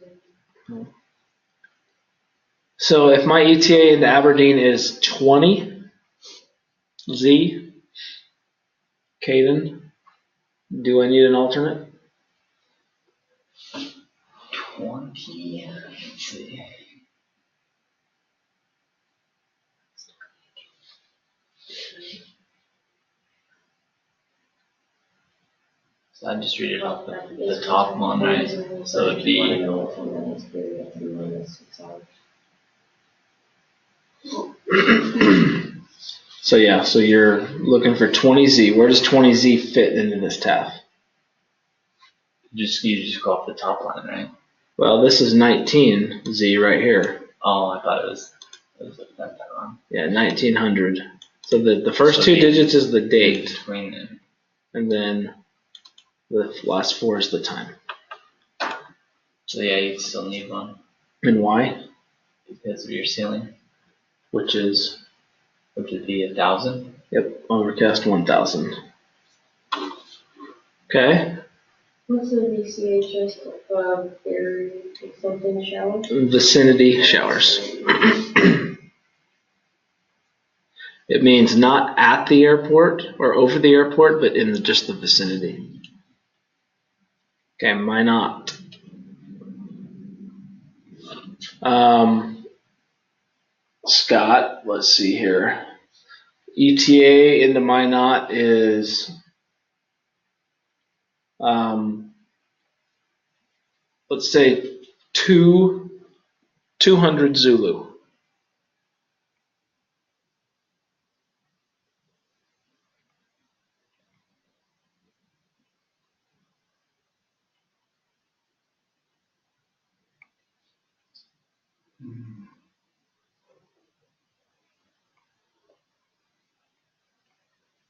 Speaker 2: So if my ETA into Aberdeen is 20 Z, Caden, do I need an alternate?
Speaker 1: 20. Let's see. So I just read it off the top one, right? So it'd be.
Speaker 2: So yeah, so you're looking for 20Z. Where does 20Z fit into this TAF?
Speaker 1: You just go off the top line, right?
Speaker 2: Well, this is 19Z right here.
Speaker 1: Oh, I thought it was that wrong.
Speaker 2: Yeah, 1900. So the first two digits is the date,
Speaker 1: Between them.
Speaker 2: and then the last four is the time.
Speaker 1: So yeah, you'd still need one
Speaker 2: And why?
Speaker 1: because of your ceiling,
Speaker 2: Which
Speaker 1: would be 1,000.
Speaker 2: yep, overcast 1000. Okay,
Speaker 3: What's the VCHS area something shower?
Speaker 2: vicinity showers. It means not at the airport or over the airport, but in just the vicinity. Okay, Minot. Scott, let's see here. ETA into Minot is let's say 200 Zulu.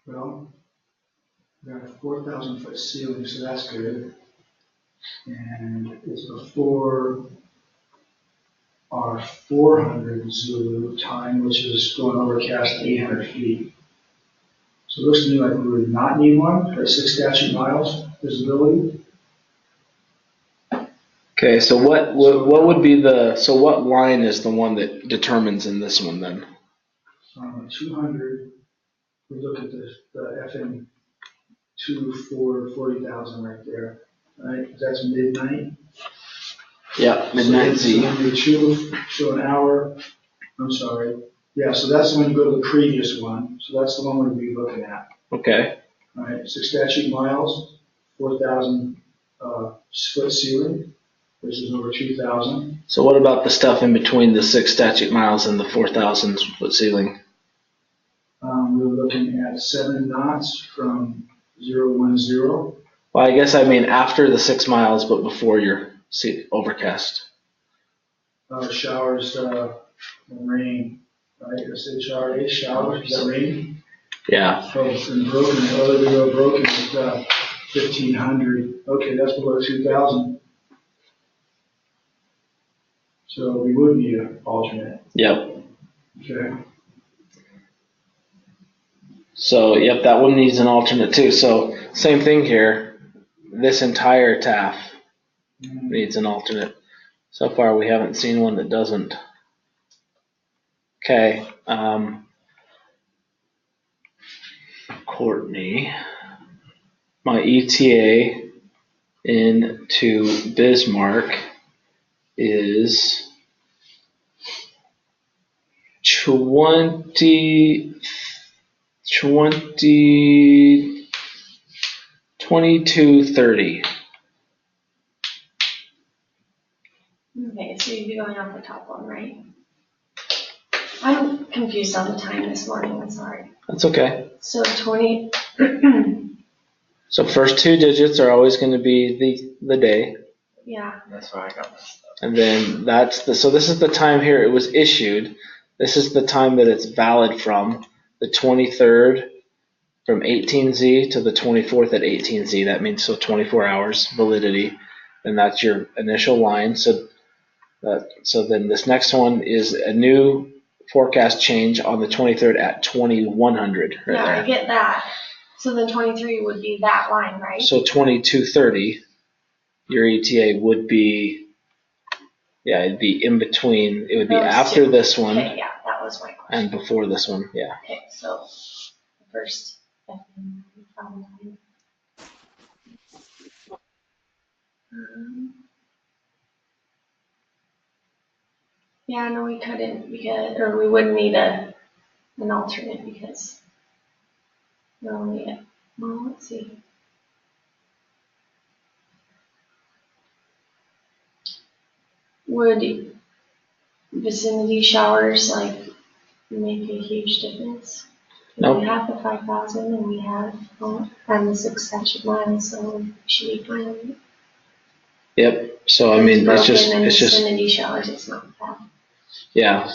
Speaker 5: Well, we got a 4,000 foot ceiling, so that's good. And it's before our 400 Zulu time, which is going overcast 800 feet. So it looks to me like we would not need one for 6 statute miles visibility.
Speaker 2: Okay, so what would be what line is the one that determines in this one then?
Speaker 5: 200, we look at the FM 40,000 right there, right? That's midnight.
Speaker 2: Yeah, midnight Z.
Speaker 5: So when you show an hour, I'm sorry. Yeah, so that's when you go to the previous one. So that's the one we'd be looking at.
Speaker 2: Okay.
Speaker 5: All right, 6 statute miles, 4,000 foot ceiling, which is over 2,000.
Speaker 2: So what about the stuff in between the 6 statute miles and the 4,000 foot ceiling?
Speaker 5: We're looking at 7 knots from 010.
Speaker 2: Well, I guess I mean after the 6 miles, but before your overcast.
Speaker 5: Showers, rain, right? I said showers, is that rain?
Speaker 2: Yeah.
Speaker 5: Oh, and broken, we go broken with 1,500. Okay, that's below 2,000. So we would need an alternate.
Speaker 2: Yep.
Speaker 5: Okay.
Speaker 2: So, yep, that one needs an alternate too. So, same thing here. This entire TAF needs an alternate. So far, we haven't seen one that doesn't. Okay. Courtney. My ETA into Bismarck is 22:30.
Speaker 4: Okay, so you'd be going off the top one, right? I'm confused on the time this morning, I'm sorry.
Speaker 2: That's okay.
Speaker 4: So 20.
Speaker 2: So first 2 digits are always going to be the day.
Speaker 4: Yeah.
Speaker 1: That's where I got messed up.
Speaker 2: And then so this is the time here it was issued. This is the time that it's valid from, the 23rd from 18Z to the 24th at 18Z. That means 24 hours validity. and that's your initial line. So then this next one is a new forecast change on the 23rd at 2100 right
Speaker 4: Yeah, I
Speaker 2: there.
Speaker 4: get that. So then 23 would be that line, right?
Speaker 2: So 2230, your ETA would be, yeah, it'd be in between. It would be
Speaker 4: Those
Speaker 2: after
Speaker 4: two.
Speaker 2: this one
Speaker 4: Okay, yeah, that was my question.
Speaker 2: and before this one. Yeah.
Speaker 4: Okay, so the first. Yeah, no, we couldn't because, or we wouldn't need an alternate because we're only at, well, let's see. Would vicinity showers like make a huge difference?
Speaker 2: Nope.
Speaker 4: We have the 5,000 and we have, and the 6 statute lines, so we should be fine.
Speaker 2: Yep. So I mean, it's just
Speaker 4: vicinity showers, it's not bad.
Speaker 2: yeah.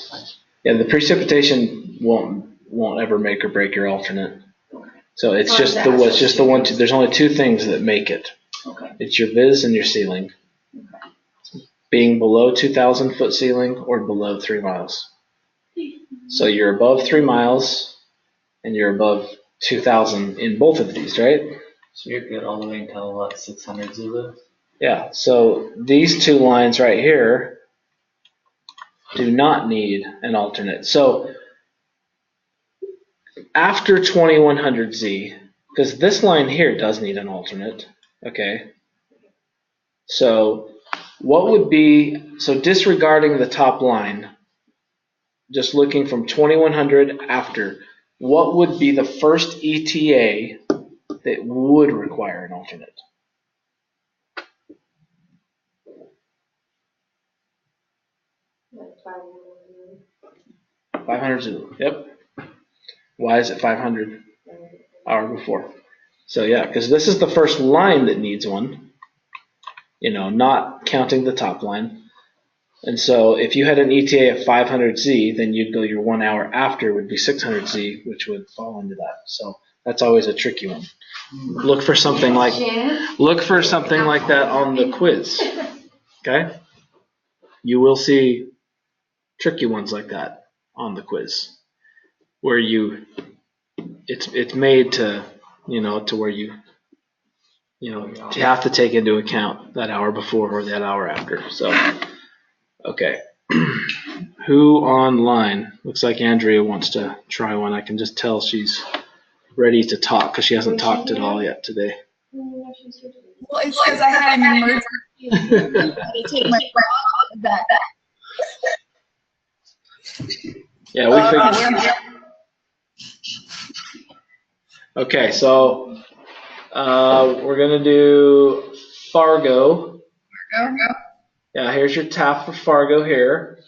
Speaker 2: Yeah, the precipitation won't ever make or break your alternate.
Speaker 4: Okay.
Speaker 2: So it's
Speaker 4: Oh,
Speaker 2: just
Speaker 4: exactly.
Speaker 2: it's just the one. There's only two things that make it.
Speaker 4: Okay.
Speaker 2: It's your viz and your ceiling.
Speaker 4: Okay.
Speaker 2: Being below 2,000 foot ceiling or below 3 miles. So you're above 3 miles and you're above 2,000 in both of these, right?
Speaker 1: So you're good all the way until what, 600 Zulu?
Speaker 2: Yeah. So these two lines right here do not need an alternate. So after 2100 Z, because this line here does need an alternate, okay? So what would be, so disregarding the top line, just looking from 2100 after, what would be the first ETA that would require an alternate? 500 Zulu, yep. Why is it 500? Hour before. So yeah, because this is the first line that needs one, not counting the top line. And so if you had an ETA of 500 Z, then you'd go your 1 hour after would be 600 Z, which would fall into that. So that's always a tricky one. Look for something like that on the quiz. Okay? You will see tricky ones like that on the quiz, where it's made to to where you have to take into account that hour before or that hour after. So, okay. Who online? Looks like Andrea wants to try one. I can just tell she's ready to talk because she hasn't talked at all yet today.
Speaker 8: Well, it's because I had an emergency. I had to take my dog back.
Speaker 2: Yeah, we figured. Okay, so we're gonna do Fargo. Yeah, here's your TAF for Fargo here.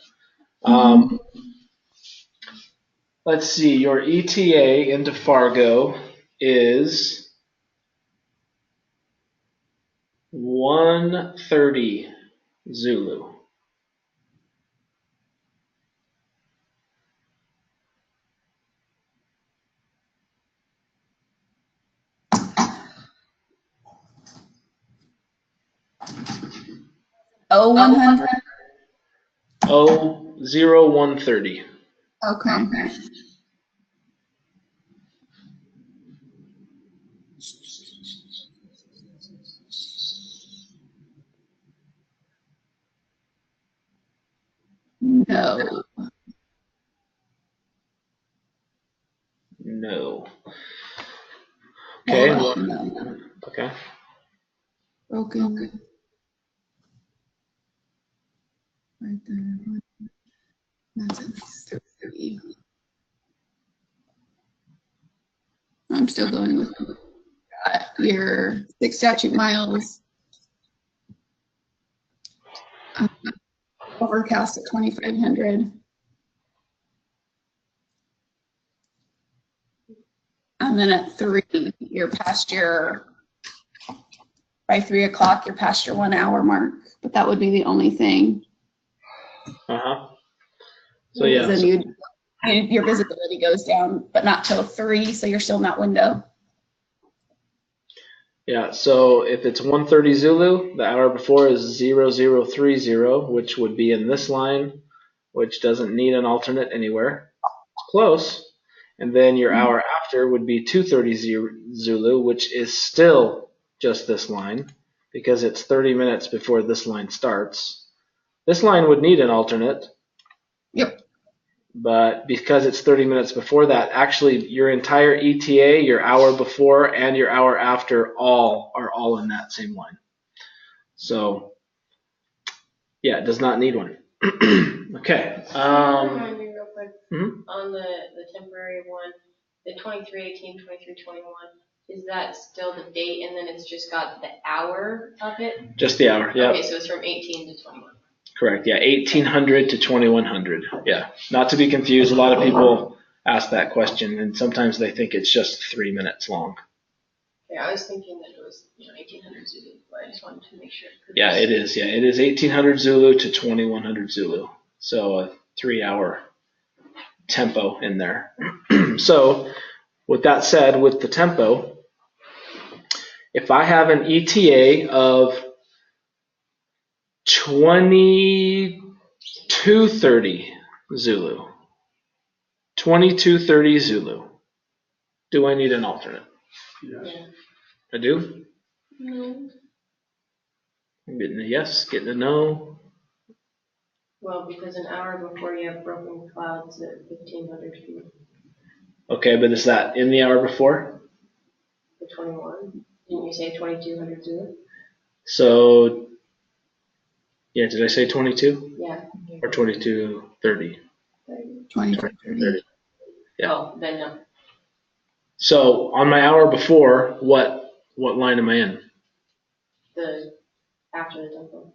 Speaker 2: Let's see, your ETA into Fargo is 1:30 Zulu.
Speaker 8: Oh, 100.
Speaker 2: 0130.
Speaker 8: Okay. No.
Speaker 2: No. Okay.
Speaker 8: No.
Speaker 2: Okay.
Speaker 8: Broken. Right there. That's at 30. I'm still going with your 6 statute miles. Overcast at 2,500. And then at 3, you're past by 3 o'clock, you're past your 1 hour mark. But that would be the only thing.
Speaker 2: So yeah.
Speaker 8: Then your visibility goes down, but not till 3, so you're still in that window.
Speaker 2: Yeah, so if it's 1:30 Zulu, the hour before is 0030, which would be in this line, which doesn't need an alternate anywhere. It's close. And then your hour after would be 2:30 Zulu, which is still just this line because it's 30 minutes before this line starts. This line would need an alternate.
Speaker 8: Yep.
Speaker 2: But because it's 30 minutes before that, actually your entire ETA, your hour before and your hour after are all in that same line. So yeah, it does not need one. Okay.
Speaker 3: Remind me real quick,
Speaker 2: Mhm.
Speaker 3: on the temporary one, the 2318, 2321, is that still the date and then it's just got the hour of it?
Speaker 2: Just the hour, yeah.
Speaker 3: Okay, so it's from 18 to 21.
Speaker 2: Correct, yeah, 1800 to 2100, yeah. Not to be confused, a lot of people ask that question and sometimes they think it's just 3 minutes long.
Speaker 3: Yeah, I was thinking that it was 1800 Zulu, but I just wanted to make sure.
Speaker 2: Yeah, it is 1800 Zulu to 2100 Zulu. So a 3-hour tempo in there. So with that said, with the tempo, if I have an ETA of 2230 Zulu, 2230 Zulu, do I need an alternate?
Speaker 5: Yes.
Speaker 2: I do?
Speaker 3: No.
Speaker 2: I'm getting a yes, getting a no.
Speaker 3: Well, because an hour before you have broken clouds at 1500 feet.
Speaker 2: Okay, but is that in the hour before?
Speaker 3: The 21. Didn't you say 2200 Zulu?
Speaker 2: So, yeah, did I say 22?
Speaker 3: Yeah.
Speaker 2: Or 2230?
Speaker 8: 23:30.
Speaker 2: Yeah.
Speaker 3: Oh, then no.
Speaker 2: So on my hour before, what line am I in?
Speaker 3: After the tempo.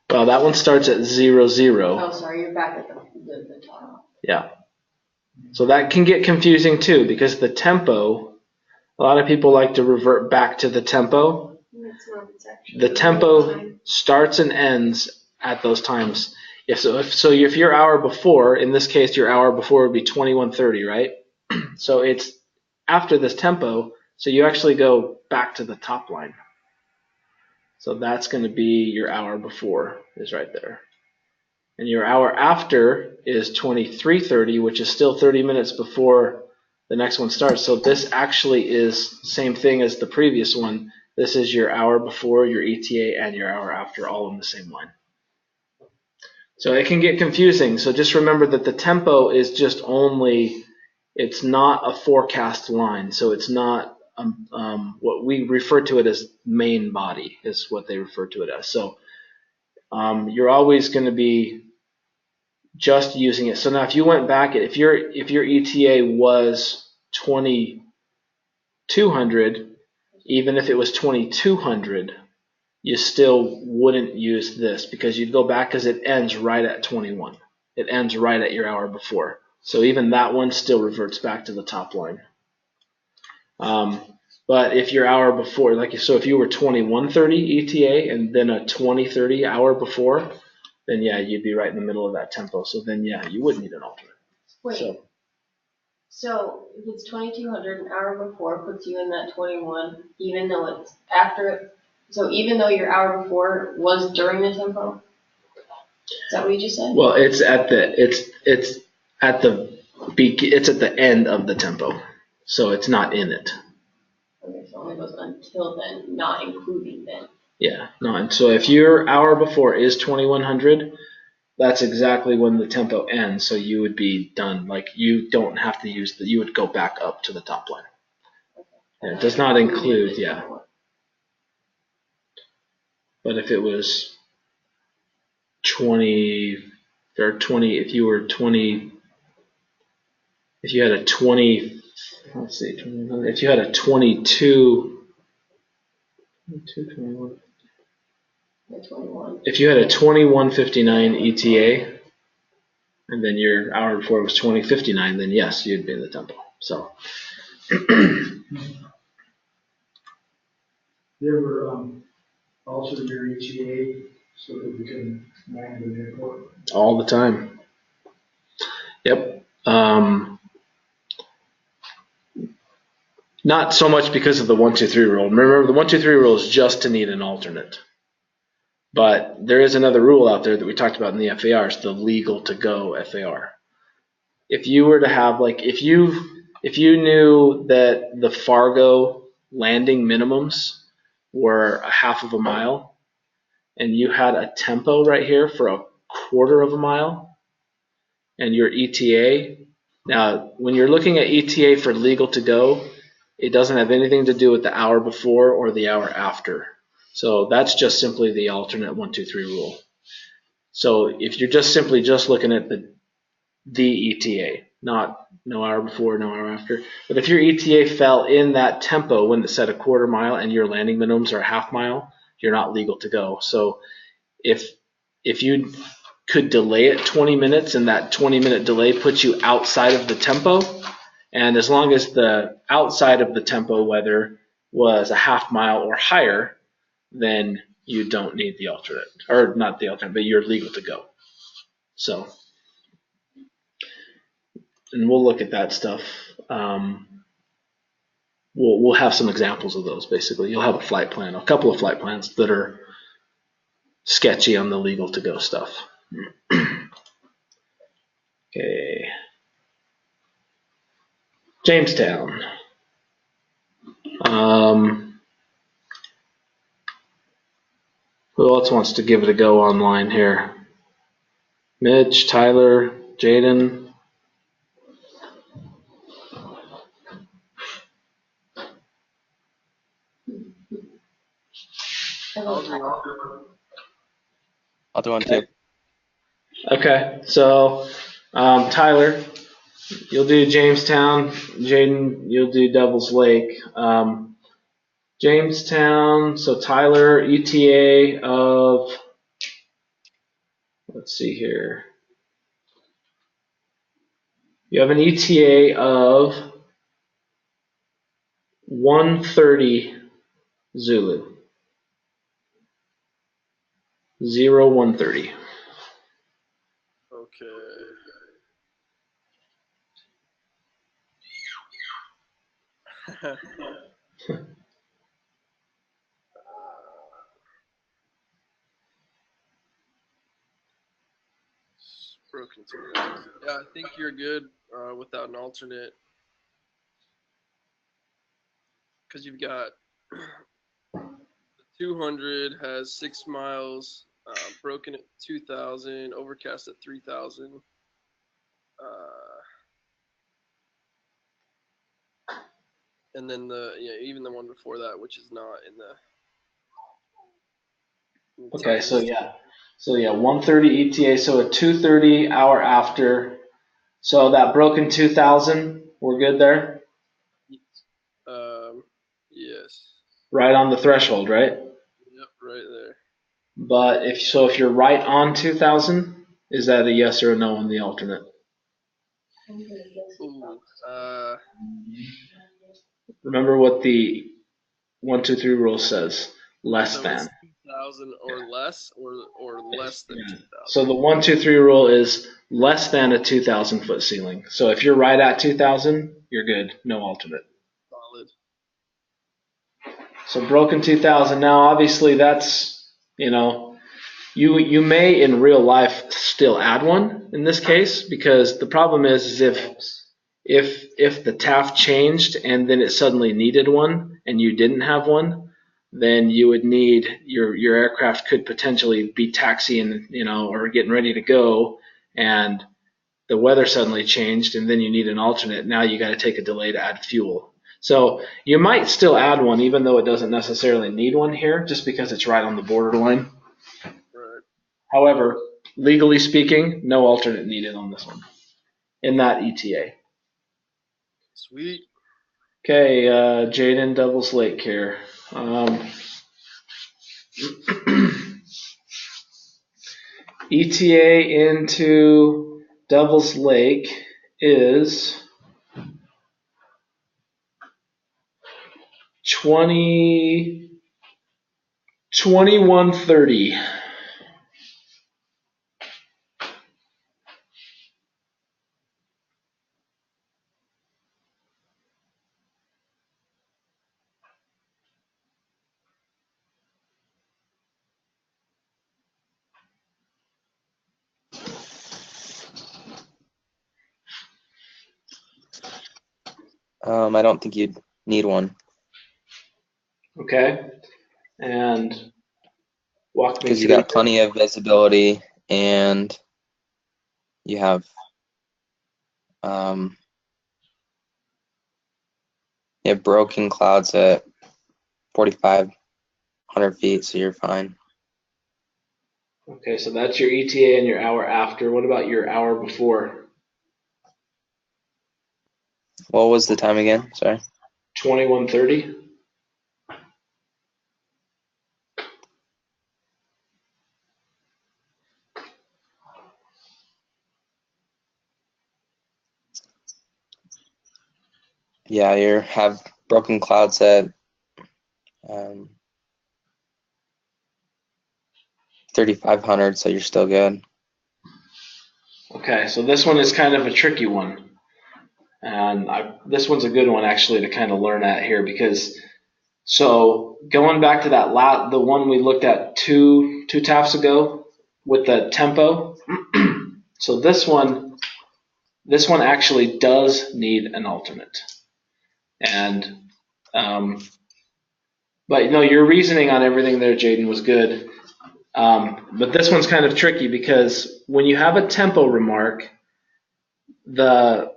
Speaker 2: Well, that one starts at 00.
Speaker 3: Oh, sorry, you're back at the top.
Speaker 2: Yeah. So that can get confusing too because the tempo, a lot of people like to revert back to the tempo. The tempo starts and ends at those times. If your hour before, in this case, your hour before would be 21:30, right? So it's after this tempo, so you actually go back to the top line. So that's going to be your hour before is right there. And your hour after is 23:30, which is still 30 minutes before the next one starts. So this actually is same thing as the previous one. This is your hour before, your ETA, and your hour after all in the same line. So it can get confusing. So just remember that the tempo is just it's not a forecast line. So it's not what we refer to it as main body is what they refer to it as. So you're always going to be just using it. So now if you went back, if your ETA was 2200, even if it was 2200, you still wouldn't use this because you'd go back because it ends right at 21. It ends right at your hour before. So even that one still reverts back to the top line. But if your hour before, if you were 2130 ETA and then a 2030 hour before, then yeah, you'd be right in the middle of that tempo. So then yeah, you would need an alternate.
Speaker 3: Wait. So if it's 2200, an hour before puts you in that 21, even though it's after it. So even though your hour before was during the tempo. Is that what you just said?
Speaker 2: Well, it's at the end of the tempo, so it's not in it.
Speaker 3: Okay, so it only goes until then, not including then.
Speaker 2: Yeah, no. And so if your hour before is 2100, that's exactly when the tempo ends. So you would be done. Like you don't have to use you would go back up to the top line.
Speaker 3: Okay.
Speaker 2: Yeah, it does not include, yeah. But if it was 20 or 20, if you had a 20, let's see, if you had a 21. If you had a 2159 ETA, and then your hour before was 2059, then yes, you'd be in the tempo. So.
Speaker 5: You ever alter your ETA so that we can land in the airport?
Speaker 2: All the time. Yep. Not so much because of the 1-2-3 rule. Remember, the 1-2-3 rule is just to need an alternate. But there is another rule out there that we talked about in the FAR, it's the legal to go FAR. If you were to have, like, if you knew that the Fargo landing minimums were a half of a mile, and you had a tempo right here for a quarter of a mile, and your ETA, now when you're looking at ETA for legal to go, it doesn't have anything to do with the hour before or the hour after. So that's just simply the alternate 1-2-3 rule. So if you're just simply just looking at the ETA, not no hour before, no hour after. But if your ETA fell in that tempo when it said a quarter mile and your landing minimums are a half mile, you're not legal to go. So if you could delay it 20 minutes and that 20-minute delay puts you outside of the tempo, and as long as the outside of the tempo weather was a half mile or higher, then you don't need the alternate, or not the alternate, but you're legal to go. So, and we'll look at that stuff. We'll have some examples of those. Basically, you'll have a flight plan, a couple of flight plans that are sketchy on the legal to go stuff. Okay, Jamestown. Who else wants to give it a go online here? Mitch, Tyler, Jaden.
Speaker 7: I'll do one too.
Speaker 2: Okay, so Tyler, you'll do Jamestown. Jaden, you'll do Devil's Lake. Jamestown, so Tyler, ETA of, let's see here. You have an ETA of 1:30 Zulu. 01:30.
Speaker 9: Okay. Broken 200. Yeah, I think you're good without an alternate. Because you've got the 200 has 6 miles, broken at 2,000, overcast at 3,000. And then even the one before that, which is not in the.
Speaker 2: Okay, so yeah, 1:30 ETA, so a 2:30 hour after. So that broken 2,000, we're good there.
Speaker 9: Yes.
Speaker 2: Right on the threshold, right?
Speaker 9: Yep, right there.
Speaker 2: But if you're right on 2,000, is that a yes or a no on the alternate?
Speaker 9: Ooh,
Speaker 2: Remember what the 1-2-3 rule says. Less
Speaker 9: so
Speaker 2: than.
Speaker 9: it's 2,000 or less, or less than 2,000.
Speaker 2: So the 1-2-3 rule is less than a 2,000 foot ceiling. So if you're right at 2,000, you're good. No alternate.
Speaker 9: Solid.
Speaker 2: So broken 2,000. Now, obviously, that's, you may in real life still add one in this case, because the problem is if the TAF changed and then it suddenly needed one and you didn't have one, then you would need your aircraft could potentially be taxiing, or getting ready to go, and the weather suddenly changed and then you need an alternate. Now you got to take a delay to add fuel. So you might still add one even though it doesn't necessarily need one here, just because it's right on the borderline.
Speaker 9: Right.
Speaker 2: However, legally speaking, no alternate needed on this one in that ETA.
Speaker 9: Sweet.
Speaker 2: Okay, Jaden, Devil's Lake here. ETA into Devil's Lake is 21:30.
Speaker 10: I don't think you'd need one
Speaker 2: Okay. And walk me
Speaker 10: because you
Speaker 2: through.
Speaker 10: got plenty of visibility and you have broken clouds at 4,500 feet, so you're fine.
Speaker 2: Okay, so that's your ETA and your hour after. What about your hour before?
Speaker 10: What was the time again? Sorry.
Speaker 2: 21:30.
Speaker 10: Yeah, you have broken clouds at 3,500, so you're still good.
Speaker 2: Okay, so this one is kind of a tricky one. And this one's a good one actually to kind of learn at here because, so going back to that the one we looked at two taps ago with the tempo. So this one actually does need an alternate. And, but no, your reasoning on everything there, Jaden, was good. But this one's kind of tricky because when you have a tempo remark, the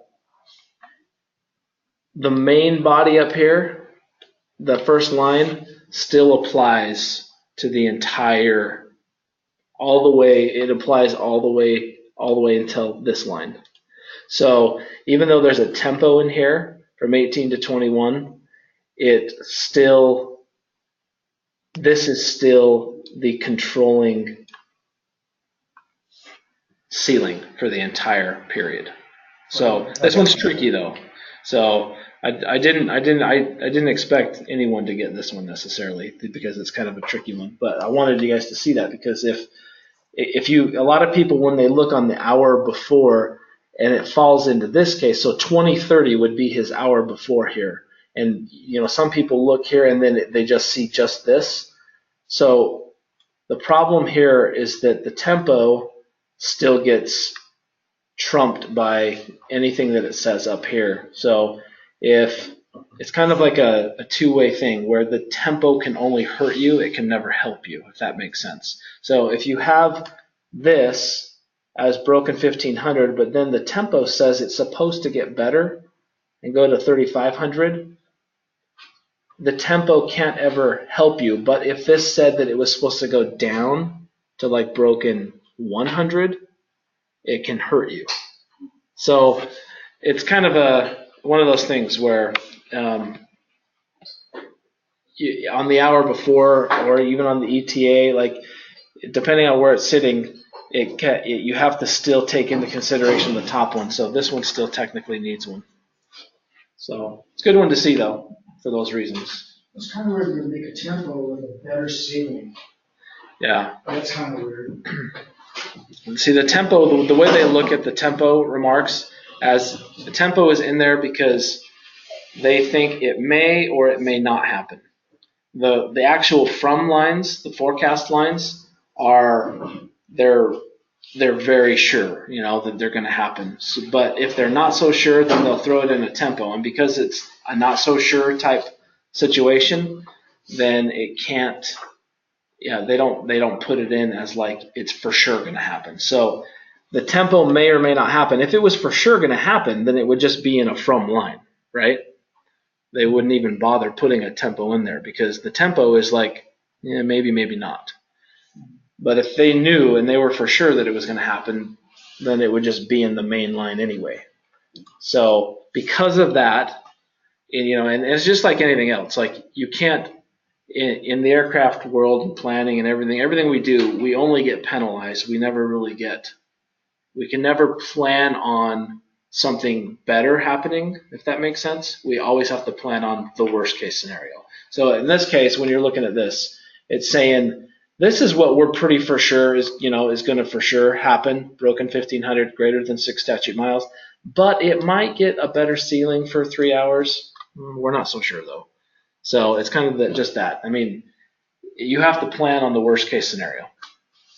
Speaker 2: main body up here, the first line, still applies to the entire, all the way, it applies all the way until this line. So even though there's a tempo in here from 18 to 21, this is still the controlling ceiling for the entire period. So this one's tricky though. So I didn't expect anyone to get this one necessarily because it's kind of a tricky one. But I wanted you guys to see that because a lot of people when they look on the hour before and it falls into this case, so 20:30 would be his hour before here. And some people look here and then they just see just this. So the problem here is that the tempo still gets trumped by anything that it says up here. So if it's kind of like a two-way thing where the tempo can only hurt you, it can never help you, if that makes sense. So if you have this as broken 1500, but then the tempo says it's supposed to get better and go to 3500, the tempo can't ever help you. But if this said that it was supposed to go down to like broken 100, it can hurt you. So it's kind of one of those things where on the hour before or even on the ETA, like depending on where it's sitting, you have to still take into consideration the top one. So this one still technically needs one. So it's a good one to see though for those reasons.
Speaker 5: It's kind of weird to make a tempo with a better ceiling.
Speaker 2: Yeah.
Speaker 5: That's kind of weird.
Speaker 2: See the tempo, the way they look at the tempo remarks, as the tempo is in there because they think it may or it may not happen. The actual from lines, the forecast lines, they're very sure, that they're going to happen. So, but if they're not so sure, then they'll throw it in a tempo, and because it's a not so sure type situation, then it can't. Yeah, they don't put it in as like it's for sure going to happen. So the tempo may or may not happen. If it was for sure going to happen, then it would just be in a from line, right? They wouldn't even bother putting a tempo in there because the tempo is like, maybe, maybe not. But if they knew and they were for sure that it was going to happen, then it would just be in the main line anyway. So because of that, and it's just like anything else. Like you can't, in the aircraft world and planning and everything we do, we only get penalized. We can never plan on something better happening, if that makes sense. We always have to plan on the worst case scenario. So in this case, when you're looking at this, it's saying this is what we're pretty for sure is going to for sure happen, broken 1500 greater than 6 statute miles, but it might get a better ceiling for 3 hours. We're not so sure though. So it's kind of just that. I mean, you have to plan on the worst case scenario.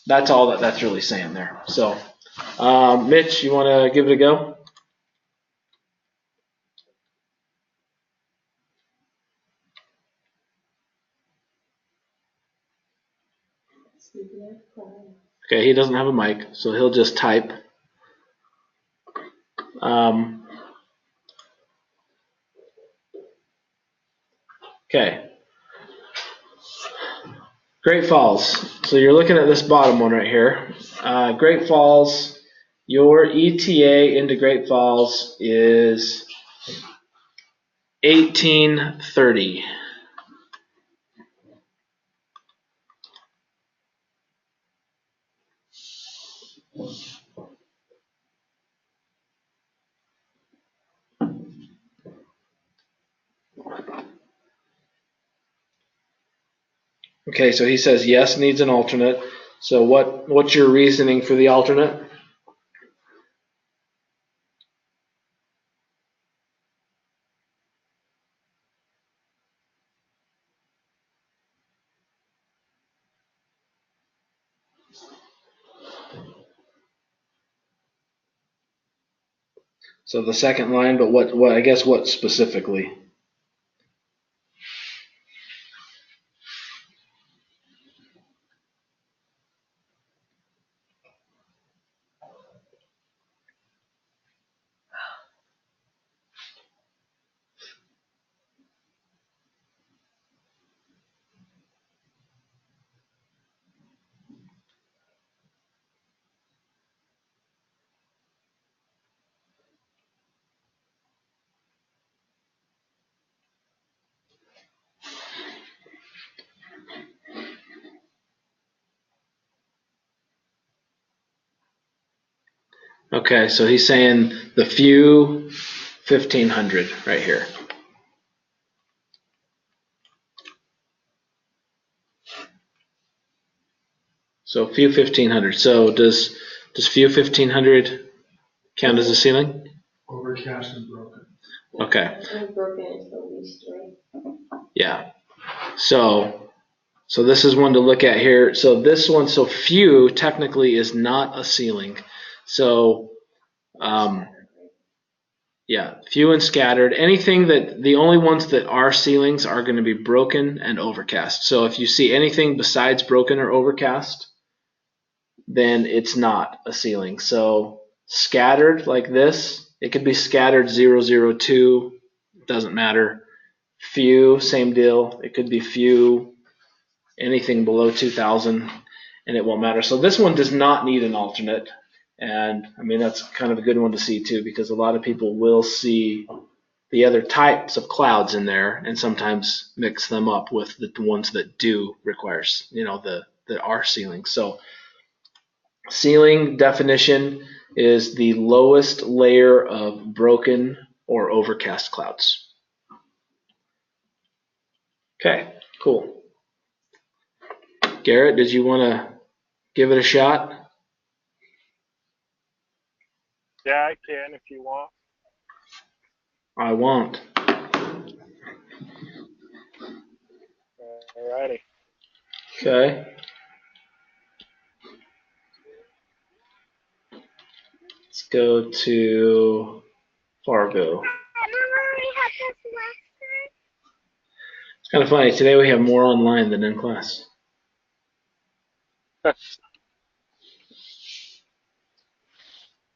Speaker 2: That's all that's really saying there. So, Mitch, you want to give it a go? Okay, he doesn't have a mic, so he'll just type. Okay. Great Falls. So you're looking at this bottom one right here. Great Falls, your ETA into Great Falls is 1830. Okay, so he says yes, needs an alternate. So what's your reasoning for the alternate? So the second line, but what I guess what specifically? Okay, so he's saying the few 1500 right here. So few 1500. So does few 1500 count as a ceiling?
Speaker 5: Overcast and broken.
Speaker 2: Okay.
Speaker 3: And broken is the least, right?
Speaker 2: Yeah. So this is one to look at here. So this one, so few technically is not a ceiling. So yeah, few and scattered. Anything that the only ones that are ceilings are going to be broken and overcast. So if you see anything besides broken or overcast, then it's not a ceiling. So scattered like this, it could be scattered 002, doesn't matter. Few, same deal. It could be few, anything below 2000, and it won't matter. So this one does not need an alternate. And I mean, that's kind of a good one to see too, because a lot of people will see the other types of clouds in there and sometimes mix them up with the ones that do requires, that are ceilings. So ceiling definition is the lowest layer of broken or overcast clouds. Okay, cool. Garrett, did you want to give it a shot?
Speaker 6: Yeah, I can if you want.
Speaker 2: I won't.
Speaker 6: Alrighty.
Speaker 2: Okay. Let's go to Fargo. It's kind of funny. Today we have more online than in class.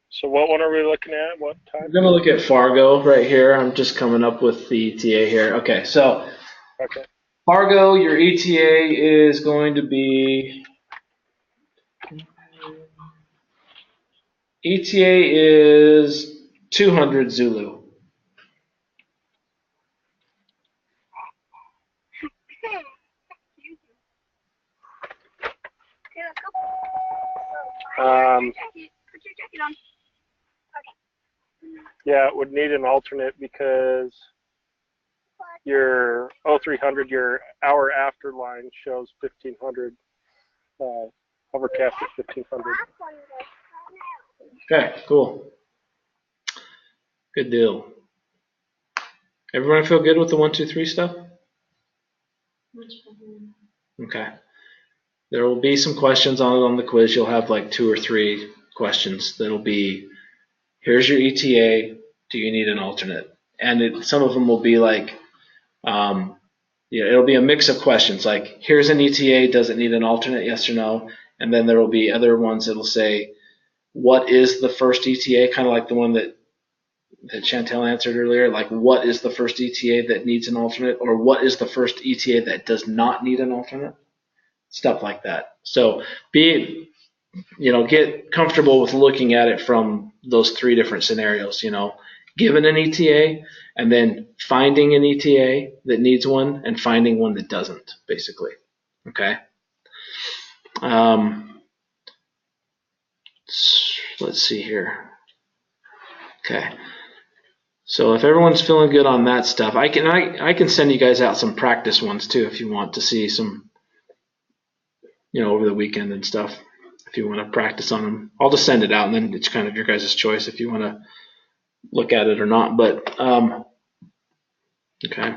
Speaker 6: So what one are we looking at? What time?
Speaker 2: We're going to look at Fargo right here. I'm just coming up with the ETA here. Okay, so Fargo, your ETA is going to be, ETA is 200 Zulu.
Speaker 6: Yeah, it would need an alternate because your 0300, your hour after line shows 1500, overcast at 1500.
Speaker 2: Okay, cool. Good deal. Everyone feel good with the 1, 2, 3 stuff? Okay. There will be some questions on the quiz. You'll have like 2 or 3 questions that'll be, here's your ETA, do you need an alternate? And some of them will be like, it'll be a mix of questions like, here's an ETA, does it need an alternate, yes or no? And then there will be other ones that'll say, what is the first ETA? Kind of like the one that Chantel answered earlier, like what is the first ETA that needs an alternate, or what is the first ETA that does not need an alternate? Stuff like that. So get comfortable with looking at it from those three different scenarios, given an ETA and then finding an ETA that needs one and finding one that doesn't, basically. Okay. Let's see here. Okay. So if everyone's feeling good on that stuff, I can send you guys out some practice ones too if you want to see some, over the weekend and stuff. If you want to practice on them, I'll just send it out, and then it's kind of your guys' choice if you want to look at it or not. But okay.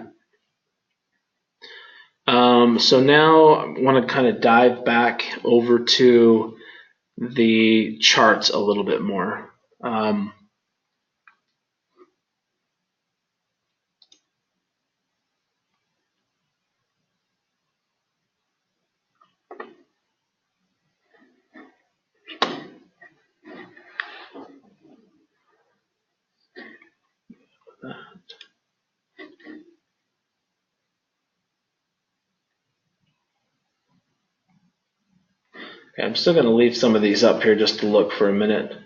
Speaker 2: So now I want to kind of dive back over to the charts a little bit more. Okay, I'm still going to leave some of these up here just to look for a minute.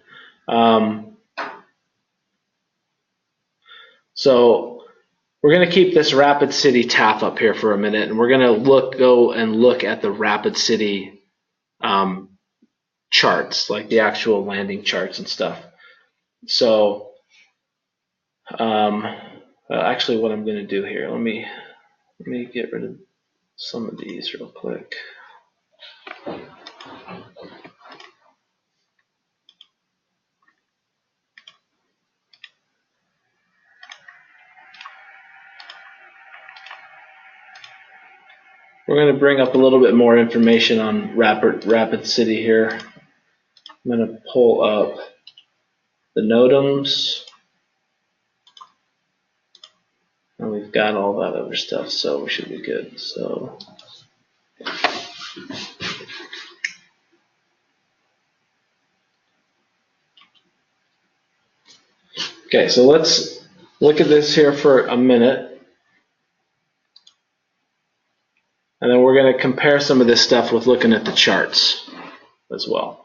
Speaker 2: So we're going to keep this Rapid City TAF up here for a minute, and we're going to go and look at the Rapid City charts, like the actual landing charts and stuff. So actually what I'm going to do here, let me get rid of some of these real quick. We're going to bring up a little bit more information on Rapid City here. I'm going to pull up the NOTAMs. And we've got all that other stuff, so we should be good. So okay, so let's look at this here for a minute. And then we're going to compare some of this stuff with looking at the charts as well.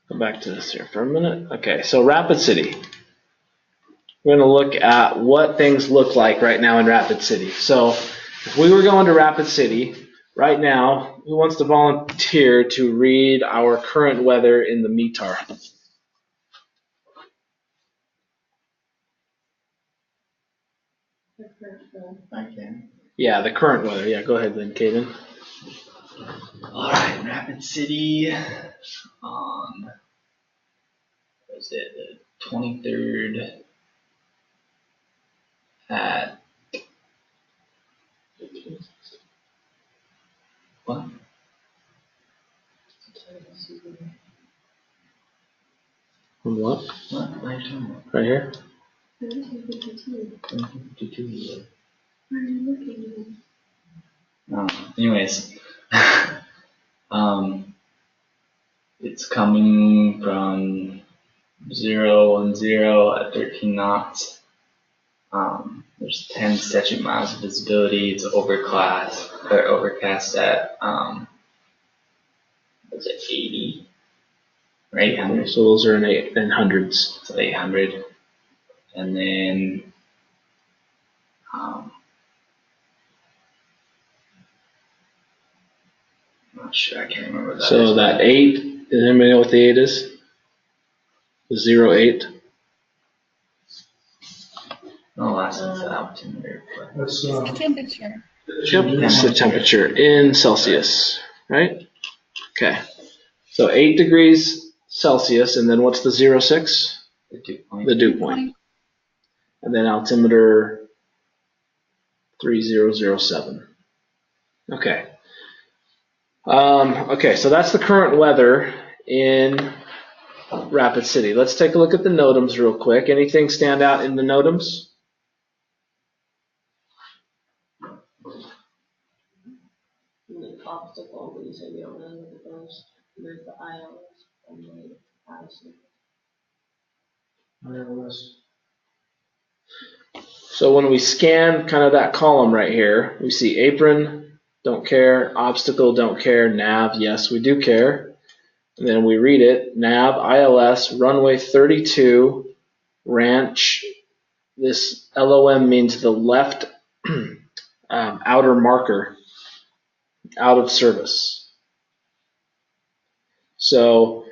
Speaker 2: Go back to this here for a minute. Okay, so Rapid City. We're going to look at what things look like right now in Rapid City. So if we were going to Rapid City right now, who wants to volunteer to read our current weather in the METAR?
Speaker 1: I can.
Speaker 2: Yeah, the current weather. Yeah, go ahead then, Kaden.
Speaker 1: All right, Rapid City on, what was it, the 23rd at, what?
Speaker 2: On what?
Speaker 1: What am I talking about?
Speaker 2: Right here?
Speaker 1: 22.
Speaker 4: Where are you looking?
Speaker 1: Anyways, it's coming from 010 at 13 knots. There's 10 statute miles of visibility. It's overcast at what's it, 80 or 800.
Speaker 2: So those are in hundreds.
Speaker 1: So 800, and then I'm not sure. I can't remember that.
Speaker 2: So that 8 Does anybody know what the 8 is? The 08?
Speaker 1: No, that's the altimeter.
Speaker 5: That's,
Speaker 8: The temperature.
Speaker 2: Yep, that's the temperature in Celsius, right? Okay. So 8 degrees Celsius, and then what's the 06?
Speaker 1: The dew point.
Speaker 2: The dew point. And then altimeter 3007. Okay. Okay, so that's the current weather in Rapid City. Let's take a look at the NOTAMs real quick. Anything stand out in the NOTAMs?
Speaker 3: The obstacle, but you said you don't know what it goes. There's the ILS and the
Speaker 5: ILS.
Speaker 2: So when we scan kind of that column right here, we see apron, don't care, obstacle, don't care, nav, yes, we do care. And then we read it, nav, ILS, runway 32, ranch. This LOM means the left outer marker, out of service. So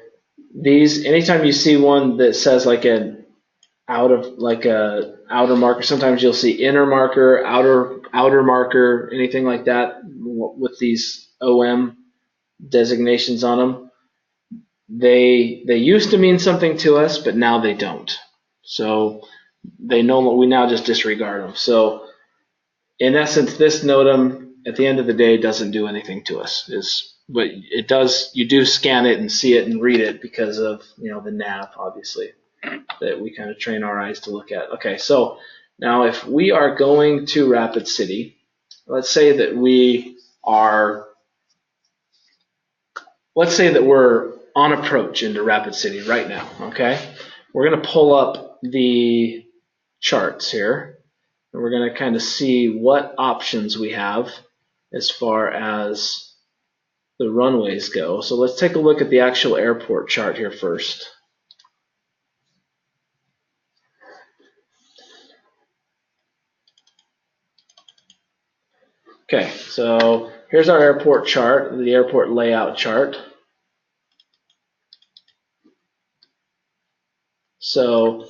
Speaker 2: these, anytime you see one that says like a outer marker, sometimes you'll see inner marker, outer marker, anything like that with these OM designations on them. They used to mean something to us, but now they don't. So we now just disregard them. So in essence, this NOTAM at the end of the day doesn't do anything to us. But it does. You do scan it and see it and read it because of the nav, obviously, that we kind of train our eyes to look at. Okay, so now if we are going to Rapid City, let's say that we're on approach into Rapid City right now, okay? We're going to pull up the charts here, and we're going to kind of see what options we have as far as the runways go. So let's take a look at the actual airport chart here first. Okay, so here's our airport chart, the airport layout chart. So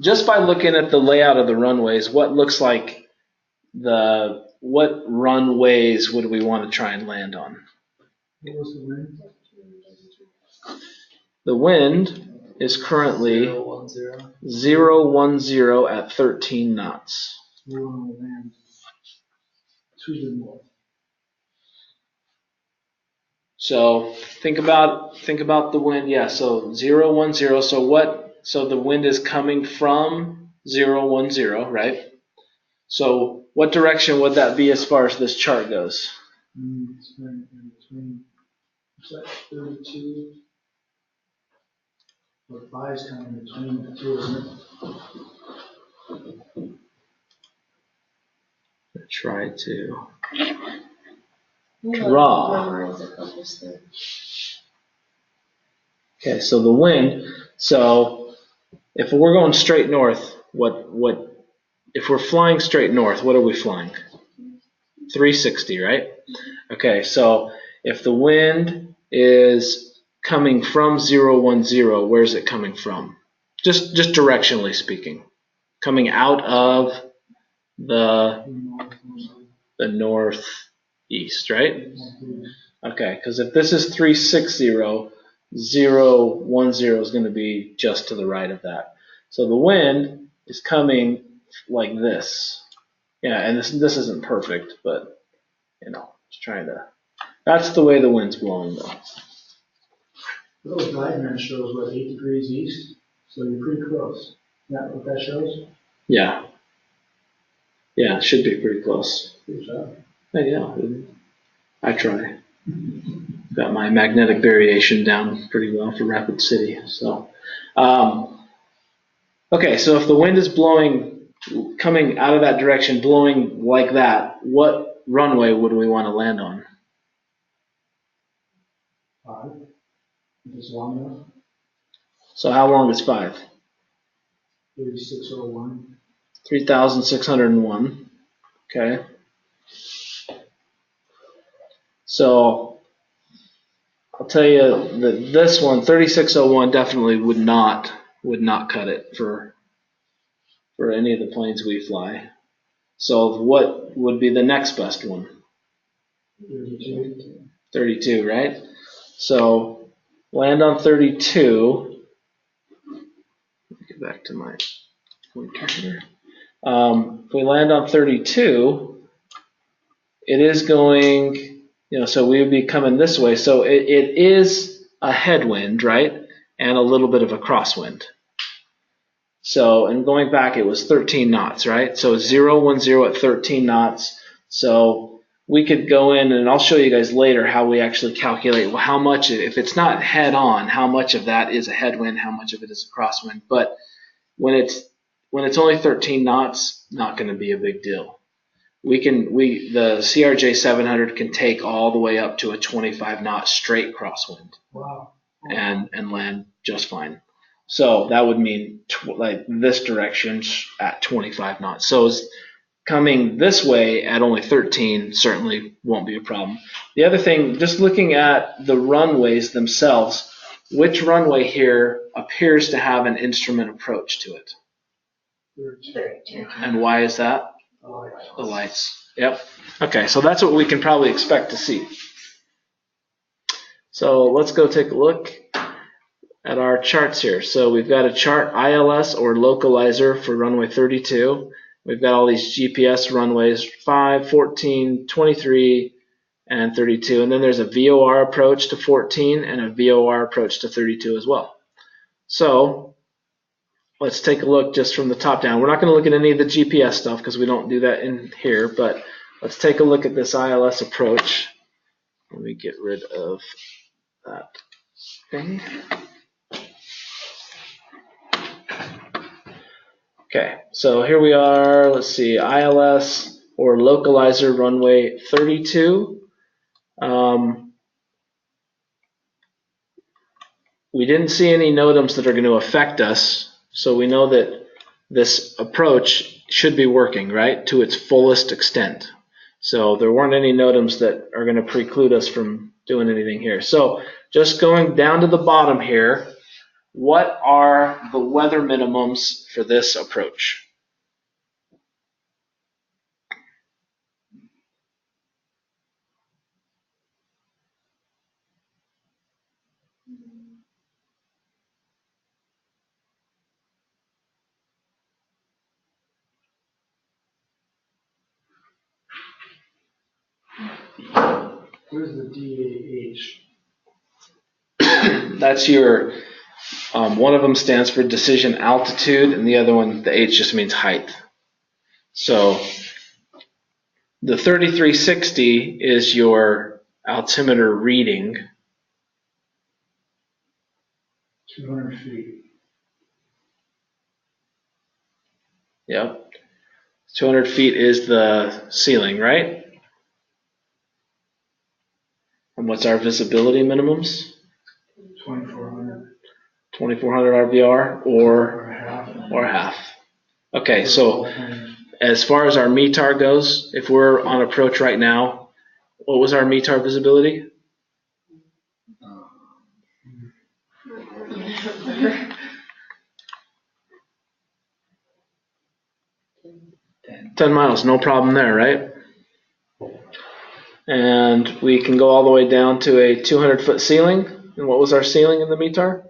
Speaker 2: just by looking at the layout of the runways, what runways would we want to try and land on?
Speaker 5: What was the wind?
Speaker 2: The wind is currently 010 at 13 knots.
Speaker 5: We want to land to the north.
Speaker 2: So think about the wind. Yeah, so 010. So the wind is coming from 010, right? So what direction would that be as far as this chart goes?
Speaker 5: It's in between. It's like 32. Or 5 is kind of in between the two, isn't it?
Speaker 2: Try to draw. Okay, so the wind. So if we're going straight north, if we're flying straight north, what are we flying? 360, right? Okay, so if the wind is coming from 010, where's it coming from? Just directionally speaking. Coming out of the northeast, right? Okay, because if this is 360, 010 is going to be just to the right of that. So the wind is coming like this. Yeah, and this isn't perfect, but just trying to. That's the way the wind's blowing, though.
Speaker 5: The little diagram shows 8 degrees east, so you're pretty close. Is that what that shows?
Speaker 2: Yeah. Yeah, it should be pretty close.
Speaker 5: Good job.
Speaker 2: Yeah, I try. Got my magnetic variation down pretty well for Rapid City. So, okay, so if the wind is coming out of that direction, blowing like that, what runway would we want to land on?
Speaker 5: 5. If it's long enough.
Speaker 2: So how long is 5?
Speaker 5: 3601.
Speaker 2: 3,601. Okay. So I'll tell you that this one, 3601, definitely would not cut it for any of the planes we fly. So what would be the next best one?
Speaker 5: 32.
Speaker 2: 32, right? So land on 32. Let me get back to my pointer here. If we land on 32, it is going, so we would be coming this way. So it is a headwind, right? And a little bit of a crosswind. So, and going back, it was 13 knots, right? So 010 at 13 knots. So we could go in, and I'll show you guys later how we actually calculate how much, if it's not head on, how much of that is a headwind, how much of it is a crosswind. But when it's only 13 knots, not going to be a big deal. The CRJ 700 can take all the way up to a 25 knot straight crosswind.
Speaker 5: Wow.
Speaker 2: And land just fine. So that would mean like this direction at 25 knots. So coming this way at only 13 certainly won't be a problem. The other thing, just looking at the runways themselves, which runway here appears to have an instrument approach to it?
Speaker 3: 32.
Speaker 2: And why is that? The lights. Yep. Okay, so that's what we can probably expect to see. So let's go take a look at our charts here. So we've got a chart ILS or localizer for runway 32. We've got all these GPS runways 5, 14, 23, and 32. And then there's a VOR approach to 14 and a VOR approach to 32 as well. So let's take a look just from the top down. We're not going to look at any of the GPS stuff because we don't do that in here, but let's take a look at this ILS approach. Let me get rid of that thing. Okay, so here we are. Let's see, ILS or localizer runway 32. We didn't see any NOTAMs that are going to affect us, so we know that this approach should be working, right, to its fullest extent. So there weren't any NOTAMs that are going to preclude us from doing anything here. So just going down to the bottom here, what are the weather minimums for this approach?
Speaker 5: What is the DAH?
Speaker 2: That's your, one of them stands for decision altitude, and the other one, the H, just means height. So the 3360 is your altimeter reading.
Speaker 5: 200 feet.
Speaker 2: Yep. 200 feet is the ceiling, right? And what's our visibility minimums?
Speaker 5: 2400.
Speaker 2: 2400 RVR or half. Okay, so as far as our METAR goes, if we're on approach right now, what was our METAR visibility? 10 miles, no problem there, right? And we can go all the way down to a 200-foot ceiling. And what was our ceiling in the METAR?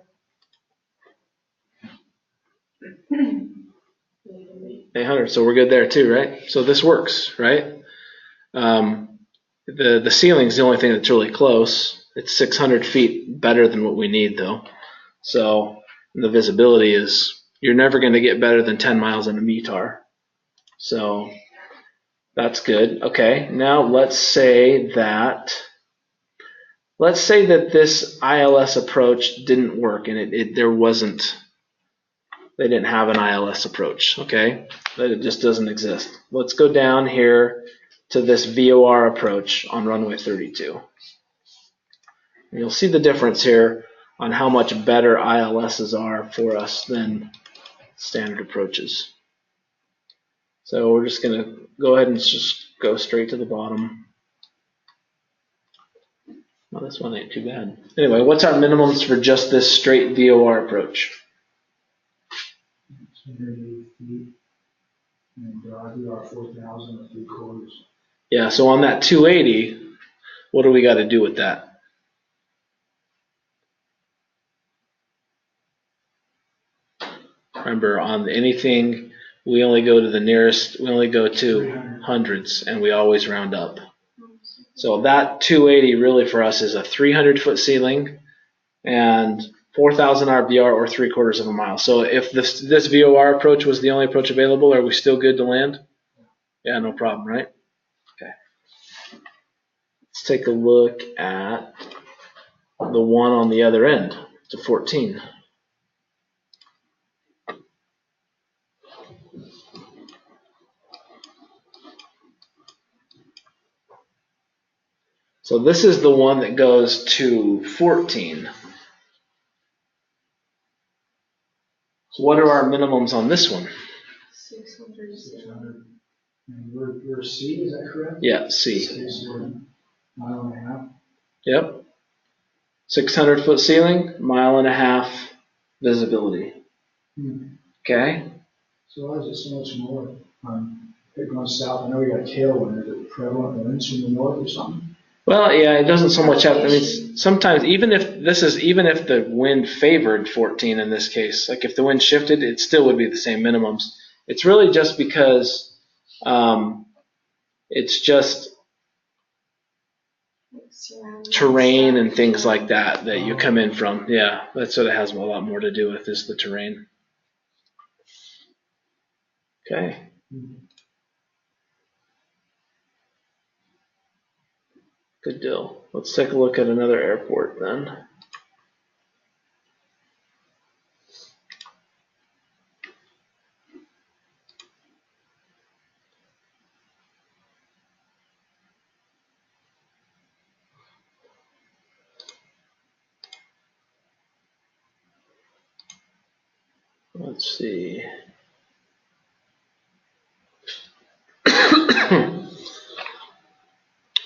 Speaker 2: 800, so we're good there too, right? So this works, right? The ceiling is the only thing that's really close. It's 600 feet better than what we need though. So the visibility is, you're never going to get better than 10 miles in a METAR. So that's good. Okay, now let's say that this ILS approach didn't work and they didn't have an ILS approach, okay? That it just doesn't exist. Let's go down here to this VOR approach on runway 32. And you'll see the difference here on how much better ILSs are for us than standard approaches. So we're just going to go ahead and just go straight to the bottom. this one ain't too bad. Anyway, what's our minimums for just this straight VOR approach?
Speaker 5: 280 feet. And I do our 4,000 or 3/4.
Speaker 2: Yeah, so on that 280, what do we got to do with that? Remember, on anything, we only go to the nearest, we only go to hundreds, and we always round up. So that 280 really for us is a 300-foot ceiling and 4,000 RBR or 3/4 of a mile. So if this VOR approach was the only approach available, are we still good to land? Yeah, no problem, right? Okay. Let's take a look at the one on the other end, to 14. So this is the one that goes to 14. So what are our minimums on this one?
Speaker 4: 600.
Speaker 5: 600. And we're C, is that correct?
Speaker 2: Yeah, C.
Speaker 5: Okay, so we're mile and a half.
Speaker 2: Yep. 600-foot ceiling, 1.5 miles visibility. Okay.
Speaker 5: So why is it so much more? Going south, I know we got a tailwind. Is it prevalent winds from the north or something?
Speaker 2: Well, yeah, it doesn't so much have. I mean, sometimes even if the wind favored 14 in this case, like if the wind shifted, it still would be the same minimums. It's really just because it's just terrain and things like that you come in from. Yeah, that's what it has a lot more to do with, is the terrain. Okay. Good deal. Let's take a look at another airport then. Let's see.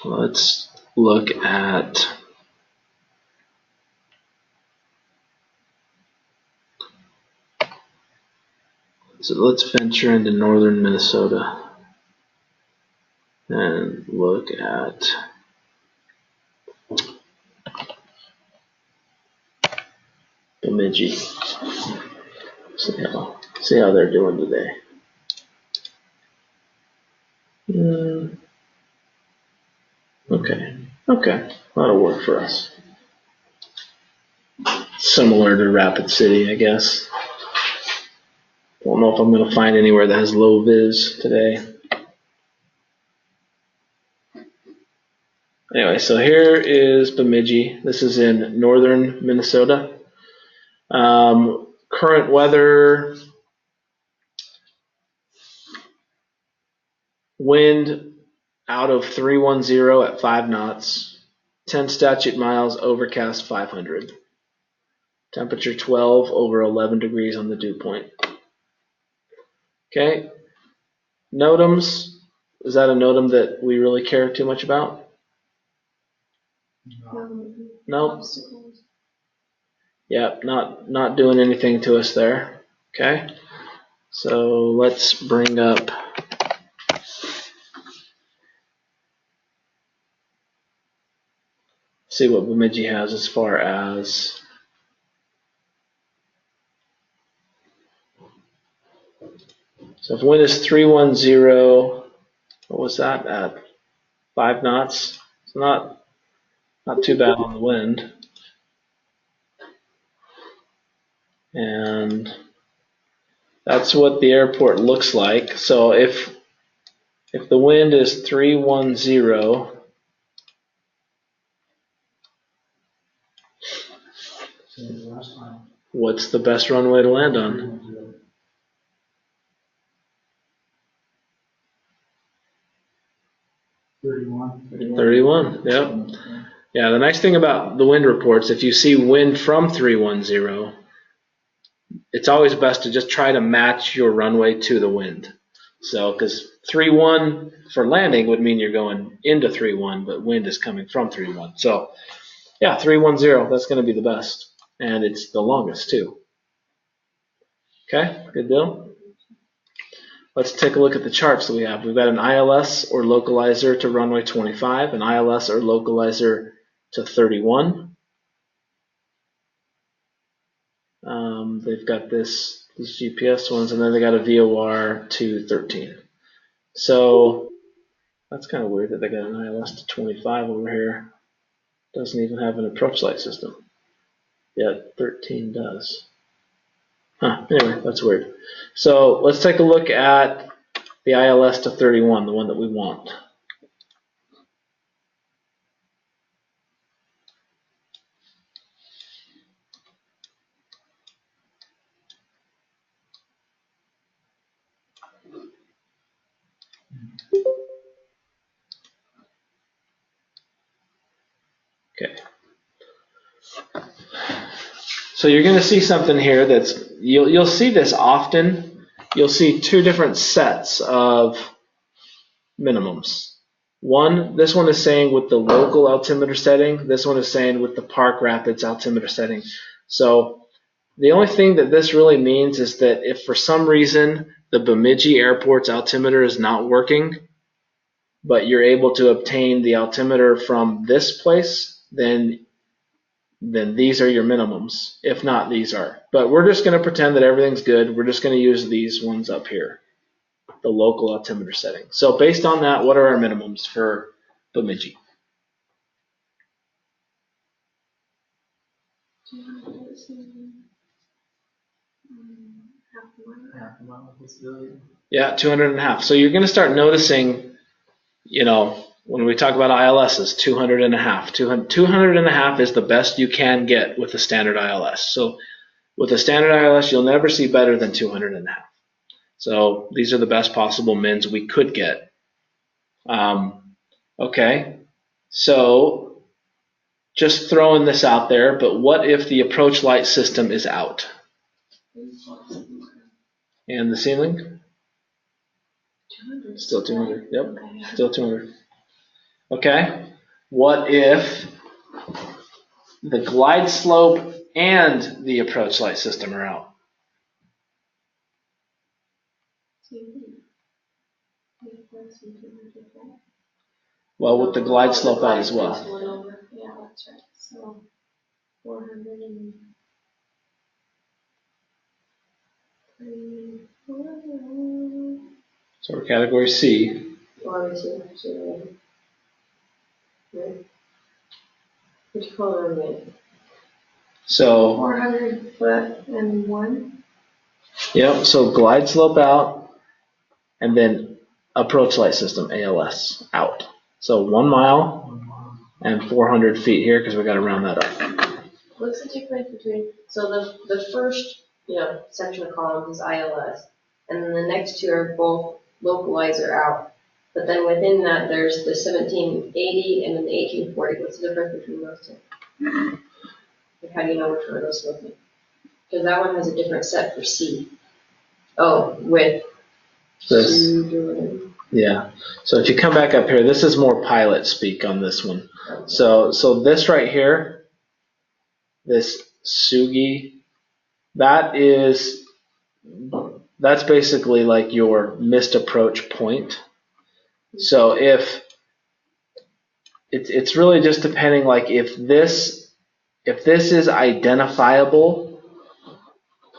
Speaker 2: Let's look at let's venture into northern Minnesota and look at Bemidji. See how they're doing today. Okay, that'll work for us. Similar to Rapid City, I guess. Don't know if I'm going to find anywhere that has low vis today. Anyway, so here is Bemidji. This is in northern Minnesota. Current weather, wind out of 310 at 5 knots, 10 statute miles, overcast 500. Temperature 12 over 11 degrees on the dew point. Okay. NOTAMs, is that a NOTAM that we really care too much about? No. Yep, not doing anything to us there. Okay. So let's bring up see what Bemidji has as far as so if wind is 310, what was that at 5 knots? It's not too bad on the wind. And that's what the airport looks like. So if the wind is 310, what's the best runway to land on? 31, yep. Yeah, the nice thing about the wind reports, if you see wind from 310, it's always best to just try to match your runway to the wind. So, because 3-1 for landing would mean you're going into 3-1, but wind is coming from 3-1. So, Yeah, 310, that's going to be the best. And it's the longest too. Okay, good deal. Let's take a look at the charts that we have. We've got an ILS or localizer to runway 25, an ILS or localizer to 31. They've got these GPS ones, and then they got a VOR to 13. So that's kind of weird that they got an ILS to 25 over here. Doesn't even have an approach light system. Yet 13 does. Huh, anyway, that's weird. So let's take a look at the ILS to 31, the one that we want. Okay. So you're going to see something here that's, you'll see this often. You'll see two different sets of minimums. This one is saying with the local altimeter setting. This one is saying with the Park Rapids altimeter setting. So the only thing that this really means is that if for some reason the Bemidji Airport's altimeter is not working, but you're able to obtain the altimeter from this place, then these are your minimums. If not, these are. But we're just going to pretend that everything's good. We're just going to use these ones up here, the local altimeter setting. So based on that, what are our minimums for Bemidji?
Speaker 1: Half a mile of visibility.
Speaker 2: Yeah, 200.5. So you're going to start noticing, when we talk about ILSs, 200.5. 200.5 is the best you can get with a standard ILS. So with a standard ILS, you'll never see better than 200.5. So these are the best possible mins we could get. Okay, so just throwing this out there, but what if the approach light system is out? And the ceiling?
Speaker 3: 200.
Speaker 2: Still 200. Yep,
Speaker 3: Okay.
Speaker 2: still 200. Okay, what if the glide slope and the approach light system are out? Well, with the glide slope out as well.
Speaker 4: Yeah, that's right. So 400 and 3, 4.
Speaker 2: So we're category C.
Speaker 3: Which color are we in?
Speaker 2: So
Speaker 4: 400 foot and 1.
Speaker 2: yep, so glide slope out, and then approach light system, ALS, out. So 1 mile and 400 feet here because we got to round that up.
Speaker 3: What's the difference between, so the first, section of columns is ILS, and then the next two are both localizer out. But then within that, there's the 1780 and then the 1840. What's the difference between those two? Like, how do you know which one of those looking? Because that one has a different set for C. Oh, with
Speaker 2: This. Yeah. So if you come back up here, this is more pilot speak on this one. So this right here, this Sugi, that's basically like your missed approach point. So if it's really just depending, like if this is identifiable,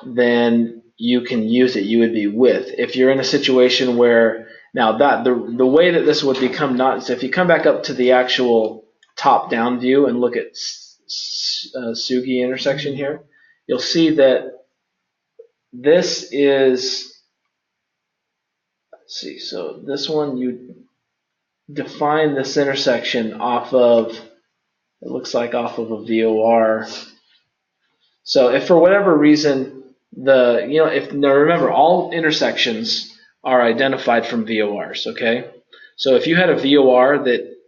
Speaker 2: then you can use it. You would be with. If you're in a situation where now that the way that this would become not, so if you come back up to the actual top down view and look at Sugi intersection here, you'll see that this is, let's see, so this one you define this intersection off of, it looks like off of a VOR. So if for whatever reason now remember all intersections are identified from VORs, okay? So if you had a VOR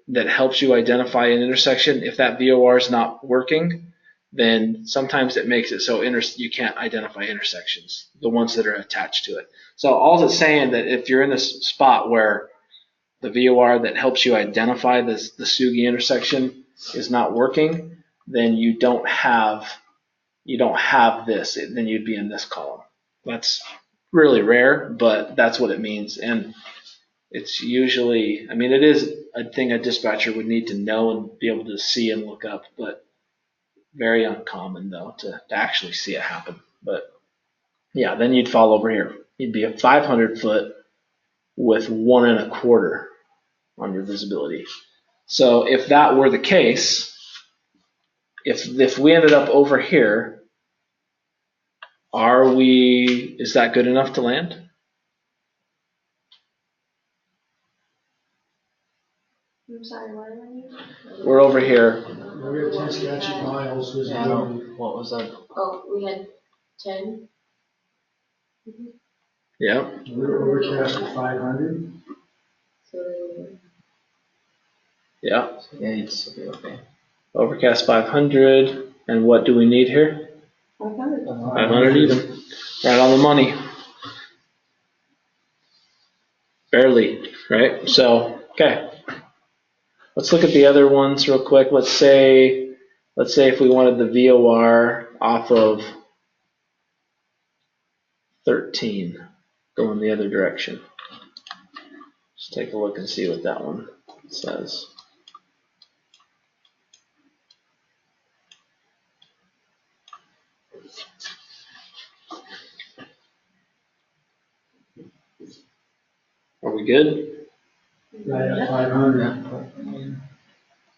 Speaker 2: that helps you identify an intersection, if that VOR is not working, then sometimes it makes it so you can't identify intersections, the ones that are attached to it. So all it's saying that if you're in a spot where the VOR that helps you identify the Sugi intersection is not working, then you don't have this. Then you'd be in this column. That's really rare, but that's what it means. And it's usually, I mean, it is a thing a dispatcher would need to know and be able to see and look up, but very uncommon though to actually see it happen. But yeah, then you'd fall over here. You'd be a 500 foot with 1 1/4 on your visibility. So if that were the case, if we ended up over here, is that good enough to land?
Speaker 4: I'm sorry, what are you?
Speaker 2: We're over here.
Speaker 5: We have 10 statute miles visibility.
Speaker 1: What was that?
Speaker 3: Oh, we had 10.
Speaker 2: Yeah.
Speaker 5: We're overcast at 500.
Speaker 3: So
Speaker 2: Yeah.
Speaker 1: Yeah, you'd still be okay.
Speaker 2: Overcast 500. And what do we need here?
Speaker 3: 500.
Speaker 2: 500 even. Right on the money. Barely, right? So, okay. Let's look at the other ones real quick. Let's say if we wanted the VOR off of 13, going the other direction. Just take a look and see what that one says. Are we good?
Speaker 5: Right at 500.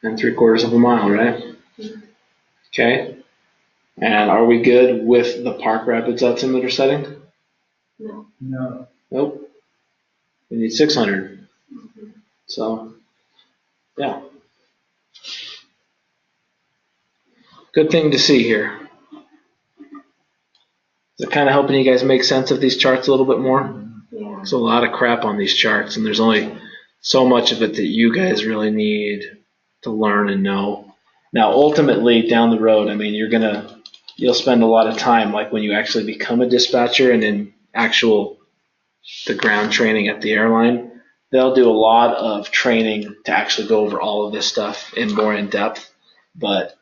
Speaker 2: And 3/4 of a mile, right? Okay. And are we good with the Park Rapids altimeter setting?
Speaker 3: No.
Speaker 5: No.
Speaker 2: Nope. We need 600. So, yeah. Good thing to see here. Is it kind of helping you guys make sense of these charts a little bit more?
Speaker 4: Yeah.
Speaker 2: There's a lot of crap on these charts, and there's only so much of it that you guys really need to learn and know. Now, ultimately, down the road, I mean, you'll spend a lot of time, like when you actually become a dispatcher and in the ground training at the airline, they'll do a lot of training to actually go over all of this stuff in more in depth. But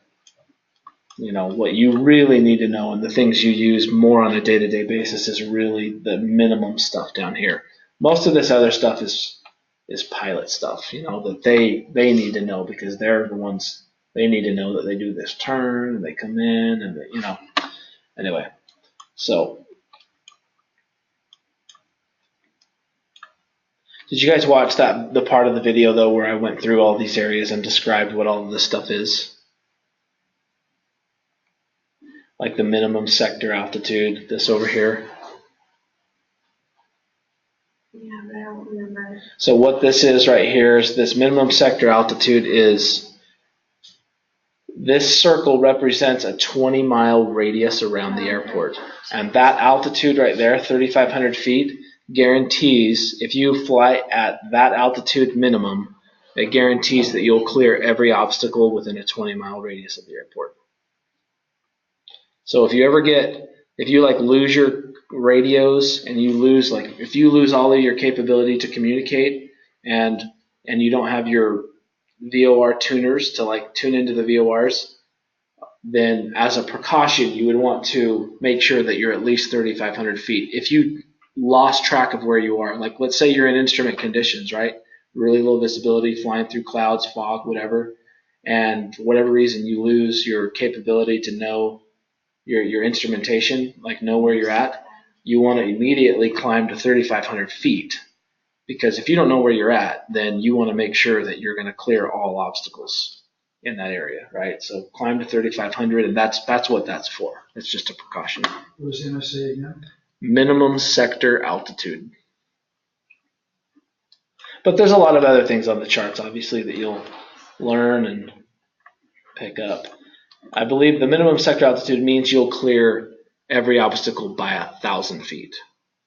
Speaker 2: what you really need to know and the things you use more on a day-to-day basis is really the minimum stuff down here. Most of this other stuff is pilot stuff, that they need to know because they're the ones, they need to know that they do this turn and they come in and anyway. So did you guys watch the part of the video though where I went through all these areas and described what all of this stuff is? Like the minimum sector altitude, this over here.
Speaker 4: Yeah, but I don't remember.
Speaker 2: So what this is right here is this minimum sector altitude is, this circle represents a 20-mile radius around the airport. And that altitude right there, 3,500 feet, guarantees, if you fly at that altitude minimum, it guarantees that you'll clear every obstacle within a 20-mile radius of the airport. So if you lose your radios and if you lose all of your capability to communicate and you don't have your VOR tuners to tune into the VORs, then as a precaution, you would want to make sure that you're at least 3,500 feet. If you lost track of where you are, let's say you're in instrument conditions, right? Really low visibility, flying through clouds, fog, whatever, and for whatever reason you lose your capability to know your instrumentation, know where you're at, you want to immediately climb to 3,500 feet. Because if you don't know where you're at, then you want to make sure that you're going to clear all obstacles in that area, right? So climb to 3,500, and that's what that's for. It's just a precaution.
Speaker 5: What was MSA again?
Speaker 2: Minimum sector altitude. But there's a lot of other things on the charts, obviously, that you'll learn and pick up. I believe the minimum sector altitude means you'll clear every obstacle by 1,000 feet.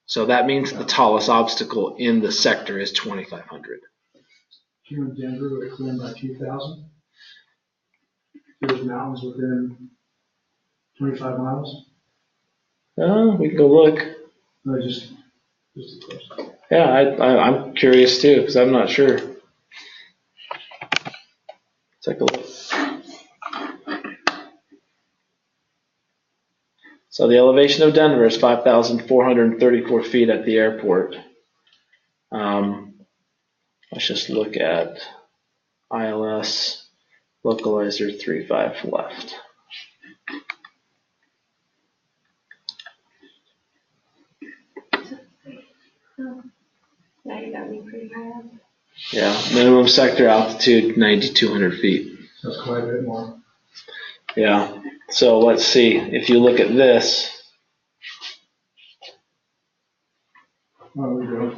Speaker 2: So that means the tallest obstacle in the sector is 2,500.
Speaker 5: Here in Denver, we're clearing by 2,000. There's mountains within 25 miles.
Speaker 2: We can go look.
Speaker 5: No, just a question.
Speaker 2: Yeah, I'm curious too because I'm not sure. Take a look. So the elevation of Denver is 5,434 feet at the airport. Let's just look at ILS localizer 35 left.
Speaker 4: Yeah, you got me pretty high up.
Speaker 2: Yeah, minimum sector altitude 9,200 feet.
Speaker 5: That's quite a bit more.
Speaker 2: Yeah, so let's see. If you look at this,
Speaker 5: Oh, we go.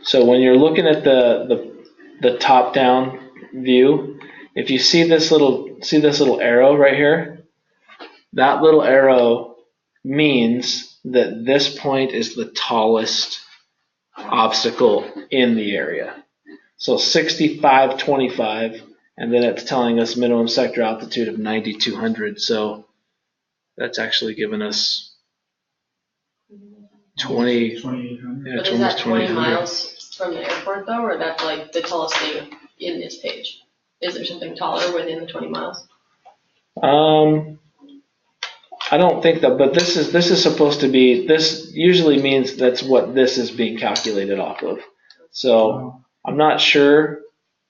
Speaker 2: so when you're looking at the top-down view, if you see this little arrow right here, that little arrow means that this point is the tallest obstacle in the area. So 6525, and then it's telling us minimum sector altitude of 9,200. So that's actually given us 20.
Speaker 5: 2,800.
Speaker 2: Yeah,
Speaker 3: But
Speaker 2: it's
Speaker 3: is that
Speaker 2: almost
Speaker 3: 20
Speaker 2: 2,800.
Speaker 3: miles from the airport though, or that's like the tallest thing in this page? Is there something taller within the 20 miles?
Speaker 2: I don't think that, but this is supposed to be, this usually means that's what this is being calculated off of. So I'm not sure.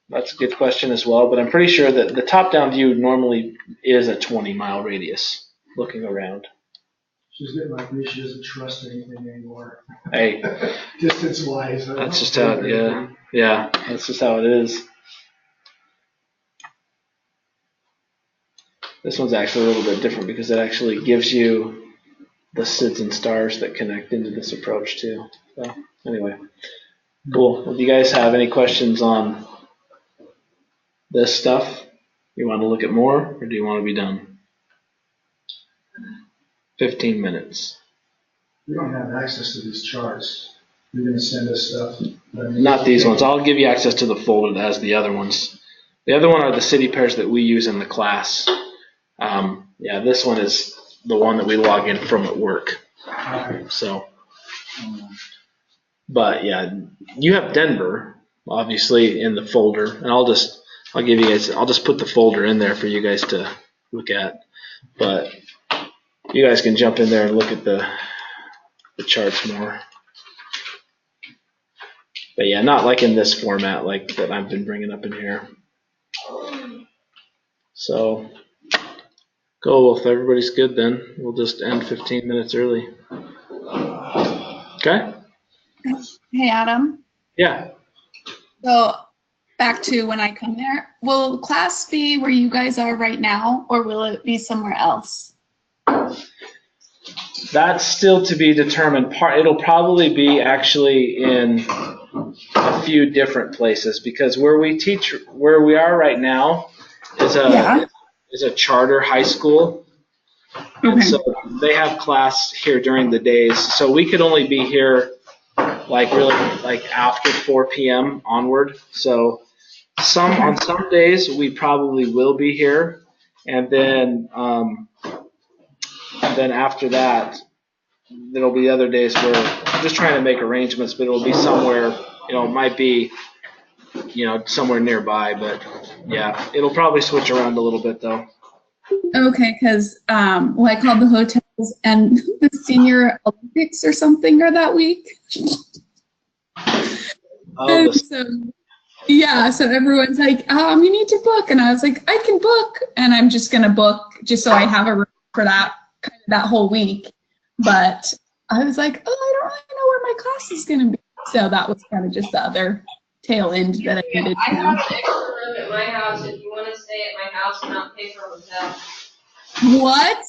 Speaker 2: That's a good question as well, but I'm pretty sure that the top-down view normally is a 20-mile radius looking around.
Speaker 5: She's getting like me, she doesn't trust anything anymore.
Speaker 2: Hey,
Speaker 5: Distance-wise.
Speaker 2: that's just how, yeah, that's just how it is. This one's actually a little bit different because it actually gives you the SIDS and stars that connect into this approach too. So anyway, cool. Well, do you guys have any questions on this stuff? You want to look at more, or do you want to be done? 15 minutes.
Speaker 5: We don't have access to these charts. You're going to send us stuff.
Speaker 2: Not these ones. I'll give you access to the folder that has the other ones. The other one are the city pairs that we use in the class. Yeah, this one is the one that we log in from at work. So, but yeah, you have Denver obviously in the folder, and I'll just put the folder in there for you guys to look at. But you guys can jump in there and look at the charts more. But yeah, not like in this format like that I've been bringing up in here. So, cool. If everybody's good, then we'll just end 15 minutes early. Okay?
Speaker 8: Hey, Adam.
Speaker 2: Yeah.
Speaker 8: So back to when I come there, will class be where you guys are right now, or will it be somewhere else?
Speaker 2: That's still to be determined. It'll probably be actually in a few different places, because where we are right now is a charter high school. And so they have class here during the days. So we could only be here like after 4 p.m. onward. So on some days we probably will be here, and then after that there'll be other days where I'm just trying to make arrangements, but it'll be somewhere, it might be, somewhere nearby, but yeah, it'll probably switch around a little bit though.
Speaker 8: Okay, because I called the hotels, and the Senior Olympics or something are that week.
Speaker 2: Oh,
Speaker 8: so everyone's like, you need to book, and I was like, I can book, and I'm just gonna book just so I have a room for that whole week. But I was like, I don't really know where my class is gonna be, so that was kind of just the other tail end that I needed to
Speaker 3: I
Speaker 8: know.
Speaker 3: have an extra room at my house if you want to stay at my house and not pay for a hotel.
Speaker 8: What?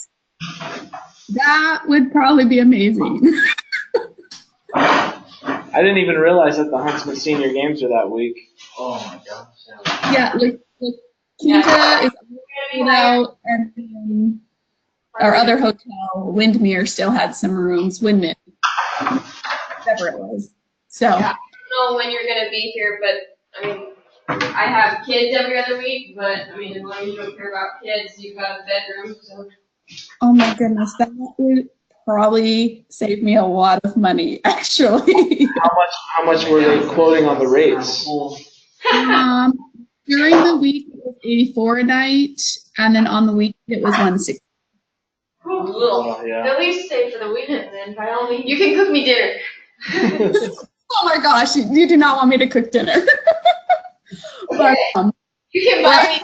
Speaker 8: That would probably be amazing.
Speaker 2: I didn't even realize that the Huntsman Senior Games are that week.
Speaker 5: Oh my gosh.
Speaker 8: Yeah, like Kinta is sold out, and then our other hotel, Windmere, still had some rooms. Windmere, whatever it was. So.
Speaker 3: Yeah. I don't know when you're going to be here, but I mean, I have kids every other week, but I mean, as long as you don't care about kids, you've got a bedroom. So.
Speaker 8: Oh my goodness, that would probably save me a lot of money, actually.
Speaker 2: How much were they quoting on the rates?
Speaker 8: During the week, was 84 a night, and then on the weekend it was 160.
Speaker 2: Yeah.
Speaker 4: At least stay for the weekend then, by all means.
Speaker 3: You can cook me dinner.
Speaker 8: Oh my gosh, you do not want me to cook dinner. But
Speaker 3: You can buy me